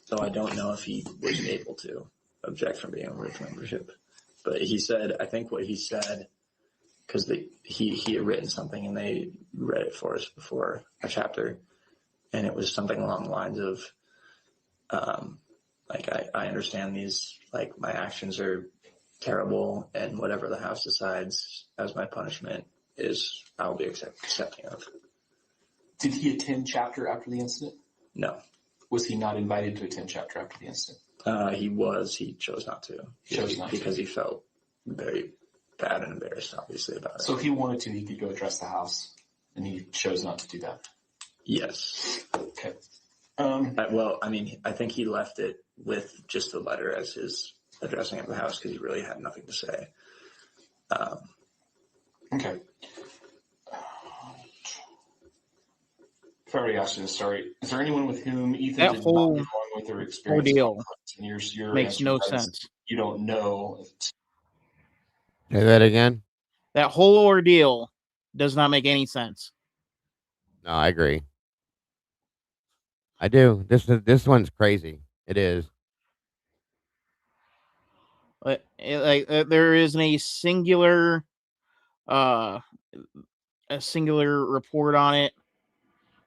So I don't know if he was able to object from being removed from membership. But he said, I think what he said, because he had written something and they read it for us before a chapter, and it was something along the lines of, I understand these, like, my actions are terrible, and whatever the house decides as my punishment is, I'll be accepting of. Did he attend chapter after the incident? No. Was he not invited to attend chapter after the incident? He chose not to. Because he felt very bad and embarrassed, obviously, about it. So if he wanted to, he could go address the house, and he chose not to do that? Yes. Okay. I think he left it with just the letter as his addressing of the house because he really had nothing to say. Okay. If I already asked you this, sorry. Is there anyone with whom Ethan That did whole not get along with or experience ordeal conflict? And your makes no answer was sense. You don't know. Say that again. That whole ordeal does not make any sense. No, I agree. I do. This one's crazy. It is. There isn't a singular report on it.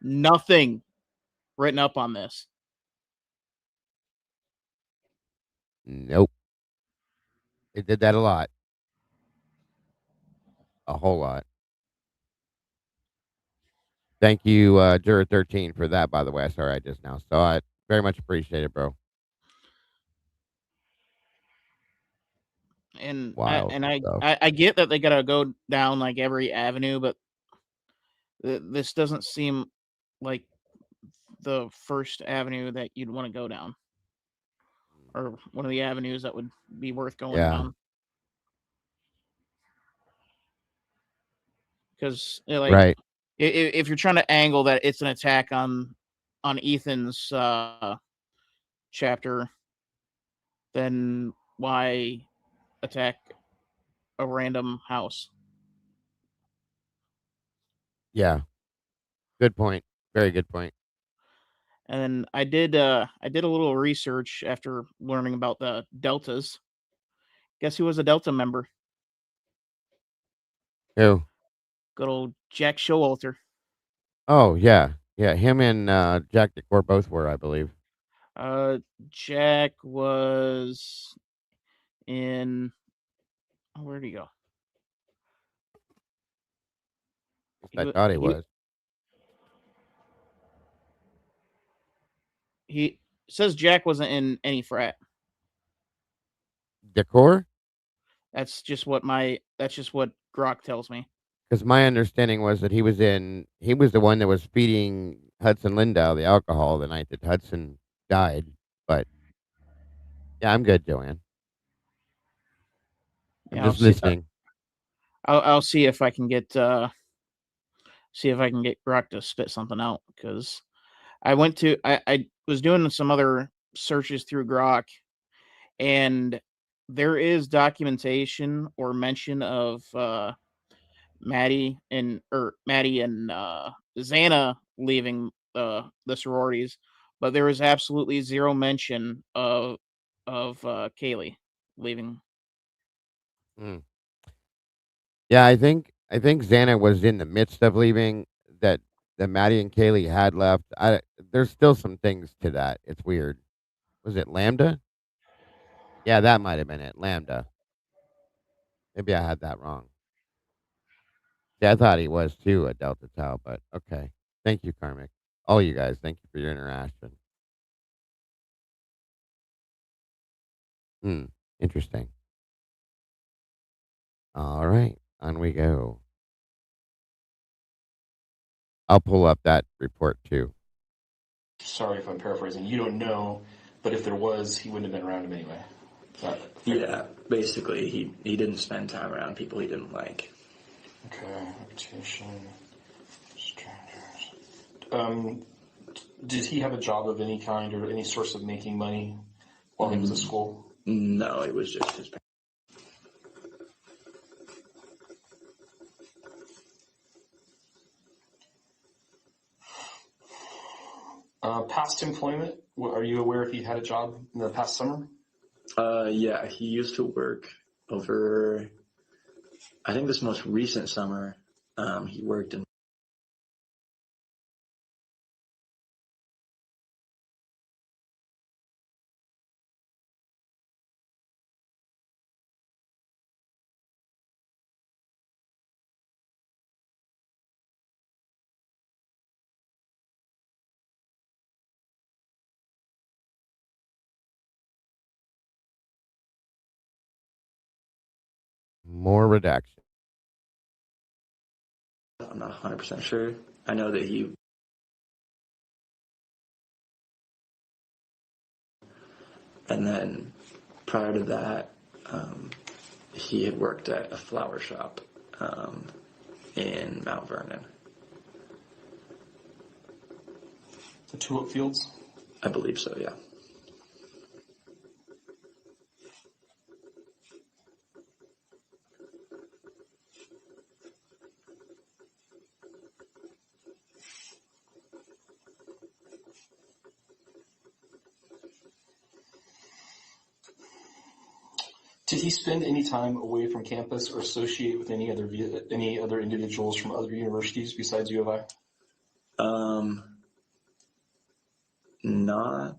Nothing written up on this. Nope. It did that a lot. A whole lot. Thank you, Juror 13, for that, by the way. Sorry, I just now saw it. Very much appreciate it, bro. And Wild stuff. I get that they gotta go down like every avenue, but this doesn't seem like the first avenue that you'd want to go down, or one of the avenues that would be worth going down. Because right. if you're trying to angle that it's an attack on Ethan's chapter, then why attack a random house? Yeah. Good point. Very good point. And I did a little research after learning about the Deltas. Guess who was a Delta member? Who? Good old Jack Showalter. Oh, yeah. Yeah, him and Jack Decor both were, I believe. Jack was in... Where'd he go? I thought he was. He says Jack wasn't in any frat. Decor? That's just what Grok tells me. Because my understanding was that he was the one that was feeding Hudson Lindau the alcohol the night that Hudson died. But yeah, I'm good, Joanne. I'm just listening. I'll see if I can get Grok to spit something out, because I was doing some other searches through Grok, and there is documentation or mention of Maddie and Xana leaving the sororities, but there was absolutely zero mention of Kaylee leaving. Yeah, I think Xana was in the midst of leaving. That Maddie and Kaylee had left. There's still some things to that. It's weird. Was it Lambda? Yeah, that might have been it. Lambda. Maybe I had that wrong. Yeah, I thought he was too a Delta Tau, but okay. Thank you, Karmic. All you guys, thank you for your interaction. Interesting. All right, on we go. I'll pull up that report too. Sorry if I'm paraphrasing. You don't know, but if there was, he wouldn't have been around him anyway. Yeah, basically, he didn't spend time around people he didn't like. Okay, reputation, strangers. Did he have a job of any kind or any source of making money while he was at school? No, it was just his parents. Past employment, are you aware if he had a job in the past summer? Yeah, he used to work over, I think this most recent summer, he worked in More redaction. I'm not 100% sure. I know that and then prior to that, he had worked at a flower shop in Mount Vernon. The tulip fields? I believe so, yeah. Did he spend any time away from campus or associate with any other individuals from other universities besides U of I? Not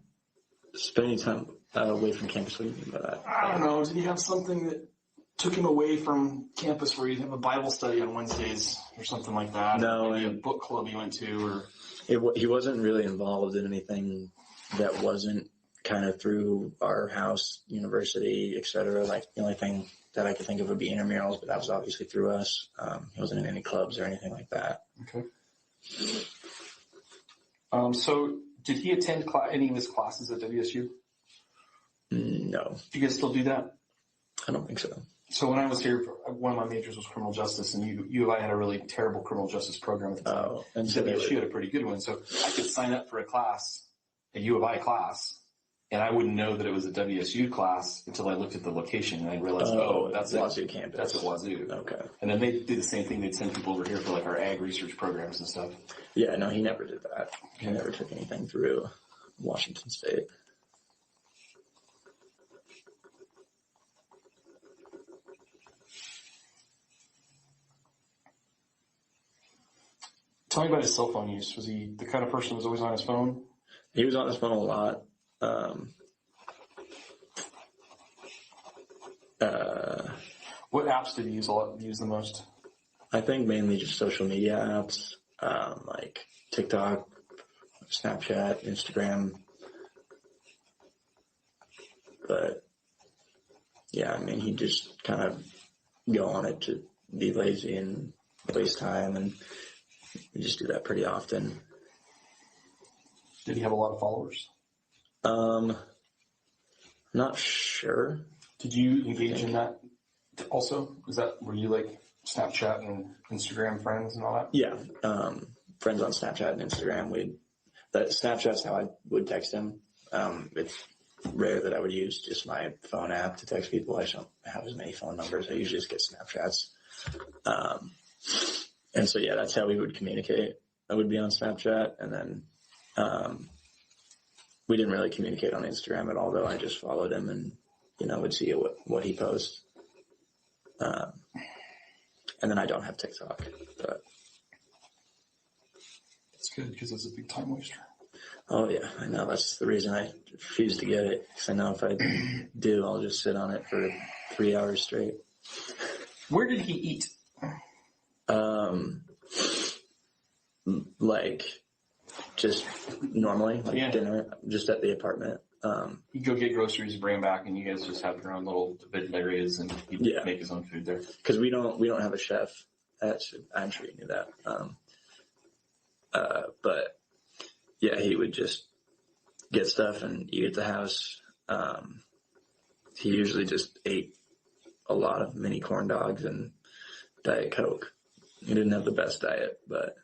spending time away from campus. What do you mean by that? I don't know. Did he have something that took him away from campus where he'd have a Bible study on Wednesdays or something like that? No. Or maybe a book club he went to? He wasn't really involved in anything that wasn't kind of through our house, university, etc. Like the only thing that I could think of would be intramurals, but that was obviously through us. He wasn't in any clubs or anything like that. Okay. So did he attend any of his classes at WSU? No. Do you guys still do that? I don't think so. So when I was here, one of my majors was criminal justice, and U of I had a really terrible criminal justice program at the time. Oh, and WSU had a pretty good one. So I could sign up for a class, a U of I class, and I wouldn't know that it was a WSU class until I looked at the location and I realized, that's Wazoo campus. That's at Wazoo. Okay. And then they do the same thing. They'd send people over here for like our ag research programs and stuff. Yeah, no, he never did that. He never took anything through Washington State. Tell me about his cell phone use. Was he the kind of person who was always on his phone? He was on his phone a lot. What apps did he use the most? I think mainly just social media apps, like TikTok, Snapchat, Instagram. But yeah, I mean, he just kind of go on it to be lazy and waste time, and we just do that pretty often. Did he have a lot of followers? Not sure. Did you engage in that also? Were you like Snapchat and Instagram friends and all that? Yeah, friends on Snapchat and Instagram. Snapchat's how I would text him. It's rare that I would use just my phone app to text people. I don't have as many phone numbers. I usually just get Snapchats. And so, yeah, that's how we would communicate. I would be on Snapchat, and then we didn't really communicate on Instagram at all, though. I just followed him and, would see what he posts. And then I don't have TikTok, but. It's good because it's a big time waster. Oh, yeah, I know. That's the reason I refuse to get it, because I know if I do, I'll just sit on it for 3 hours straight. Where did he eat? Like, just normally, dinner, just at the apartment. He'd go get groceries, bring them back, and you guys just have your own little divided areas, and he'd make his own food there. Because we don't have a chef. I'm sure you knew that. But yeah, he would just get stuff and eat at the house. He usually just ate a lot of mini corn dogs and Diet Coke. He didn't have the best diet, but.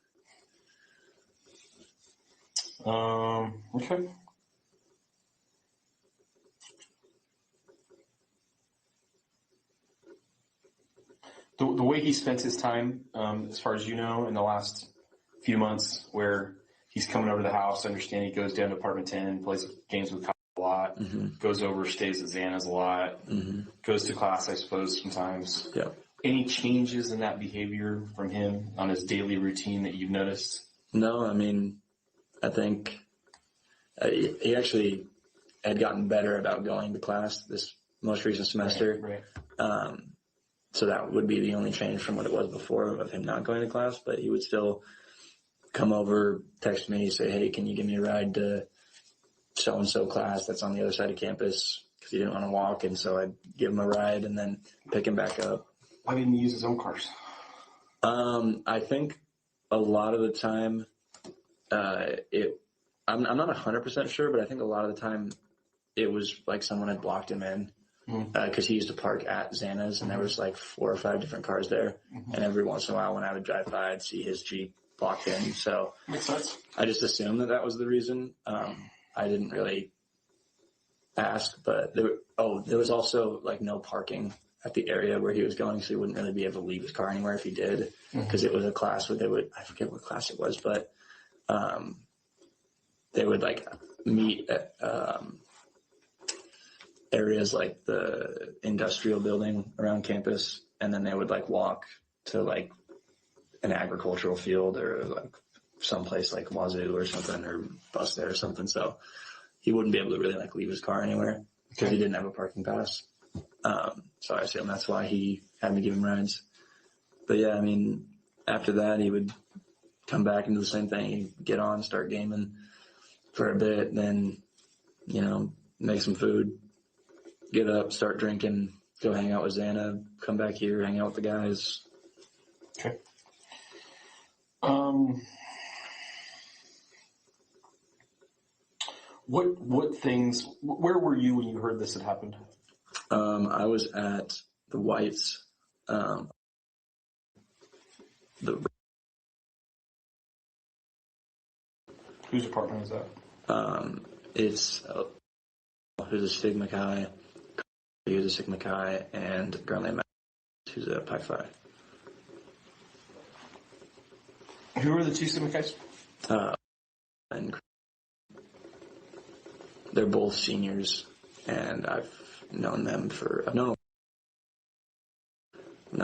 Okay. The way he spent his time, as far as you know, in the last few months, where he's coming over to the house, I understand he goes down to apartment 10, plays games with Kyle a lot, goes over, stays at Xana's a lot, goes to class, I suppose, sometimes. Yeah. Any changes in that behavior from him on his daily routine that you've noticed? No, I mean, I think he actually had gotten better about going to class this most recent semester. Right. So that would be the only change from what it was before of him not going to class, but he would still come over, text me, say, hey, can you give me a ride to so-and-so class that's on the other side of campus, because he didn't want to walk, and so I'd give him a ride and then pick him back up. Why didn't he use his own cars? I think a lot of the time, I'm not 100% sure, but I think a lot of the time it was like someone had blocked him in, because he used to park at Xana's, and there was like 4 or 5 different cars there, and every once in a while when I would drive by, I'd see his Jeep blocked in. So makes sense. I just assumed that was the reason. I didn't really ask, but there was also like no parking at the area where he was going, so he wouldn't really be able to leave his car anywhere if he did, because it was a class where I forget what class it was, but they would like meet at areas like the industrial building around campus, and then they would like walk to like an agricultural field or like someplace like Wazoo or something, or bus there or something. So he wouldn't be able to really like leave his car anywhere because he didn't have a parking pass. So I assume that's why he had me give him rides. But yeah, I mean, after that, he would come back and do the same thing. He'd get on, start gaming for a bit, then, make some food, get up, start drinking, go hang out with Xana, come back here, hang out with the guys. Okay. What things, where were you when you heard this had happened? I was at the Whites, Whose apartment is that? It's who's a Sigma Chi, who's a Sigma Chi, and Garland who's a Pi Phi. Who are the 2 Sigma Chi's? And they're both seniors, and I've known them I've known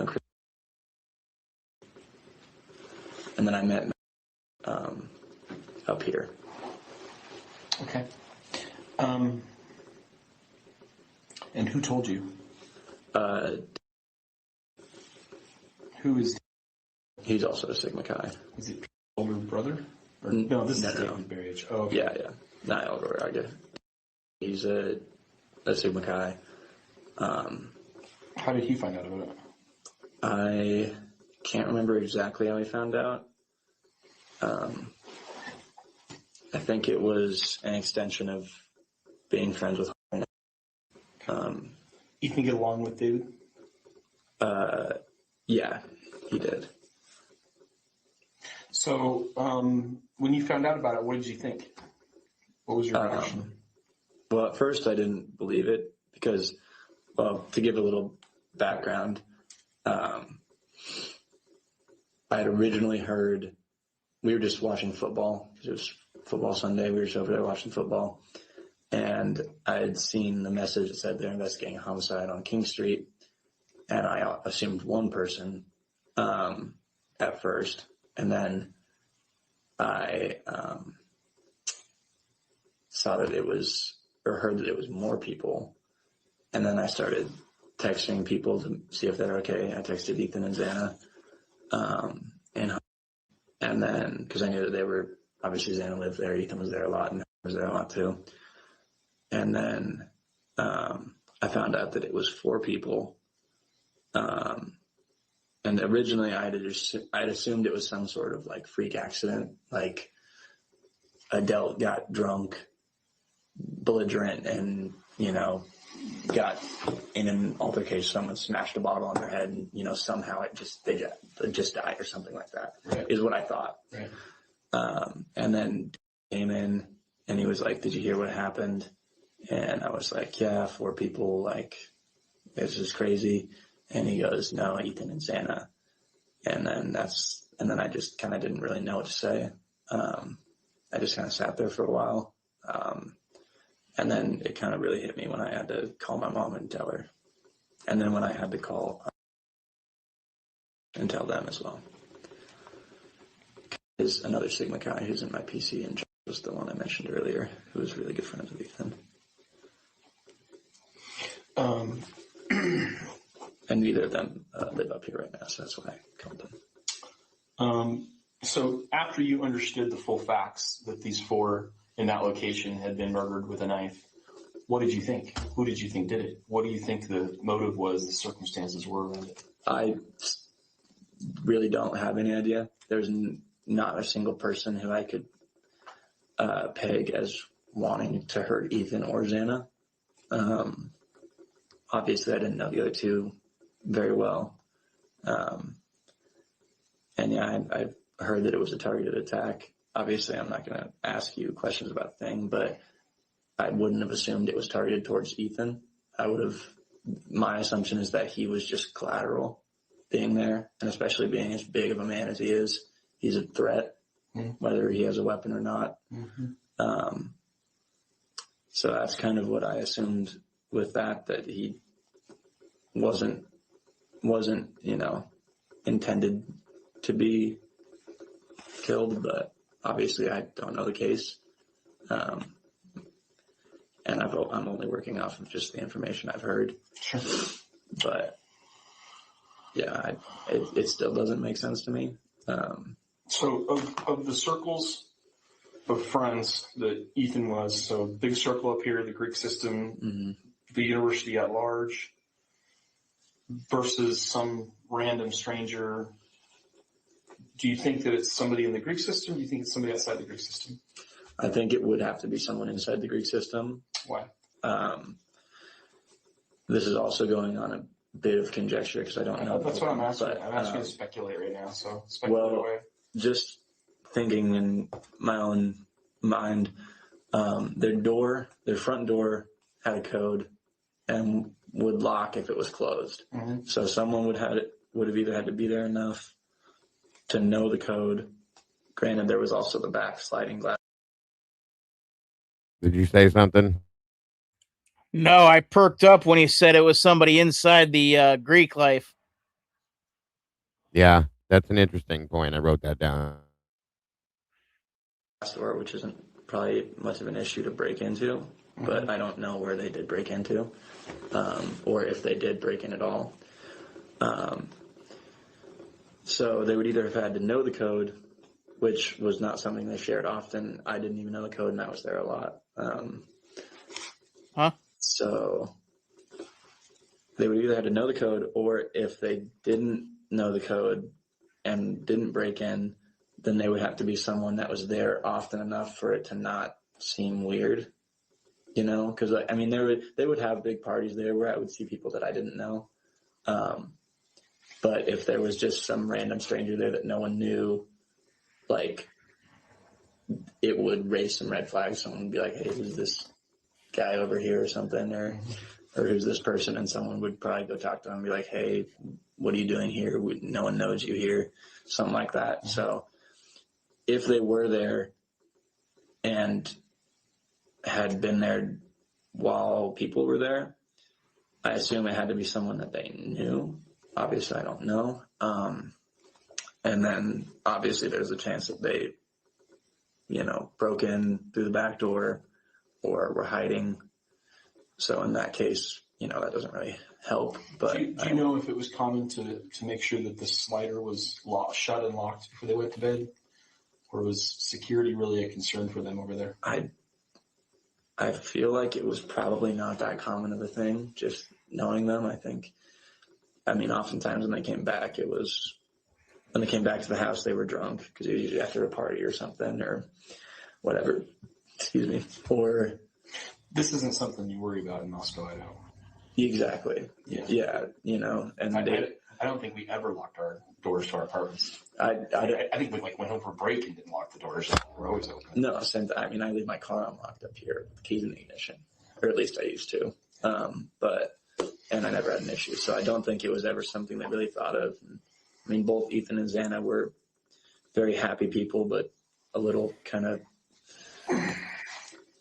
Chris. And then I met up here. Okay. And who told you? Who is? He's also a Sigma Chi. Is it older brother? Or, no, this is David Berryage. Oh, okay. Yeah. Not older, I guess. He's a Sigma Chi. How did he find out about it? I can't remember exactly how he found out. I think it was an extension of being friends with her. You can get along with David? Yeah, he did. So, when you found out about it, what did you think? What was your reaction? Well, at first I didn't believe it because, well, to give a little background, I had originally heard, we were just watching football. It was football Sunday. We were just over there watching football. And I had seen the message that said they're investigating a homicide on King Street. And I assumed one person at first. And then I saw that it was, or heard that it was more people. And then I started texting people to see if they're okay. I texted Ethan and Xana. And then, because I knew that they were, obviously Xana lived there, Ethan was there a lot, and I was there a lot too. And then I found out that it was 4 people. And originally I'd assumed it was some sort of like freak accident, like Adele got drunk, belligerent, and, you know, got in an altercation, someone smashed a bottle on their head, and, you know, somehow they just died or something like that, right, is what I thought. Right. And then came in and he was like, "Did you hear what happened?" And I was like, "Yeah, 4 people, like, this is crazy." And he goes, "No, Ethan and Xana." And then I just kind of didn't really know what to say. I just kind of sat there for a while. And then it kind of really hit me when I had to call my mom and tell her. And then when I had to call and tell them as well. Is another Sigma Chi who's in my PC, and was the one I mentioned earlier, who was really good friends with Ethan. And neither of them live up here right now, so that's why I called them. So after you understood the full facts that these 4 in that location had been murdered with a knife, what did you think? Who did you think did it? What do you think the motive was, the circumstances were around it? I really don't have any idea. There's not a single person who I could peg as wanting to hurt Ethan or Xana. Obviously, I didn't know the other 2 very well. And yeah, I've heard that it was a targeted attack. Obviously, I'm not going to ask you questions about the thing, but I wouldn't have assumed it was targeted towards Ethan. My assumption is that he was just collateral being there, and especially being as big of a man as he is, he's a threat, whether he has a weapon or not. Mm-hmm. So that's kind of what I assumed with that he wasn't, you know, intended to be killed, but obviously I don't know the case. And I'm only working off of just the information I've heard. Sure. But yeah, it still doesn't make sense to me. So of the circles of friends that Ethan was, so big circle up here, the Greek system, mm-hmm, the university at large, versus some random stranger, do you think that it's somebody in the Greek system? Do you think it's somebody outside the Greek system? I think it would have to be someone inside the Greek system. Why? This is also going on a bit of conjecture because I don't know. That's what I'm asking. But, I'm asking you to speculate right now, so speculate away. Just thinking in my own mind, their front door had a code and would lock if it was closed. Mm-hmm. So someone would have either had to be there enough to know the code. Granted, there was also the back sliding glass. Did you say something? No, I perked up when he said it was somebody inside the Greek life. Yeah, that's an interesting point. I wrote that down. Door, which isn't probably much of an issue to break into, mm-hmm, but I don't know where they did break into, or if they did break in at all. So they would either have had to know the code, which was not something they shared often. I didn't even know the code, and I was there a lot. So they would either have to know the code, or if they didn't know the code and didn't break in, then they would have to be someone that was there often enough for it to not seem weird, you know? Because, I mean, they would have big parties there where I would see people that I didn't know. But if there was just some random stranger there that no one knew, like, it would raise some red flags. Someone would be like, "Hey, who's this guy over here?" or something. Or or who's this person? And someone would probably go talk to them and be like, hey, what are you doing here? No one knows you here, something like that. Mm-hmm. So if they were there and had been there while people were there, I assume it had to be someone that they knew. Obviously, I don't know. And then obviously there's a chance that they, broke in through the back door or were hiding. So in that case, that doesn't really help. But do you know if it was common to make sure that the slider was shut and locked before they went to bed? Or was security really a concern for them over there? I feel like it was probably not that common of a thing, just knowing them. Oftentimes when they came back, when they came back to the house, they were drunk because it was usually after a party or something or whatever. Excuse me. Or this isn't something you worry about in Moscow, Idaho. Exactly. Yeah. And I don't think we ever locked our doors to our apartments. I think we went home for a break and didn't lock the doors. We're always open. No, I leave my car unlocked up here with the keys in the ignition, or at least I used to. And I never had an issue. So I don't think it was ever something they really thought of. Both Ethan and Xana were very happy people, but a little kind of,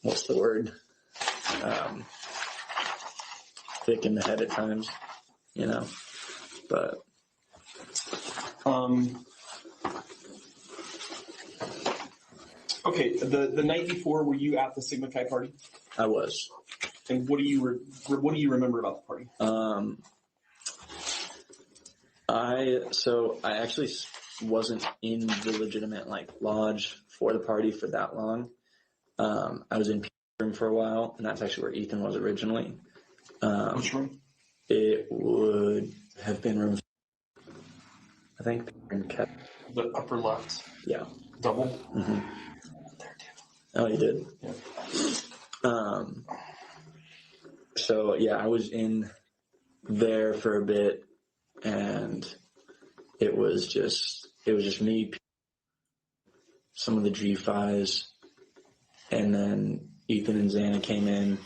what's the word? Thick in the head at times, but. Okay, the night before, were you at the Sigma Chi party? I was. And what do you remember about the party? I actually wasn't in the legitimate lodge for the party for that long. I was in Pete's room for a while, and that's actually where Ethan was originally. Which room? It would have been room, I think. The upper left. Yeah. Double. Mm-hmm. There too. Oh, you did? Yeah. So yeah, I was in there for a bit, and it was just me, some of the G5s, and then Ethan and Xana came in.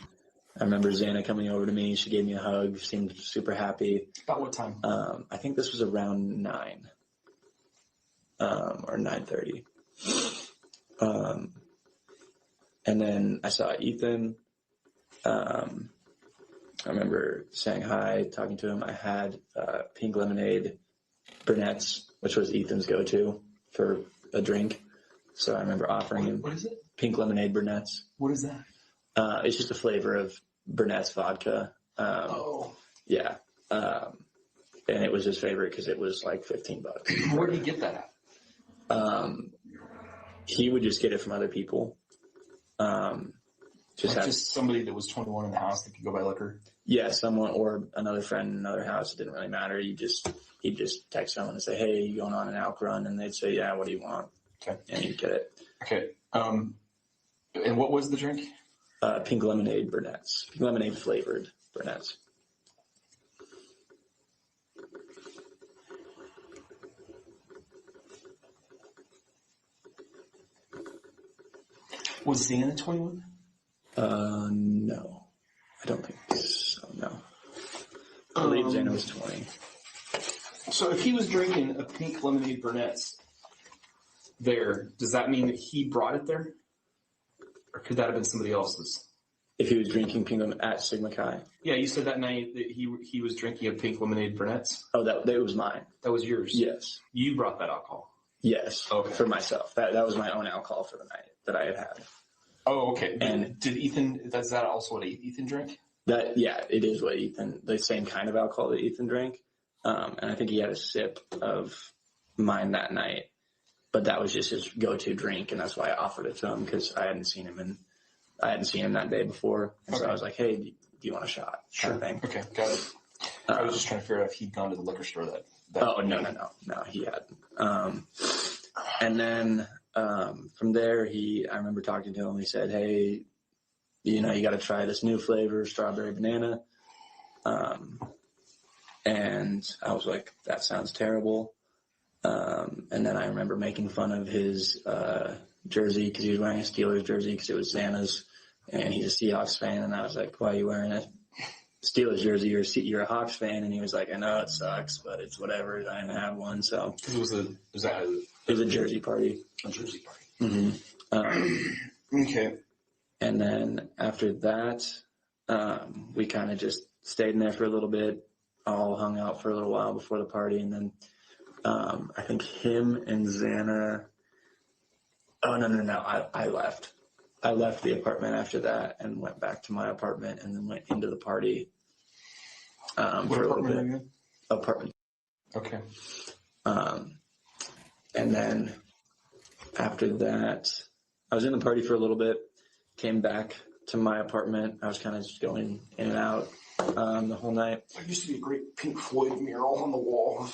I remember Xana coming over to me. She gave me a hug, seemed super happy. About what time? I think this was around 9 or 9:30. And then I saw Ethan. I remember saying hi, talking to him. I had pink lemonade brunettes, which was Ethan's go-to for a drink. So I remember offering him. What is it? Pink lemonade brunettes. What is that? It's just a flavor of Burnett's vodka. Yeah. And it was his favorite because it was like $15. Where did he get that at? He would just get it from other people. Just somebody that was 21 in the house that could go buy liquor? Yeah, someone or another friend in another house. It didn't really matter. He'd just text someone and say, hey, you going on an alk run? And they'd say, yeah, what do you want? Okay. And he'd get it. Okay. And what was the drink? Pink lemonade brunettes. Pink lemonade flavored brunettes. Was Xana 21? No. I don't think so, no. I believe Xana was 20. So if he was drinking a pink lemonade brunettes there, does that mean that he brought it there? Or could that have been somebody else's? If he was drinking pink lemonade at Sigma Chi? Yeah, you said that night that he was drinking a pink lemonade brunettes. Oh, that was mine. That was yours? Yes. You brought that alcohol? Yes. Okay. For myself. That was my own alcohol for the night that I had. Oh, okay. And did Ethan, is that also what Ethan drank? Yeah, it is what the same kind of alcohol that Ethan drank. And I think he had a sip of mine that night, but that was just his go-to drink. And that's why I offered it to him because I hadn't seen him that day before. And so I was like, hey, do you want a shot? Sure. Kind of thing. Okay. Got it. I was just trying to figure out if he'd gone to the liquor store that Oh, no, he hadn't. And then, from there, I remember talking to him. He said, hey, you got to try this new flavor, strawberry banana. And I was like, that sounds terrible. And then I remember making fun of his jersey because he was wearing a Steelers jersey because it was Xana's, and he's a Seahawks fan. And I was like, why are you wearing a Steelers jersey, you're a Hawks fan, and he was like, I know it sucks, but it's whatever. I didn't have one, so It was a jersey party. A jersey party. Mm-hmm. Okay. And then after that, we kind of just stayed in there for a little bit, all hung out for a little while before the party, and then I think him and Xana. Oh no! I left. I left the apartment after that and went back to my apartment, and then went into the party. What for a little apartment bit. are you in? Apartment. Okay. And then after that, I was in the party for a little bit, came back to my apartment. I was kind of just going in and out the whole night. There used to be a great Pink Floyd mural on the wall.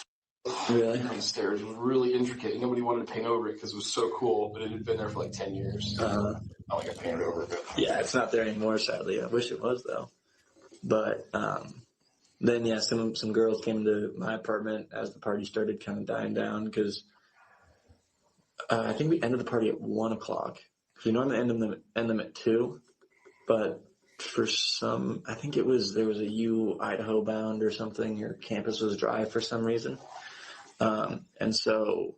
Really? On the stairs. It was really intricate. Nobody wanted to paint over it because it was so cool, but it had been there for like 10 years. I like I painted over it. Yeah, it's not there anymore, sadly. I wish it was, though. But then, yeah, some girls came to my apartment as the party started kind of dying down because I think we ended the party at 1 o'clock. We normally end them at 2, but for some, I think there was a Idaho bound or something. Your campus was dry for some reason. And so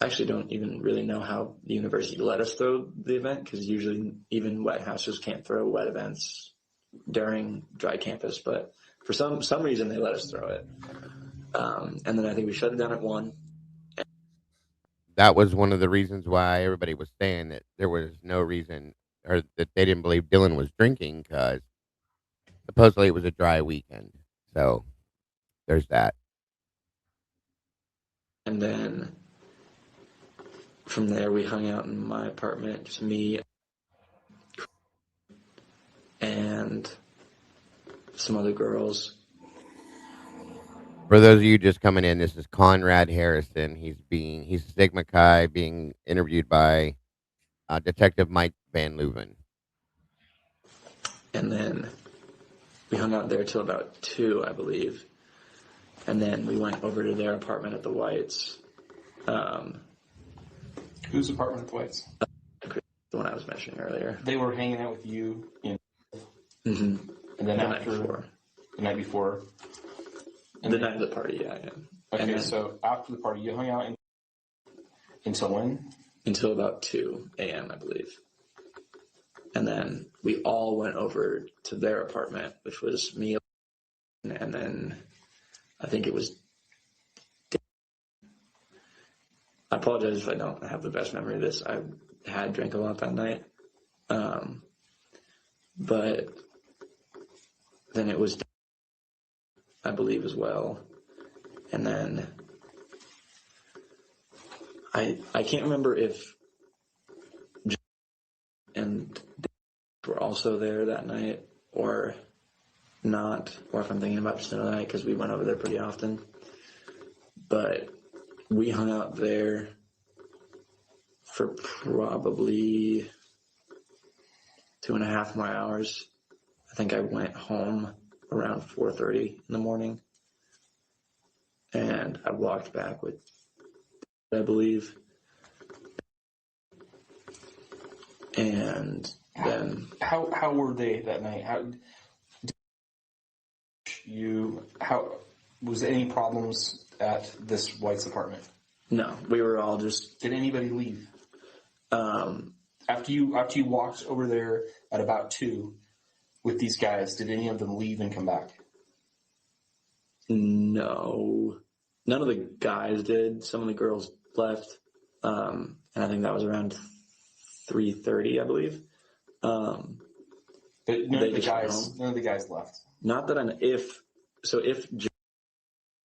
I actually don't even really know how the university let us throw the event because usually even wet houses can't throw wet events during dry campus, but for some reason they let us throw it. And then I think we shut it down at 1. That was one of the reasons why everybody was saying that there was no reason, or that they didn't believe Dylan was drinking, because supposedly it was a dry weekend. So there's that. And then from there we hung out in my apartment, just me and some other girls. For those of you just coming in, this is Conrad Harrison. He's Sigma Chi being interviewed by Detective Mike Van Leuven. And then we hung out there till about 2, I believe. And then we went over to their apartment at the Whites. Whose apartment at the Whites? The one I was mentioning earlier. They were hanging out with you Mm-hmm. And then The after the night before. The night of the party, yeah. Okay, then, so after the party, you hung out until when? Until about 2 a.m., I believe. And then we all went over to their apartment, which was me, and then I think it was. I apologize if I don't have the best memory of this. I had drank a lot that night. But then it was, I believe, as well. And then I can't remember if and were also there that night or not, or if I'm thinking about just another night because we went over there pretty often. But we hung out there for probably 2.5 more hours. I think I went home around 4:30 in the morning, and I walked back with, I believe, and then how were they that night? How was there any problems at this White's apartment? No, we were all just. Did anybody leave? After you walked over there at about 2 with these guys, did any of them leave and come back? No, none of the guys did. Some of the girls left, and I think that was around 3:30, I believe. But none of the guys left. Not that I know. If Joe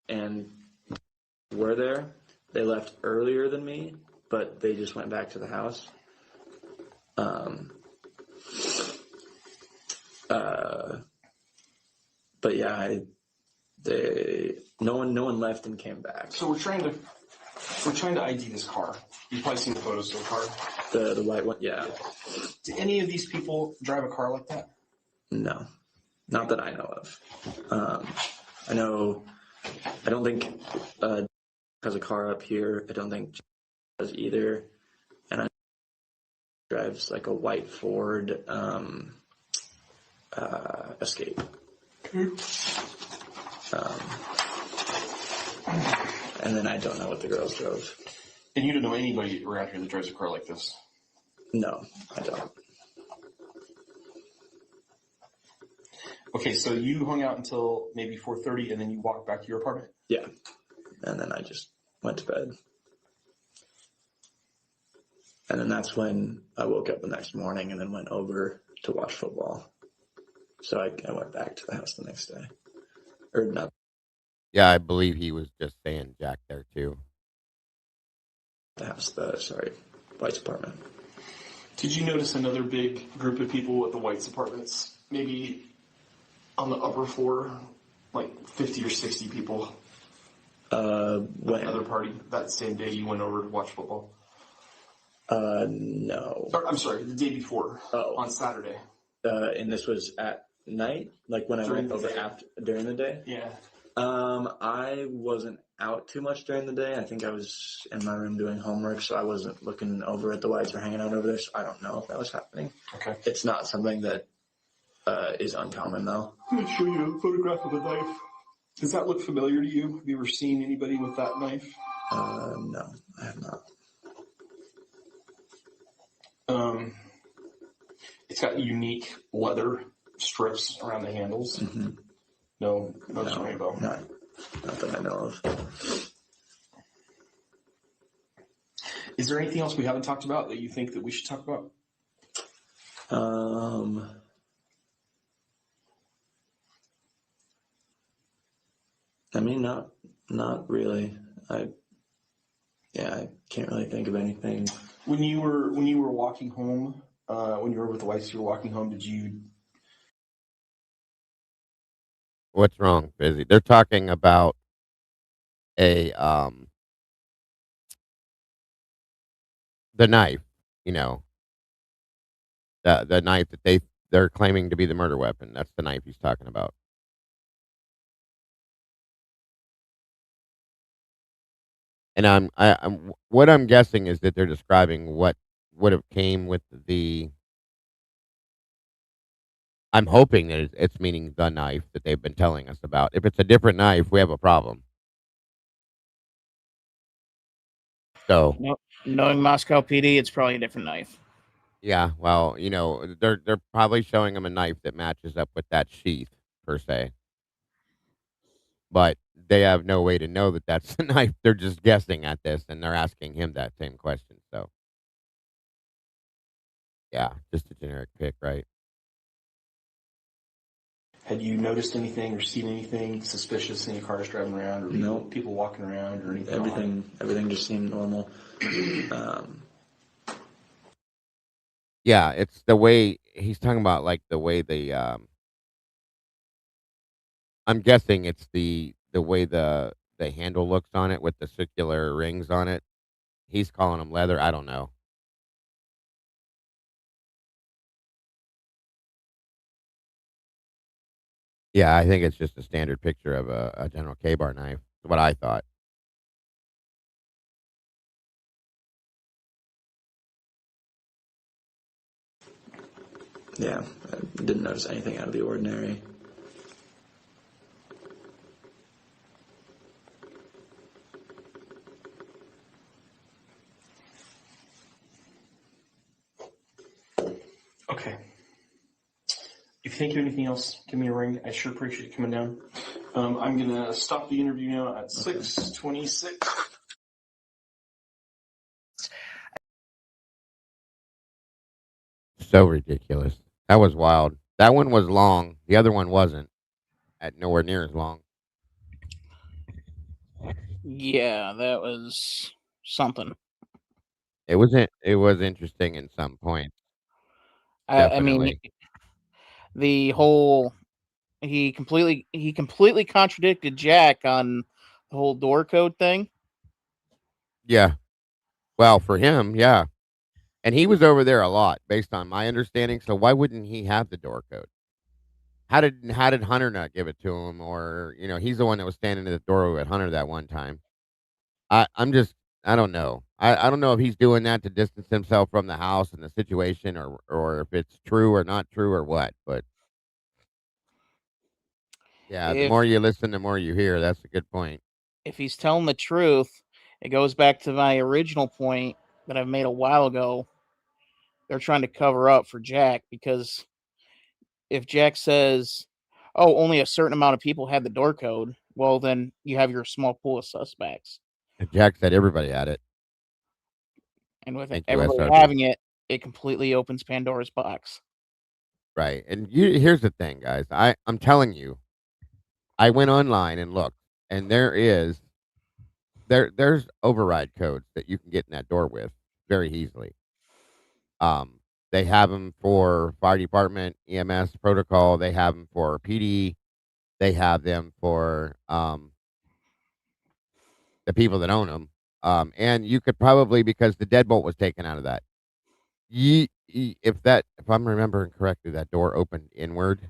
and were there, they left earlier than me, but they just went back to the house. But yeah, no one left and came back. So we're trying to ID this car. You've probably seen the photos of the car. The white one, yeah. Did any of these people drive a car like that? No, not that I know of. I don't think has a car up here. I don't think does either. And I drives like a white Ford. escape. And then I don't know what the girls drove. And you don't know anybody around here that drives a car like this? No, I don't. Okay, so you hung out until maybe 4:30, and then you walked back to your apartment? Yeah. And then I just went to bed. And then that's when I woke up the next morning and then went over to watch football. So I went back to the house the next day. Or not. Yeah, I believe he was just saying Jack there too. The house, White's apartment. Did you notice another big group of people at the White's apartments? Maybe on the upper floor, like 50 or 60 people? When? Another party that same day you went over to watch football? No. Or, I'm sorry, the day before. Oh. On Saturday. And this was at night? Like when I went over during the day? Yeah. I wasn't out too much during the day. I think I was in my room doing homework, so I wasn't looking over at the Whites or hanging out over there, so I don't know if that was happening. Okay. It's not something that is uncommon, though. I'm going to show you a photograph of a knife. Does that look familiar to you? Have you ever seen anybody with that knife? No, I have not. It's got unique leather strips around the handles. Mm-hmm. No rainbow. Not that I know of. Is there anything else we haven't talked about that you think that we should talk about? I mean, not really. I can't really think of anything. When you were walking home, when you were with the wife, you were walking home. Did you? What's wrong, Busy? They're talking about a the knife. You know, the knife that they're claiming to be the murder weapon. That's the knife he's talking about. And I'm what I'm guessing is that they're describing what would have came with the. I'm hoping that it's meaning the knife that they've been telling us about. If it's a different knife, we have a problem. So, knowing Moscow PD, it's probably a different knife. Yeah, well, they're probably showing him a knife that matches up with that sheath per se, but they have no way to know that that's the knife. They're just guessing at this, and they're asking him that same question. So, yeah, just a generic pick, right? Had you noticed anything or seen anything suspicious? Any cars driving around, or people walking around, or anything? Everything just seemed normal. Yeah, it's the way he's talking about, like the way I'm guessing it's the way the handle looks on it with the circular rings on it. He's calling them leather. I don't know. Yeah, I think it's just a standard picture of a General K-bar knife. That's what I thought. Yeah, I didn't notice anything out of the ordinary. Okay. If you think of anything else, give me a ring. I sure appreciate you coming down. I'm going to stop the interview now at 6:26. So ridiculous. That was wild. That one was long. The other one wasn't. At nowhere near as long. Yeah, that was something. It was interesting in some points. I mean, the whole he completely contradicted Jack on the whole door code thing. Yeah. Well, for him, yeah. And he was over there a lot, based on my understanding. So why wouldn't he have the door code? How did Hunter not give it to him? Or he's the one that was standing at the doorway with Hunter that one time. I don't know. I don't know if he's doing that to distance himself from the house and the situation, or if it's true or not true or what. But Yeah, the If more you listen, the more you hear. That's a good point. if he's telling the truth, it goes back to my original point that I've made a while ago. They're trying to cover up for Jack, because if Jack says, "Oh, only a certain amount of people had the door code," well, then you have your small pool of suspects. And Jack said everybody had it. And with Thank you, everybody SRB. having it, it completely opens Pandora's box. Right. And here's the thing, guys. I'm telling you, I went online and looked, and there's override codes that you can get in that door with very easily. They have them for fire department, EMS protocol. They have them for PD. They have them for the people that own them. And you could probably, because the deadbolt was taken out of that. If I'm remembering correctly, that door opened inward.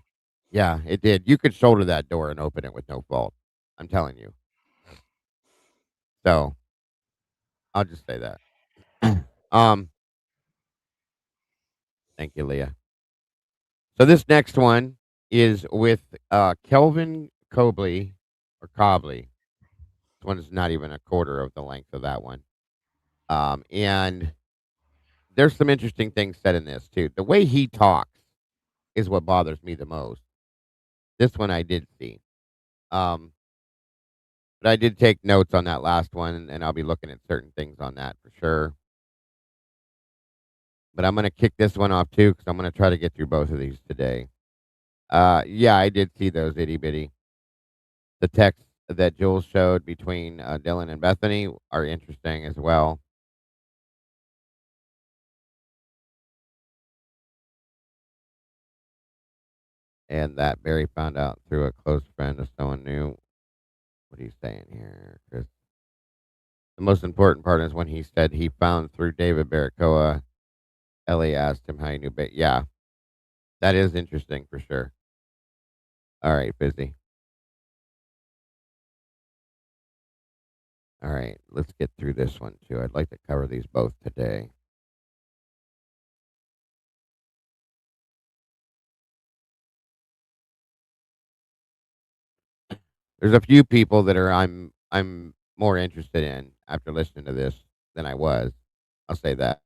Yeah, it did. You could shoulder that door and open it with no fault. I'm telling you. So I'll just say that. um, Thank you, Leah. So this next one is with Kelvin Cobley or Cobley. This one is not even a quarter of the length of that one. And there's some interesting things said in this too. The way he talks is what bothers me the most. This one I did see. But I did take notes on that last one, and I'll be looking at certain things on that for sure. But I'm going to kick this one off too, because I'm going to try to get through both of these today. Yeah, I did see those itty bitty. The texts that Jules showed between Dylan and Bethany are interesting as well. And that Barry found out through a close friend of someone new. What are you saying here, Chris? The most important part is when he said he found through David Barracoa. Ellie asked him how he knew. Yeah, that is interesting for sure. All right, busy. All right, let's get through this one too. I'd like to cover these both today. There's a few people that I'm more interested in after listening to this than I was. I'll say that.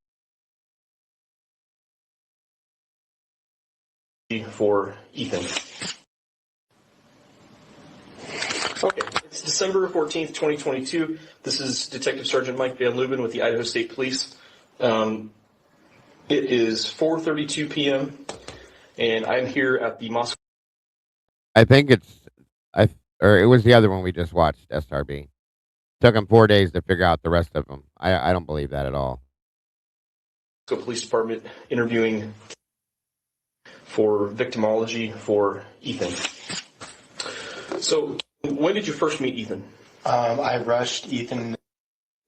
For Ethan. Okay, it's December 14th, 2022. This is Detective Sergeant Mike Van Leuven with the Idaho State Police. It is 4:32 p.m. and I'm here at the Moscow. I think it was the other one we just watched, SRB. Took him 4 days to figure out the rest of them. I don't believe that at all. Police Department interviewing for victimology for Ethan. So, when did you first meet Ethan? I rushed Ethan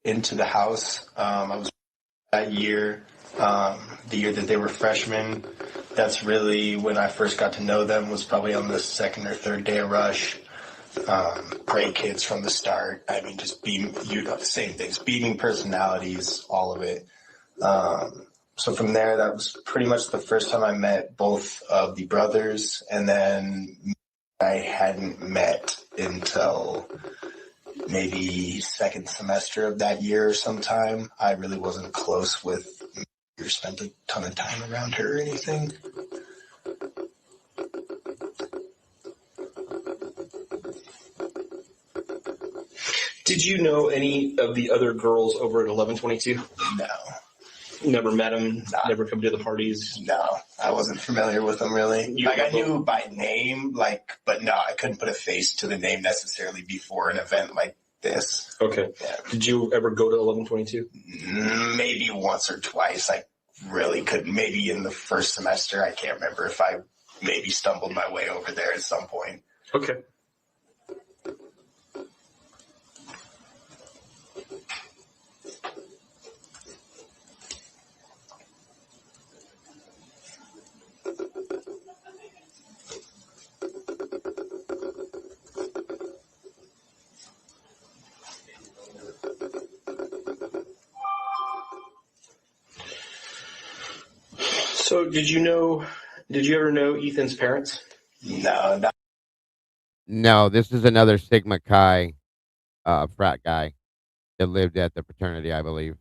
into the house. I was that year, the year that they were freshmen. That's really when I first got to know them, was probably on the second or third day of rush. Great kids from the start. I mean, just the same things, beating personalities, all of it. So from there, that was pretty much the first time I met both of the brothers, and then I hadn't met until maybe second semester of that year or sometime. I really wasn't close with or spent a ton of time around her or anything. Did you know any of the other girls over at 1122? No. Never met them? Never come to the parties? No, I wasn't familiar with them really. I knew by name, but no, I couldn't put a face to the name necessarily before an event like this. Okay. Yeah. Did you ever go to 1122? Maybe once or twice. I really couldn't. Maybe in the first semester. I can't remember if I maybe stumbled my way over there at some point. Okay. So did you ever know Ethan's parents? No, not No, this is another Sigma Chi frat guy that lived at the fraternity, I believe.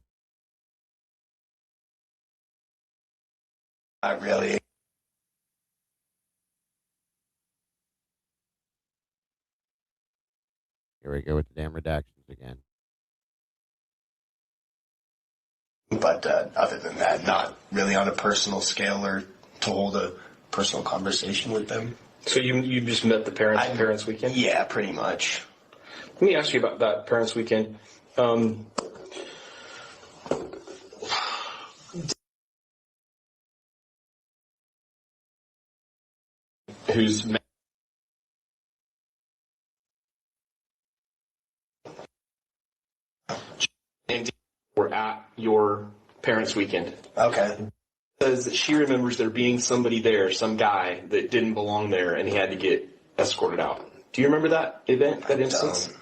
Not really. Here we go with the damn redactions again. But other than that, not really on a personal scale or to hold a personal conversation with them. So you just met the parents weekend? Yeah, pretty much. Let me ask you about that parents weekend. Who's were at your parents' weekend. Okay. Says that she remembers there being somebody there, some guy that didn't belong there, and he had to get escorted out. Do you remember that event, that instance?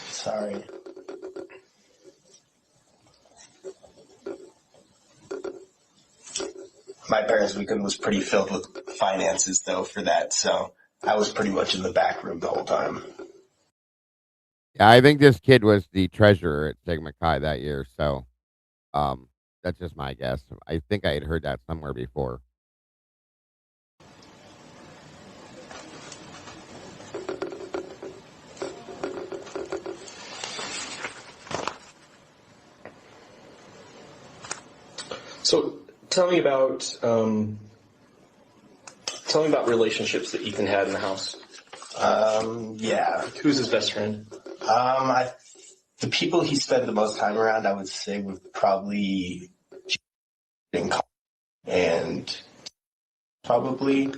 Sorry. My parents' weekend was pretty filled with finances, though, for that, so I was pretty much in the back room the whole time. Yeah, I think this kid was the treasurer at Sigma Chi that year, so that's just my guess. I think I had heard that somewhere before. So tell me about relationships that Ethan had in the house. Yeah. Who's his best friend? The people he spent the most time around, I would say, would probably and probably.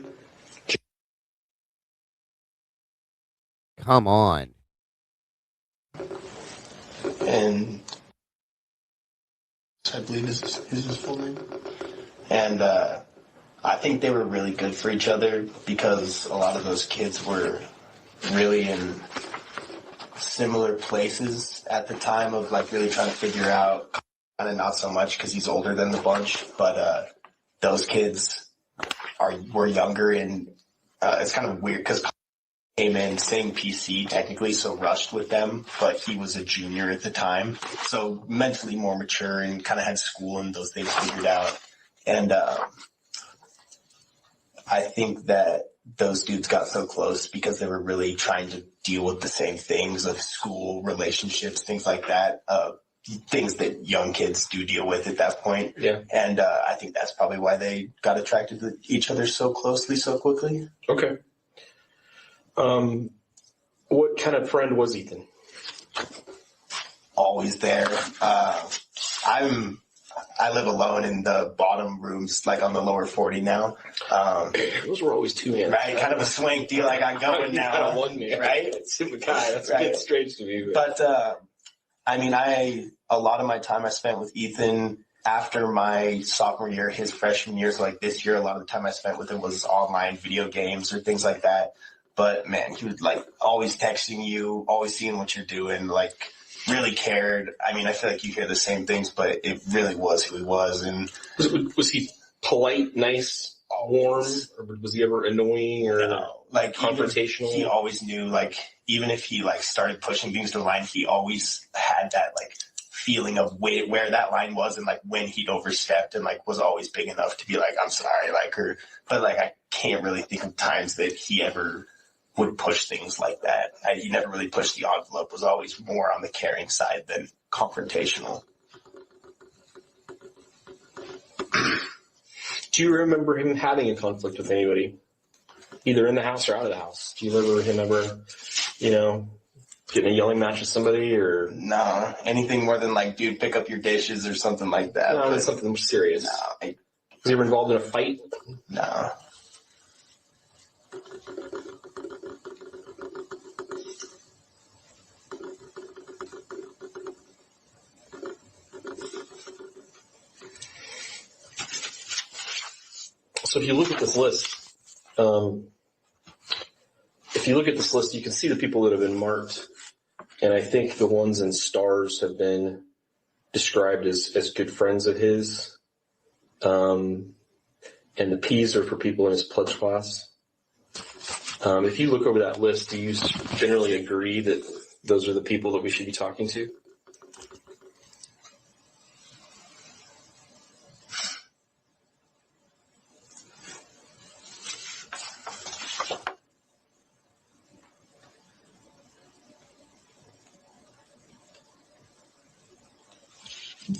Come on. And I believe is his full name. And I think they were really good for each other because a lot of those kids were really in similar places at the time of like really trying to figure out, kind of not so much because he's older than the bunch, but those kids were younger, and it's kind of weird because came in saying PC technically, so rushed with them, but he was a junior at the time, so mentally more mature and kind of had school and those things figured out. And I think that those dudes got so close because they were really trying to deal with the same things of school, relationships, things like that, things that young kids do deal with at that point. Yeah. And I think that's probably why they got attracted to each other so closely, so quickly. Okay. What kind of friend was Ethan? Always there. I live alone in the bottom rooms, like on the lower 40 now. Those were always two men. Right, kind of a swing deal I got going now. Kind of one man. Right? That's right. A bit strange to me. But I mean, a lot of my time I spent with Ethan after my sophomore year, his freshman year, so like this year, a lot of the time I spent with him was online video games or things like that. But man, he was like always texting you, always seeing what you're doing, like really cared. I mean, I feel like you hear the same things, but it really was who he was. And was he polite, nice, warm, or was he ever annoying or like confrontational? He always knew, like, even if he like started pushing things to the line, he always had that like feeling of where that line was and like when he'd overstepped, and like was always big enough to be like, I'm sorry, like, but like I can't really think of times that he ever would push things like that. He never really pushed the envelope, was always more on the caring side than confrontational. Do you remember him having a conflict with anybody, either in the house or out of the house? Do you remember him ever, getting a yelling match with somebody or? No, anything more than like, dude, pick up your dishes or something like that. No, it's something more serious. No. Was he ever involved in a fight? No. So if you look at this list, you can see the people that have been marked, and I think the ones in stars have been described as good friends of his, and the P's are for people in his pledge class. If you look over that list, do you generally agree that those are the people that we should be talking to?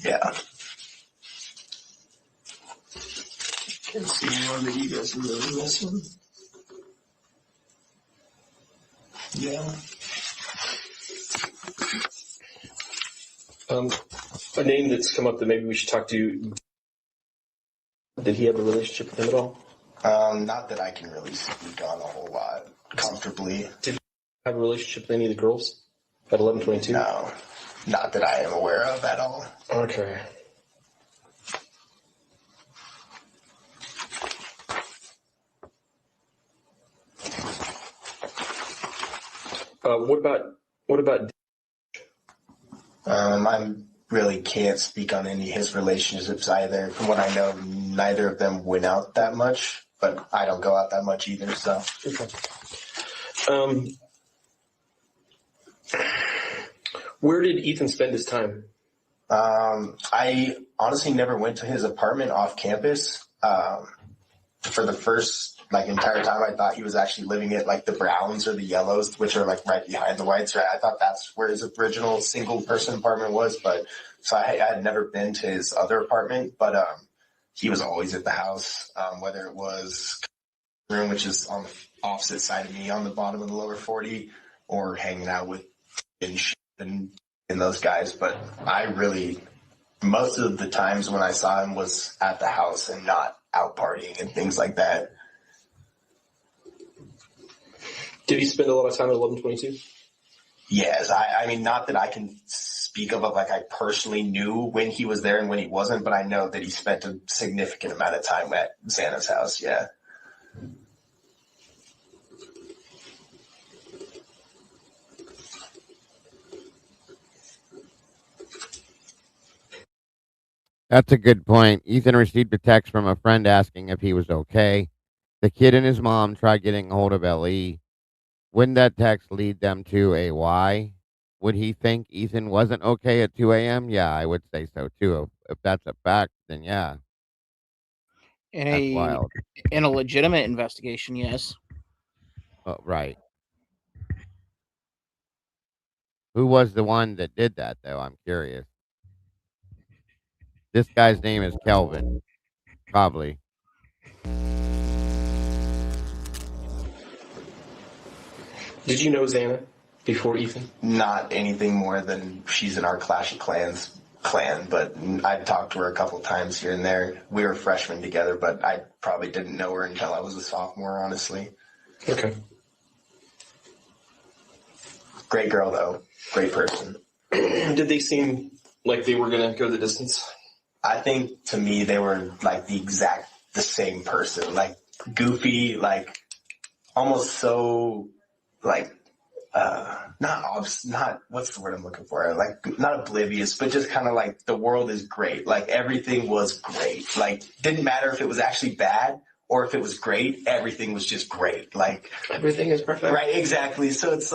Yeah. Can't see one that you guys are really missing. Yeah. A name that's come up that maybe we should talk to. Did he have a relationship with him at all? Not that I can really speak on a whole lot comfortably. Did he have a relationship with any of the girls at 1122? No, not that I am aware of at all. Okay. What about? I really can't speak on any of his relationships either. From what I know, neither of them went out that much, but I don't go out that much either. So. Okay. Where did Ethan spend his time? I honestly never went to his apartment off campus. For the first entire time, I thought he was actually living at the Browns or the Yellows, which are right behind the Whites. Right? I thought that's where his original single person apartment was. But so I had never been to his other apartment, but he was always at the house, whether it was room, which is on the opposite side of me on the bottom of the lower 40, or hanging out with and those guys. But most of the times when I saw him was at the house and not out partying and things like that. Did he spend a lot of time at 1122? Yes. I mean, not that I can speak of I personally knew when he was there and when he wasn't, but I know that he spent a significant amount of time at Xana's house, yeah. That's a good point. Ethan received a text from a friend asking if he was okay. The kid and his mom tried getting a hold of LE. Wouldn't that text lead them to a why? Would he think Ethan wasn't okay at 2 a.m.? Yeah, I would say so too. If that's a fact, then yeah. That's wild. In a legitimate investigation, yes. Oh, right. Who was the one that did that, though? I'm curious. This guy's name is Kelvin. Probably. Did you know Xana before Ethan? Not anything more than she's in our Clash of Clans clan, but I've talked to her a couple times here and there. We were freshmen together, but I probably didn't know her until I was a sophomore, honestly. Okay. Great girl, though. Great person. Did they seem like they were going to go the distance? I think, to me, they were the same person. Goofy, almost so, not what's the word I'm looking for? Not oblivious, but just kind of the world is great. Everything was great. Didn't matter if it was actually bad or if it was great. Everything was just great. Everything is perfect. Right, exactly. So it's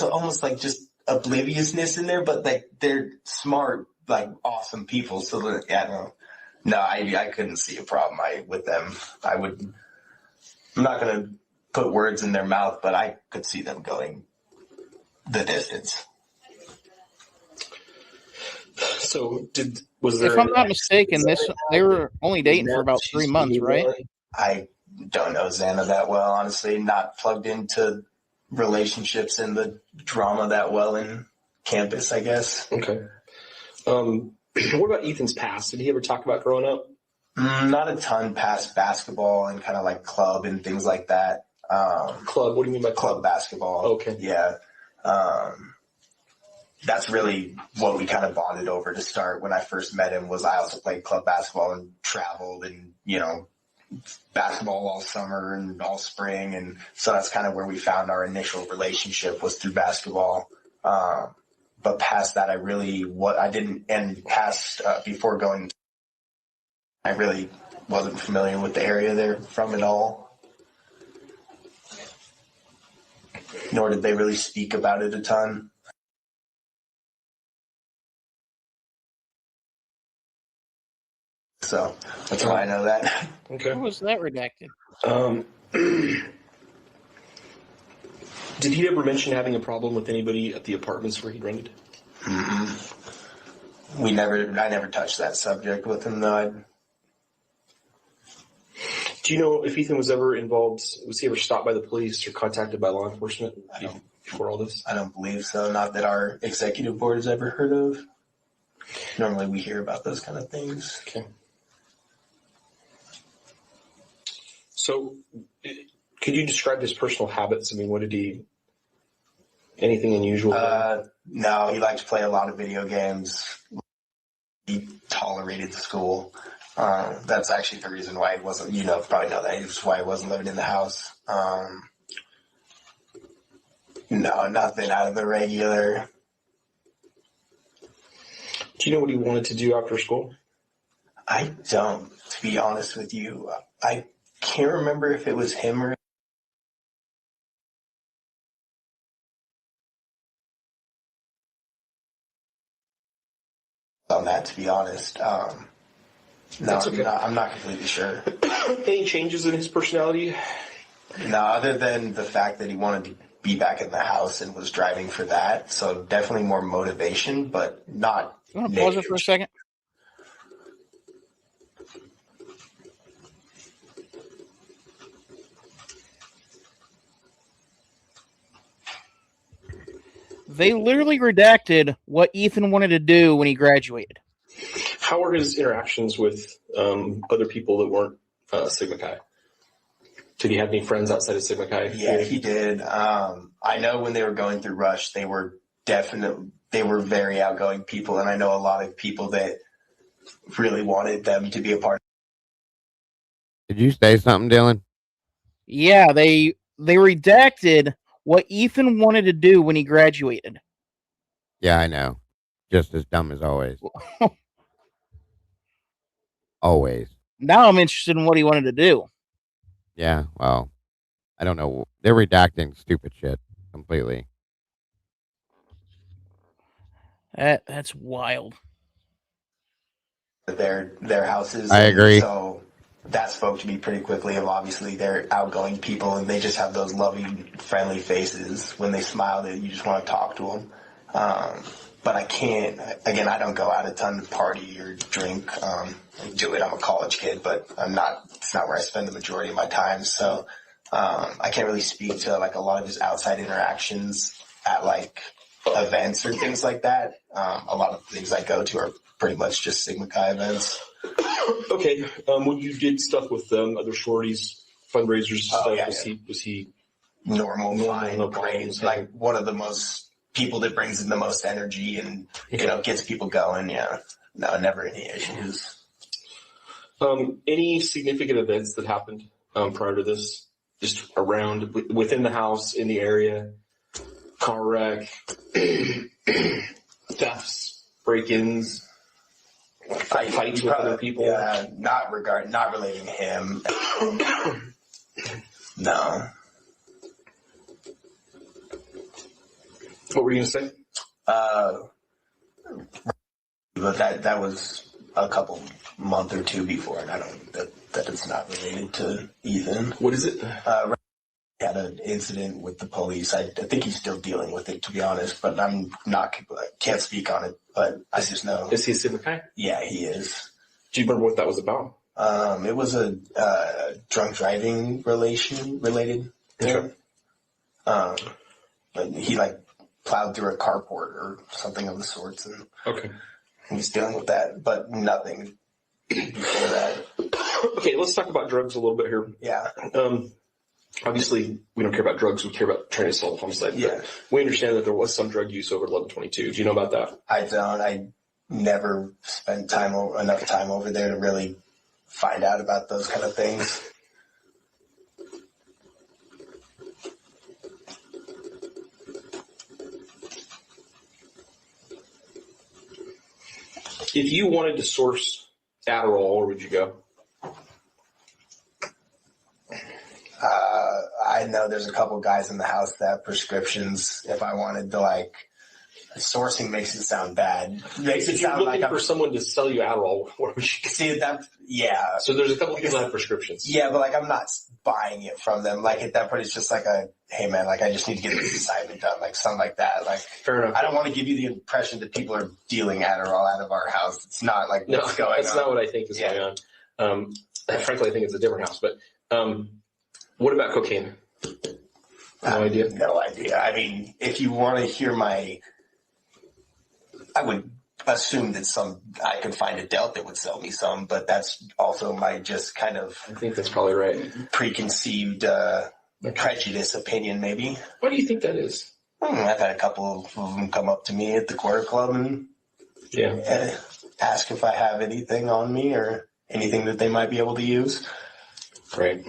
almost just obliviousness in there, but they're smart, awesome people. So that, yeah, I couldn't see a problem with them. I'm not going to put words in their mouth, but I could see them going the distance. So was there? If I'm not mistaken, they were only dating for about 3 months, right? I don't know Xana that well, honestly. Not plugged into relationships and the drama that well in campus, I guess. Okay. What about Ethan's past? Did he ever talk about growing up? Not a ton past basketball and kind of club and things like that. Club? What do you mean by club basketball? Okay. Yeah. That's really what we kind of bonded over to start. When I first met him was I also played club basketball and traveled and, basketball all summer and all spring. And so that's kind of where we found our initial relationship was through basketball. But past that, before going, I really wasn't familiar with the area there from at all. nor did they really speak about it a ton. So that's why I know that. Okay. How was that redacted? Did he ever mention having a problem with anybody at the apartments where he rented? I never touched that subject with him, though. Do you know if Ethan was ever involved? Was he ever stopped by the police or contacted by law enforcement before all this? I don't believe so. Not that our executive board has ever heard of. Normally we hear about those kind of things. Okay. So, could you describe his personal habits? I mean, what did he? Anything unusual? No, he liked to play a lot of video games. He tolerated school. That's actually the reason why he wasn't, probably know that. It's why he wasn't living in the house. No, nothing out of the regular. Do you know what he wanted to do after school? I don't, to be honest with you. I can't remember if it was him or on that, to be honest. No, okay. I'm not completely sure. Any changes in his personality? No, other than the fact that he wanted to be back in the house and was driving for that. So definitely more motivation, but not. You want to pause it for a second? They literally redacted what Ethan wanted to do when he graduated. How were his interactions with other people that weren't Sigma Chi? Did he have any friends outside of Sigma Chi? Yeah, he did. I know when they were going through Rush, they were very outgoing people, and I know a lot of people that really wanted them to be a part. Did you say something, Dylan? Yeah, they redacted what Ethan wanted to do when he graduated. Yeah, I know. Just as dumb as always. Always. Now I'm interested in what he wanted to do. Yeah, well, I don't know. They're redacting stupid shit completely. That's wild. Their houses. I agree. So that spoke to me pretty quickly of obviously they're outgoing people and they just have those loving, friendly faces. When they smile, that you just want to talk to them. But I can't, again, I don't go out a ton to party or drink. Do it. I'm a college kid, but it's not where I spend the majority of my time. So I can't really speak to like a lot of his outside interactions at like events or things like that. A lot of things I go to are pretty much just Sigma Chi events. Okay. When you did stuff with other shorties, fundraisers, was he normal, fine, great, like one of the most people that brings in the most energy and gets people going. Yeah, no, never any issues. Any significant events that happened prior to this, just around within the house, in the area, car wreck, thefts, break-ins, fights with other people? Yeah, not relating to him. No. What were you going to say? But that was a couple month or two before, and I don't that it's not related to Ethan. What is it? Had an incident with the police. I think he's still dealing with it, to be honest. But can't speak on it. But I just know. Is he a Sigma Chi? Yeah, he is. Do you remember what that was about? It was a drunk driving related thing. But he plowed through a carport or something of the sorts, and he's dealing with that, but nothing before that. Okay, let's talk about drugs a little bit here. Yeah. Obviously, we don't care about drugs. We care about trying to solve homicide. Yeah. We understand that there was some drug use over 1122. Do you know about that? I don't. I never spent enough time over there to really find out about those kind of things. If you wanted to source Adderall, where would you go? I know there's a couple guys in the house that have prescriptions. If I wanted to, like, sourcing makes it sound bad. Makes it sound like for someone to sell you Adderall. See that? Yeah. So there's a couple people that have prescriptions. Yeah, but like I'm not buying it from them. Like at that point, it's just like a, hey man, like I just need to get this assignment done, like something like that. Like fair enough. I don't want to give you the impression that people are dealing Adderall out of our house. It's not like what's going on. That's not what I think is going on. Frankly, I think it's a different house. But what about cocaine? No idea. No idea. I mean, if you want to hear I would assume that I could find a Delt that would sell me some, but that's also my just kind of. I think that's probably right. Preconceived prejudice opinion, maybe. Why do you think that is? I've had a couple of them come up to me at the Quarter Club and ask if I have anything on me or anything that they might be able to use. Great.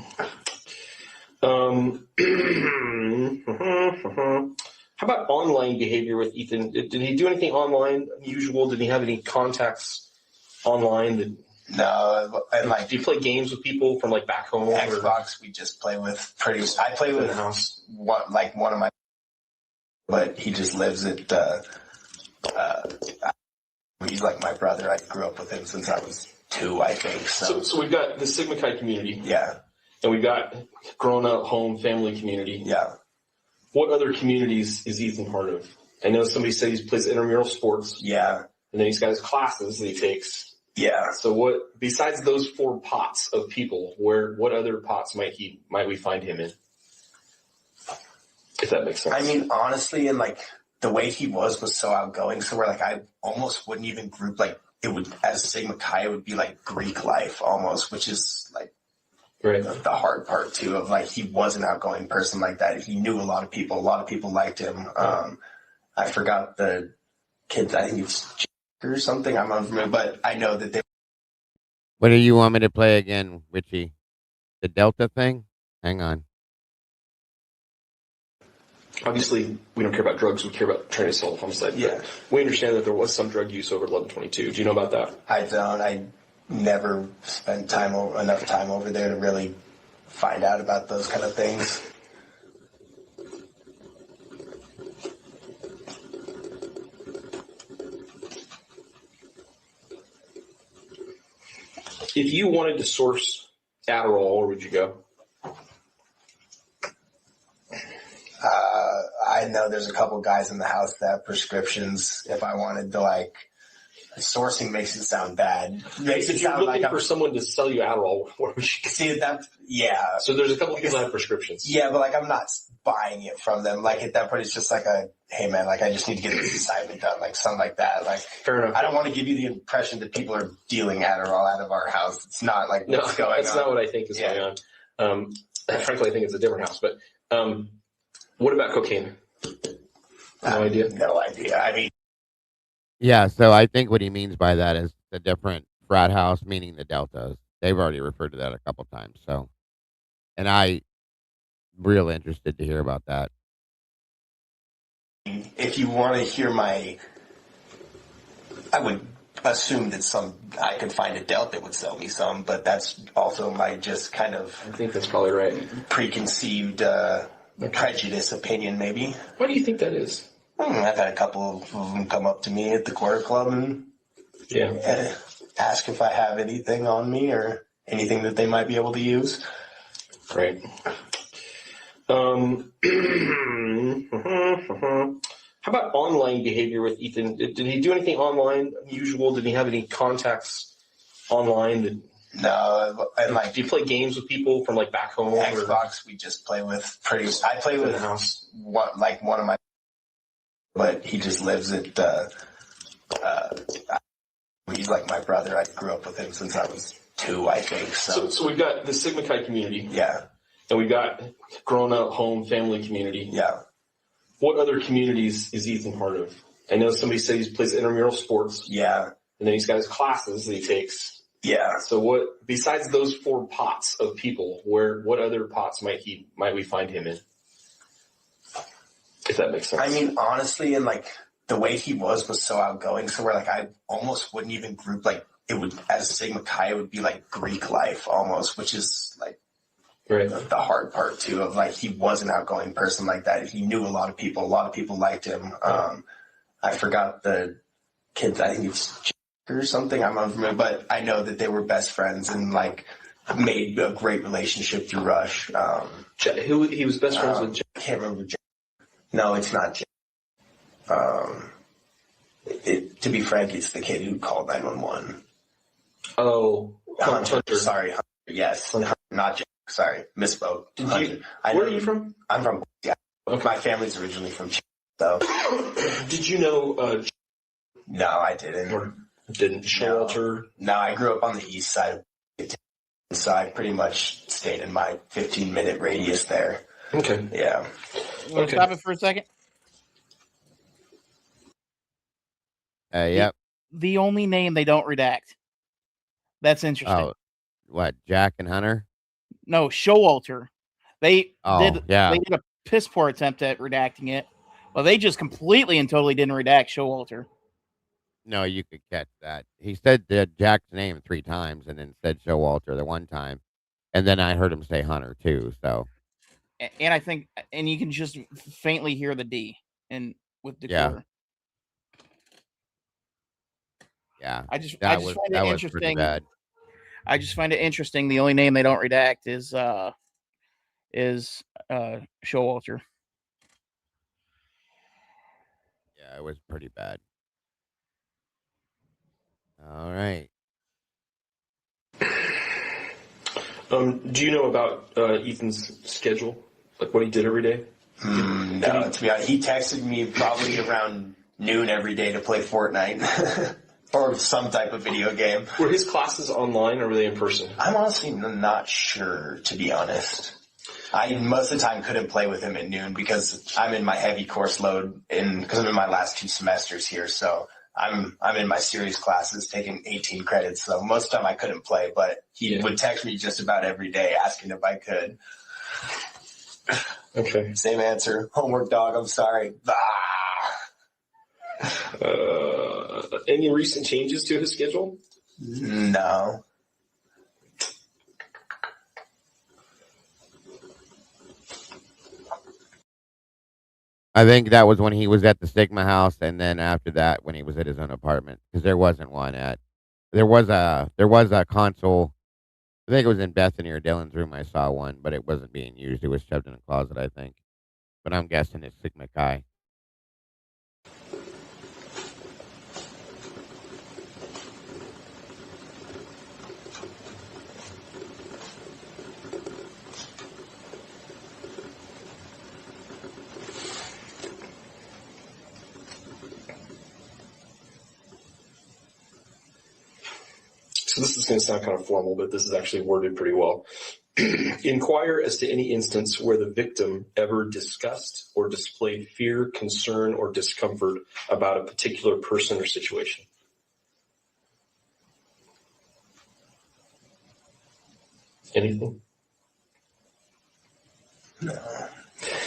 How about online behavior with Ethan? Did he do anything online unusual? Did he have any contacts online? No, and like, do you play games with people from like back home? Xbox, we just play with I play with the house. One of my, but he just lives at. He's like my brother. I grew up with him since I was 2, I think. So we've got the Sigma Chi community. Yeah. And we've got grown up home family community. Yeah. What other communities is Ethan part of? I know somebody said he plays intramural sports. Yeah. And then he's got his classes that he takes. Yeah. So what, besides those 4 pots of people, what other pots might we find him in? If that makes sense. I mean, honestly, and like the way he was so outgoing, so where like I almost wouldn't even group like it would as Sigma Chi, it would be like Greek life almost, which is like the hard part too of like he was an outgoing person like that. He knew a lot of people liked him. I forgot the kids, I think it's or something, I'm unfamiliar, but I know that they. What do you want me to play again, Richie? The Delta thing? Hang on. Obviously, we don't care about drugs. We care about trying to solve homicide. Yeah. We understand that there was some drug use over 1122. Do you know about that? I don't. I never spent enough time over there to really find out about those kind of things. If you wanted to source Adderall, where would you go? I know there's a couple guys in the house that have prescriptions. If I wanted to, like, sourcing makes it sound bad. Makes it sound like for someone to sell you Adderall, where would you see that? Yeah. So there's a couple people that have prescriptions. Yeah, but like I'm not buying it from them. Like at that point, it's just like a, hey man, like I just need to get this assignment done, like something like that. Like fair enough. I don't want to give you the impression that people are dealing Adderall out of our house. It's not like what's going on. That's not what I think is going on. Frankly, I think it's a different house. But what about cocaine? No idea. No idea. I mean. Yeah, so I think what he means by that is the different frat house, meaning the Deltas. They've already referred to that a couple times. So, and I'm real interested to hear about that. If you want to hear I would assume that I could find a Delt that would sell me some, but that's also my just kind of. I think that's probably right. Preconceived prejudice opinion, maybe. Why do you think that is? I've had a couple of them come up to me at the Quarter Club and ask if I have anything on me or anything that they might be able to use. Great. How about online behavior with Ethan? Did he do anything online unusual? Did he have any contacts online? No, and like, do you play games with people from like back home? Xbox, we just play with I play with the house. One of my. But he just lives at, he's like my brother. I grew up with him since I was 2, I think. So we've got the Sigma Chi community. Yeah. And we've got grown up home family community. Yeah. What other communities is Ethan part of? I know somebody said he plays intramural sports. Yeah. And then he's got his classes that he takes. Yeah. So what, besides those 4 pots of people, what other pots might we find him in? If that makes sense. I mean, honestly, and like the way he was so outgoing, so where like I almost wouldn't even group like it would as Sigma Chi, it would be like Greek life almost, which is like Right. the hard part too of like he was an outgoing person like that. He knew a lot of people liked him. I forgot the kids. I think it's Jack or something. I'm not familiar, but I know that they were best friends and like made a great relationship through Rush. Who he was best friends with? Jack. I can't remember. Jack. No, it's not Jack. To be frank, it's the kid who called 911. Oh, Hunter. Sorry, Hunter. Yes, Hunter, not Jack. Sorry, misspoke. Where are you from? I'm from. Yeah, okay. My family's originally from. So, did you know? No, I didn't. Or didn't Showalter? No, I grew up on the east side, so I pretty much stayed in my 15-minute radius there. Okay. Yeah. You want to stop it for a second? Yep. The only name they don't redact. That's interesting. Oh, what? Jack and Hunter? No, Showalter. They did a piss poor attempt at redacting it. Well, they just completely and totally didn't redact Showalter. No, you could catch that. He said Jack's name 3 times and then said Showalter the one time. And then I heard him say Hunter too. So, and I think, and you can just faintly hear the D and with Decoder. Yeah. I just find it interesting. Bad. I just find it interesting. The only name they don't redact is Showalter. Yeah, it was pretty bad. All right. Do you know about Ethan's schedule? Like what he did every day? No, to be honest, he texted me probably around noon every day to play Fortnite or some type of video game. Were his classes online or were they in person? I'm honestly not sure, to be honest. I most of the time couldn't play with him at noon because I'm in my heavy course load because I'm in my last 2 semesters here. So I'm in my series classes taking 18 credits. So most of the time I couldn't play, but he would text me just about every day asking if I could. Okay. Same answer. Homework, dog. I'm sorry. Any recent changes to his schedule? No. I think that was when he was at the Sigma house, and then after that, when he was at his own apartment, because there wasn't one at. There was a console. I think it was in Bethany or Dylan's room. I saw one, but it wasn't being used. It was shoved in a closet, I think. But I'm guessing it's Sigma Chi. So this is going to sound kind of formal, but this is actually worded pretty well. Inquire as to any instance where the victim ever discussed or displayed fear, concern, or discomfort about a particular person or situation. Anything? No.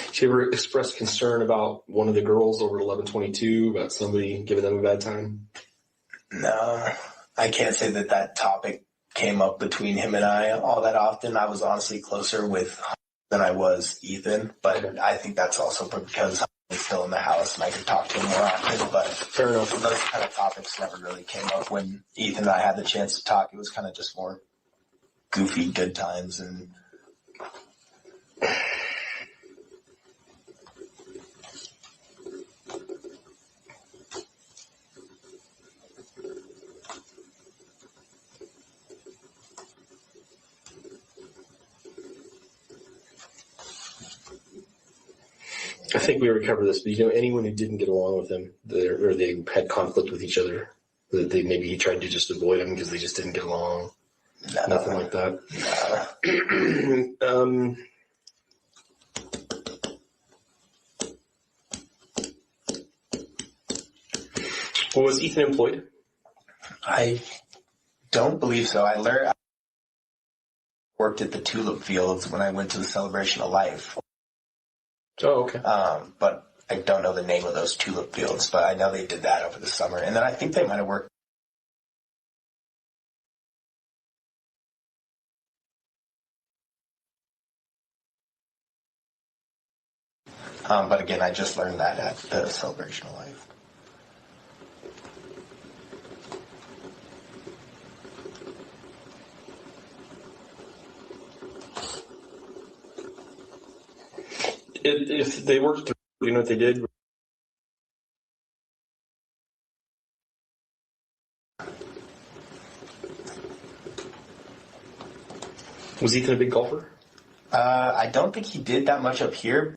Did you ever express concern about one of the girls over at 1122, about somebody giving them a bad time? No. I can't say that topic came up between him and I all that often. I was honestly closer with than I was Ethan, but I think that's also because he's still in the house and I could talk to him more often. But fair enough. Those kind of topics never really came up when Ethan and I had the chance to talk. It was kind of just more goofy, good times and. I think we recovered this, but you know, anyone who didn't get along with him, or they had conflict with each other, that they maybe he tried to just avoid him because they just didn't get along. No. Nothing like that. No. Well, was Ethan employed? I don't believe so. I worked at the tulip fields when I went to the Celebration of Life. Oh, okay. But I don't know the name of those tulip fields, but I know they did that over the summer. And then I think they might have worked But again, I just learned that at the Celebration of Life. If they worked through, you know what they did? Was Ethan a big golfer? I don't think he did that much up here.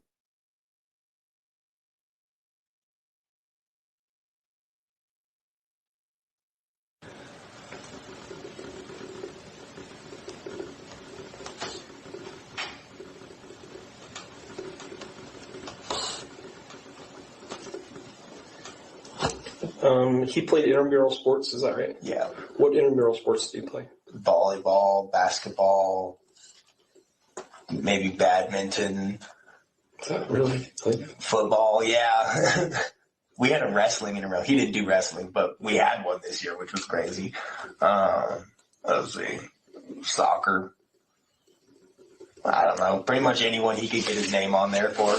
He played intramural sports, is that right? Yeah. What intramural sports did he play? Volleyball, basketball, maybe badminton. Is that really? Football, yeah. We had a wrestling intramural. He didn't do wrestling, but we had one this year, which was crazy. Let's see. Soccer. I don't know. Pretty much anyone he could get his name on there for.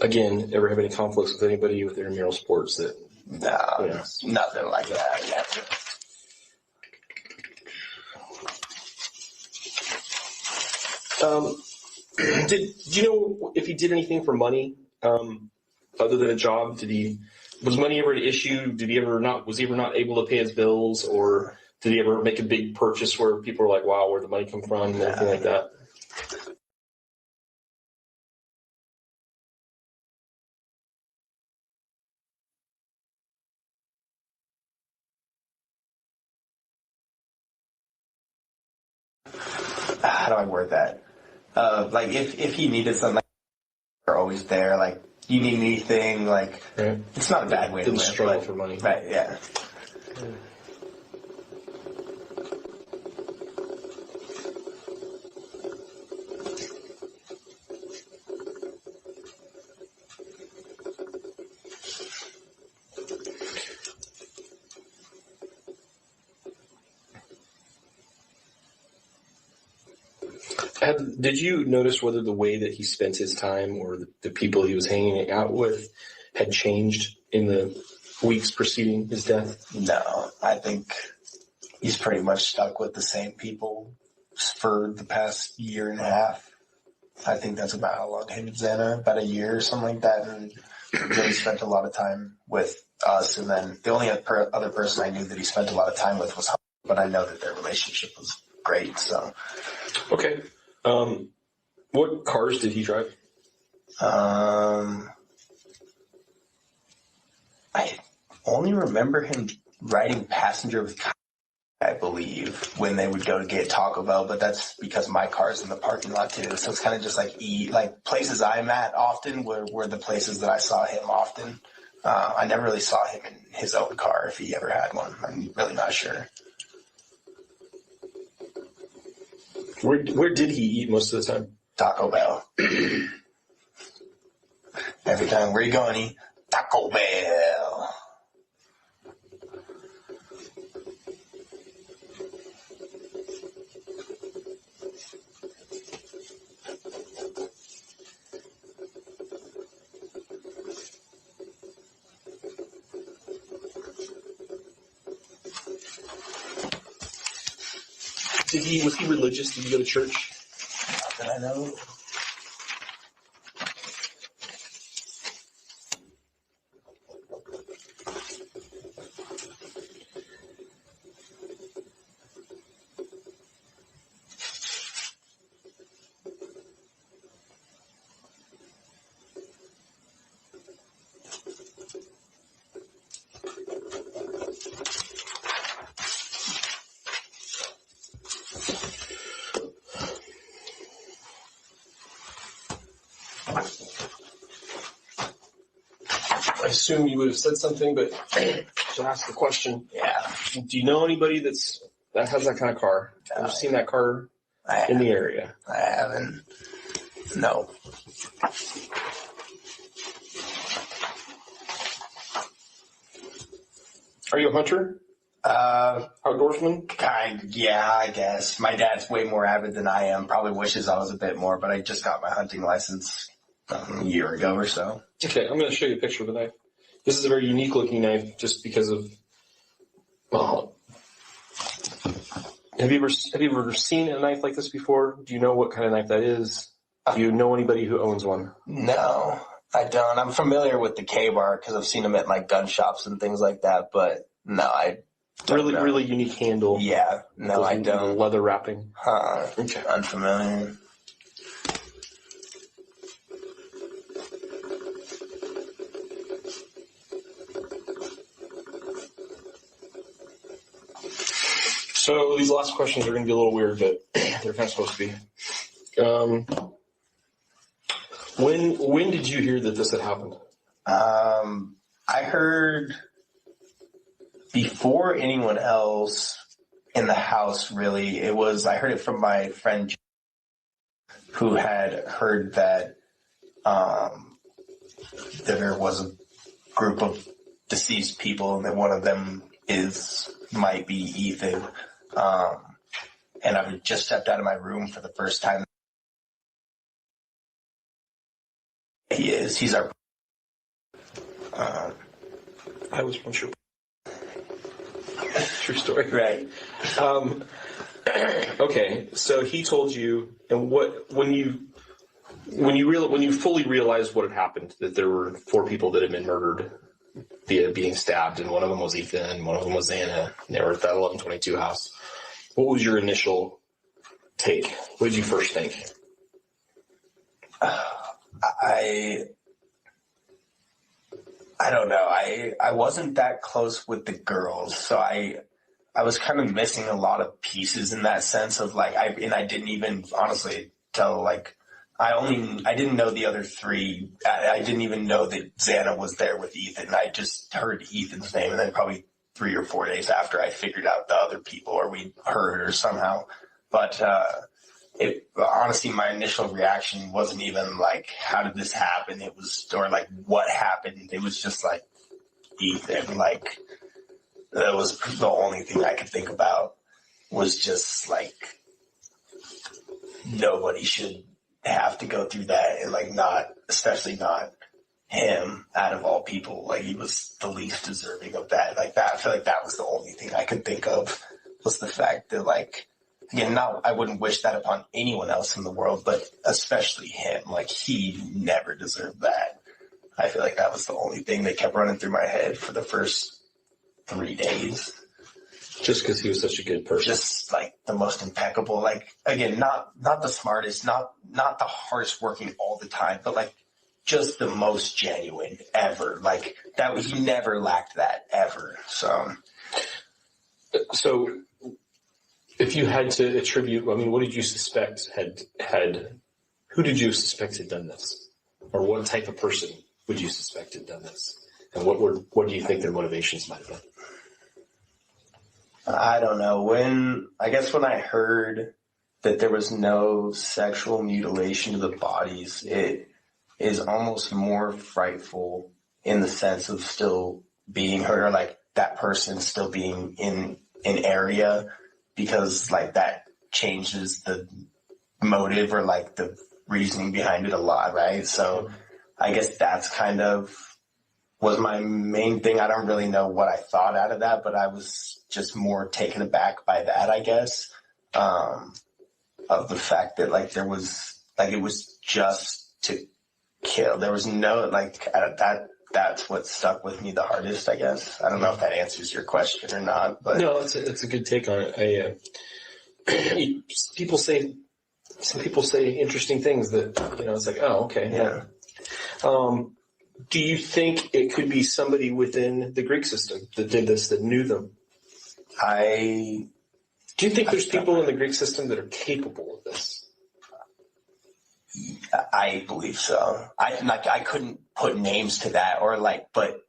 Again, ever have any conflicts with anybody with intramural sports that? No, nothing like that. Yeah. Did you know if he did anything for money other than a job? Was money ever an issue? Was he ever not able to pay his bills, or did he ever make a big purchase where people were like, "Wow, where'd the money come from?" and anything like that? How do I word that? Like if he needed something, they're always there. Like, you need anything, like, right. It's not a bad way to live. Struggle for money. Right, yeah. Did you notice whether the way that he spent his time or the people he was hanging out with had changed in the weeks preceding his death? No, I think he's pretty much stuck with the same people for the past year and a half. I think that's about how long him and Xana, about a year or something like that, and really spent a lot of time with us. And then the only other person I knew that he spent a lot of time with was Hunter, but I know that their relationship was great. So, okay. What cars did he drive? I only remember him riding passenger with, I believe, when they would go to get Taco Bell, but that's because my car's in the parking lot too. So it's kind of just like places I'm at often were the places that I saw him often. I never really saw him in his own car, if he ever had one. I'm really not sure. Where did he eat most of the time? Taco Bell. Every time, where you going, eat? Taco Bell. Was he religious? Did he go to church? Not that I know. I assume you would have said something, but to ask the question, yeah. Do you know anybody that has that kind of car? Ever seen that car in the area? I haven't. No. Are you a hunter? Outdoorsman? Yeah, I guess. My dad's way more avid than I am. Probably wishes I was a bit more, but I just got my hunting license a year ago or so. Okay, I'm going to show you a picture of the knife. This is a very unique looking knife just because of, well, have you ever seen a knife like this before? Do you know what kind of knife that is? Do you know anybody who owns one? No, I don't. I'm familiar with the K-bar because I've seen them at like gun shops and things like that, but no, I don't know. Really unique handle. Yeah, no, I don't. Leather wrapping. Okay. Unfamiliar. So these last questions are going to be a little weird, but they're kind of supposed to be. When did you hear that this had happened? I heard before anyone else in the house, really. I heard it from my friend who had heard that there was a group of deceased people and that one of them might be Ethan. And I just stepped out of my room for the first time. He's our. I was once your. True story. Right. Okay, so he told you, and when you fully realized what had happened, that there were 4 people that had been murdered via being stabbed, and one of them was Ethan, and one of them was Xana, and they were at that 1122 house. What was your initial take? What did you first think? I don't know. I wasn't that close with the girls, so I was kind of missing a lot of pieces in that sense of like I didn't even honestly tell like I didn't know the other 3. I didn't even know that Xana was there with Ethan. I just heard Ethan's name, and then probably 3 or 4 days after I figured out the other people, or we heard or somehow. But honestly, my initial reaction wasn't even like, how did this happen? It was, or like, what happened? It was just like, Ethan, like, that was the only thing I could think about was just like, nobody should have to go through that, and like especially not him out of all people. Like, he was the least deserving of that. Like that, I feel like that was the only thing I could think of, was the fact that like, again, I wouldn't wish that upon anyone else in the world, but especially him. Like, he never deserved that. I feel like that was the only thing that kept running through my head for the first 3 days. Just because he was such a good person. Just like the most impeccable. Like, again, not the smartest, not the hardest working all the time, but like just the most genuine ever. Like that, he never lacked that ever. So if you had to attribute, I mean, what did you suspect who did you suspect had done this? Or what type of person would you suspect had done this? And what do you think their motivations might have been? I don't know. When I heard that there was no sexual mutilation of the bodies, it is almost more frightful in the sense of still being hurt, or like that person still being in an area, because like that changes the motive or like the reasoning behind it a lot, right? So I guess that's kind of was my main thing. I don't really know what I thought out of that, but I was just more taken aback by that, I guess, of the fact that like there was like, it was just to kill. There was no like that's what stuck with me the hardest, I guess. I don't know if that answers your question or not, but no, it's a good take on it. Some people say interesting things that, you know, it's like, oh, okay. Yeah. Do you think it could be somebody within the Greek system that did this, that knew them? Do you think there's people in the Greek system that are capable of this? I believe so. I couldn't put names to that, or like, but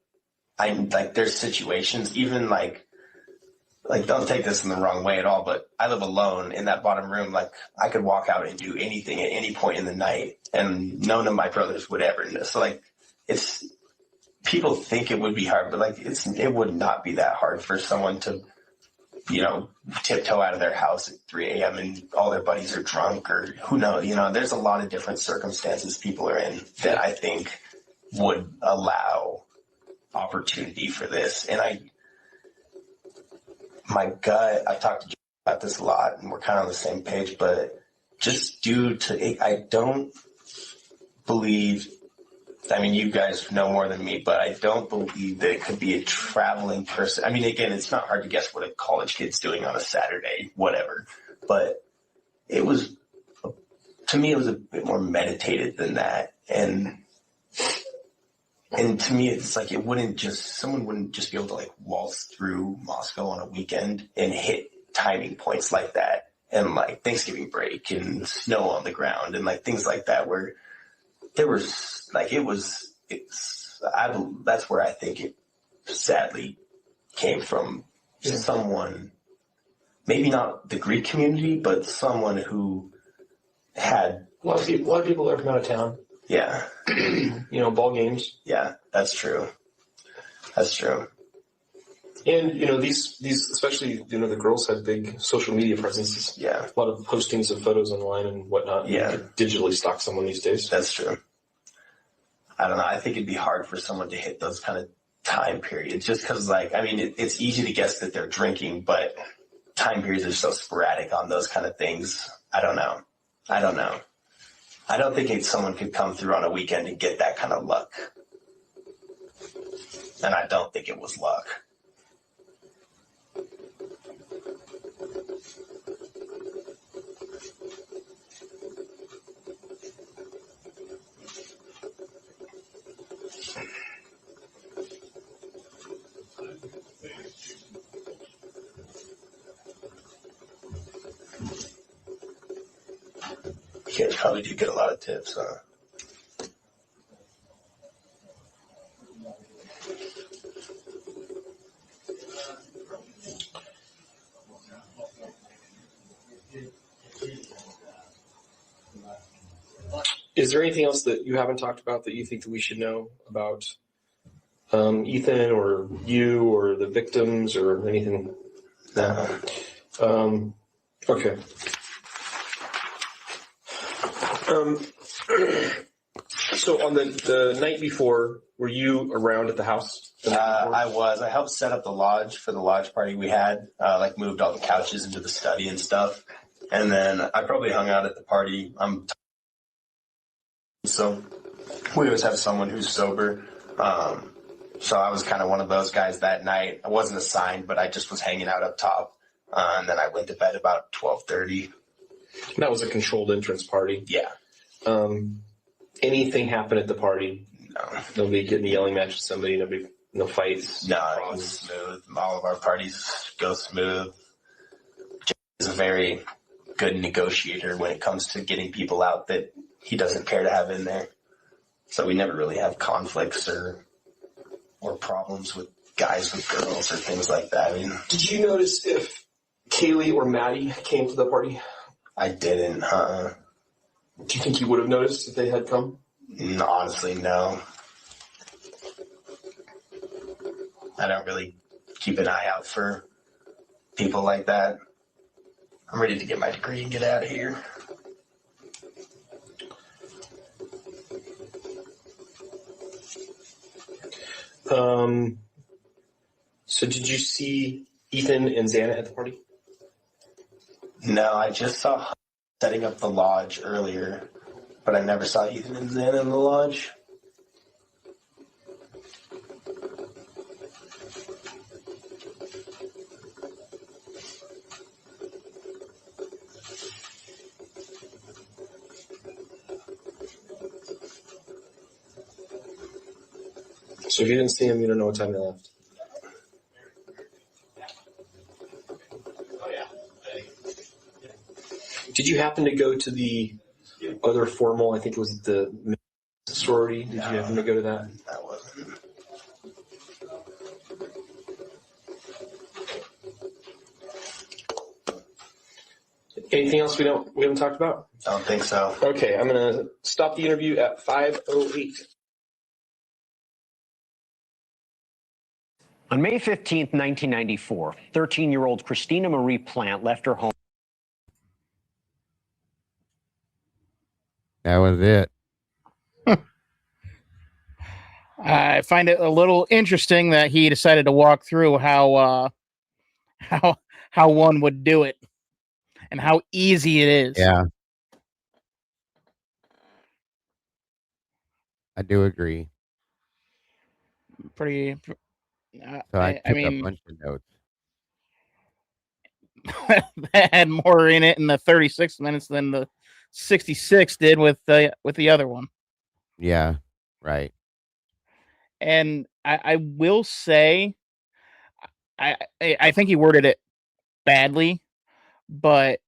there's situations, even like don't take this in the wrong way at all, but I live alone in that bottom room. Like, I could walk out and do anything at any point in the night, and none of my brothers would ever know. So like, people think it would be hard, but like it would not be that hard for someone to tiptoe out of their house at 3 a.m. and all their buddies are drunk, or who knows, there's a lot of different circumstances people are in that I think would allow opportunity for this. And my gut, I've talked to Jim about this a lot and we're kind of on the same page, but just due to, I don't believe, you guys know more than me, but I don't believe that it could be a traveling person. Again, it's not hard to guess what a college kid's doing on a Saturday, whatever. But to me, it was a bit more meditated than that. And to me, it's like someone wouldn't just be able to waltz through Moscow on a weekend and hit timing points like that. And Thanksgiving break and snow on the ground and things like that, where there was that's where I think it sadly came from. Someone, maybe not the Greek community, but someone who had a lot of people are from out of town. Yeah. Ball games. Yeah, that's true. And, these especially, the girls have big social media presences. Yeah. A lot of postings of photos online and whatnot. Yeah. You could digitally stalk someone these days. That's true. I don't know. I think it'd be hard for someone to hit those kind of time periods just because, it's easy to guess that they're drinking, but time periods are so sporadic on those kind of things. I don't know. I don't think someone could come through on a weekend and get that kind of luck. And I don't think it was luck. Kids probably do get a lot of tips, huh? Is there anything else that you haven't talked about that you think that we should know about Ethan or you or the victims or anything? No. Okay. So on the night before, were you around at the house? I was. I helped set up the lodge for the lodge party we had, moved all the couches into the study and stuff. And then I probably hung out at the party. So we always have someone who's sober. So I was kind of one of those guys that night. I wasn't assigned, but I just was hanging out up top. And then I went to bed about 12:30. That was a controlled entrance party. Yeah. Anything happened at the party? No. Nobody getting a yelling match with somebody? No fights? No, it was smooth. All of our parties go smooth. Jay is a very good negotiator when it comes to getting people out that he doesn't care to have in there. So we never really have conflicts or problems with guys with girls or things like that. Did you notice if Kaylee or Maddie came to the party? I didn't, Do you think you would have noticed if they had come? No, honestly, no. I don't really keep an eye out for people like that. I'm ready to get my degree and get out of here. So did you see Ethan and Xana at the party? No, I just saw setting up the lodge earlier, but I never saw Ethan and Xana in the lodge. So if you didn't see him, you don't know what time they left. Did you happen to go to the other formal, I think it was the sorority? Did you happen to go to that? That wasn't. Anything else we haven't talked about? I don't think so. Okay, I'm going to stop the interview at 5:08. On May 15th, 1994, 13-year-old Christina Marie Plant left her home. That was it. I find it a little interesting that he decided to walk through how one would do it and how easy it is. Yeah. I do agree. Pretty. So I took mean, a bunch of notes. that had more in it in the 36 minutes than the 66 did with the other one. Yeah, right. And I will say, I think he worded it badly, but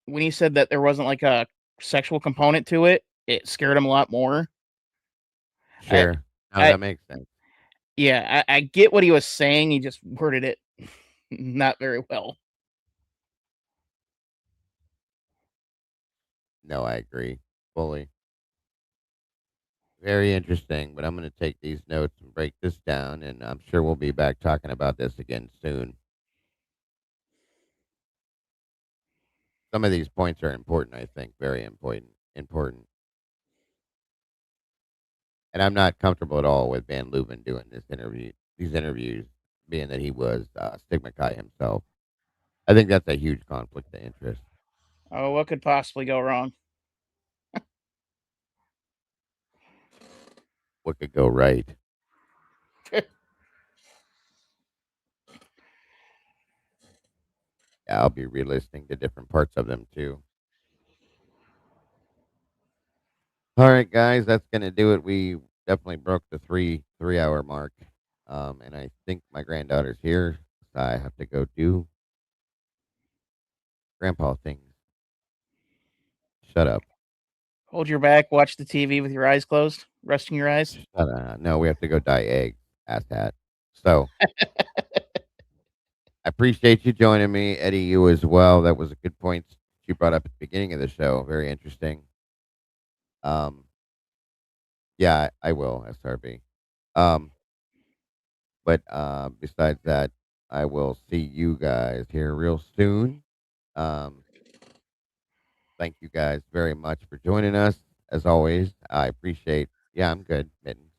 when he said that there wasn't like a sexual component to it, it scared him a lot more. Sure. That makes sense. Yeah, I get what he was saying. He just worded it not very well. No, I agree fully. Very interesting, but I'm going to take these notes and break this down, and I'm sure we'll be back talking about this again soon. Some of these points are important, I think, very important. And I'm not comfortable at all with Van Leuven doing these interviews, being that he was Stigma Chi himself. I think that's a huge conflict of interest. Oh, what could possibly go wrong? What could go right? Yeah, I'll be re-listening to different parts of them too. All right, guys, that's gonna do it. We definitely broke the three-hour mark, and I think my granddaughter's here. So I have to go do grandpa things. Shut up. Hold your back, watch the TV with your eyes closed, resting your eyes. No, we have to go dye eggs, asshat. So I appreciate you joining me, Eddie. You as well. That was a good point you brought up at the beginning of the show. Very interesting. Yeah, I will, SRB. But besides that, I will see you guys here real soon. Thank you guys very much for joining us. As always, I appreciate. Yeah, I'm good, Mittens.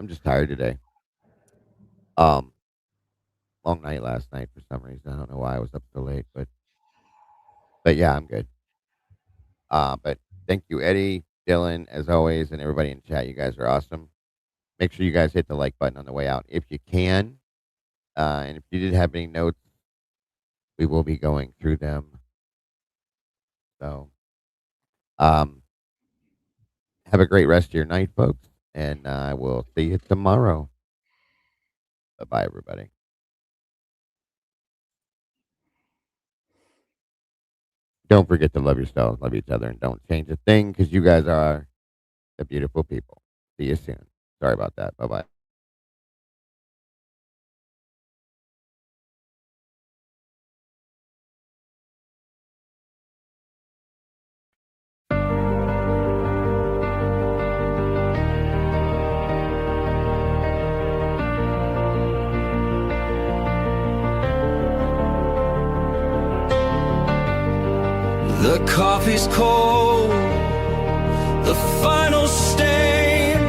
I'm just tired today. Long night last night for some reason. I don't know why I was up so late, but yeah, I'm good. But thank you, Eddie, Dylan, as always, and everybody in chat. You guys are awesome. Make sure you guys hit the like button on the way out if you can. And if you did have any notes, we will be going through them. So, have a great rest of your night, folks, and I will see you tomorrow. Bye-bye, everybody. Don't forget to love yourselves, love each other, and don't change a thing, because you guys are the beautiful people. See you soon. Sorry about that. Bye-bye. The coffee's cold, the final stain.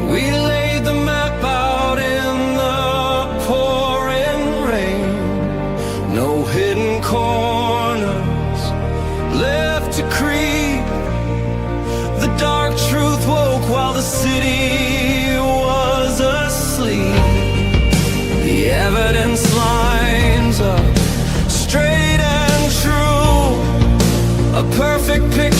We laid the map out in the pouring rain. No hidden corners left to creep. The dark truth woke while the city was asleep. The evidence lines up straight and true. A perfect picture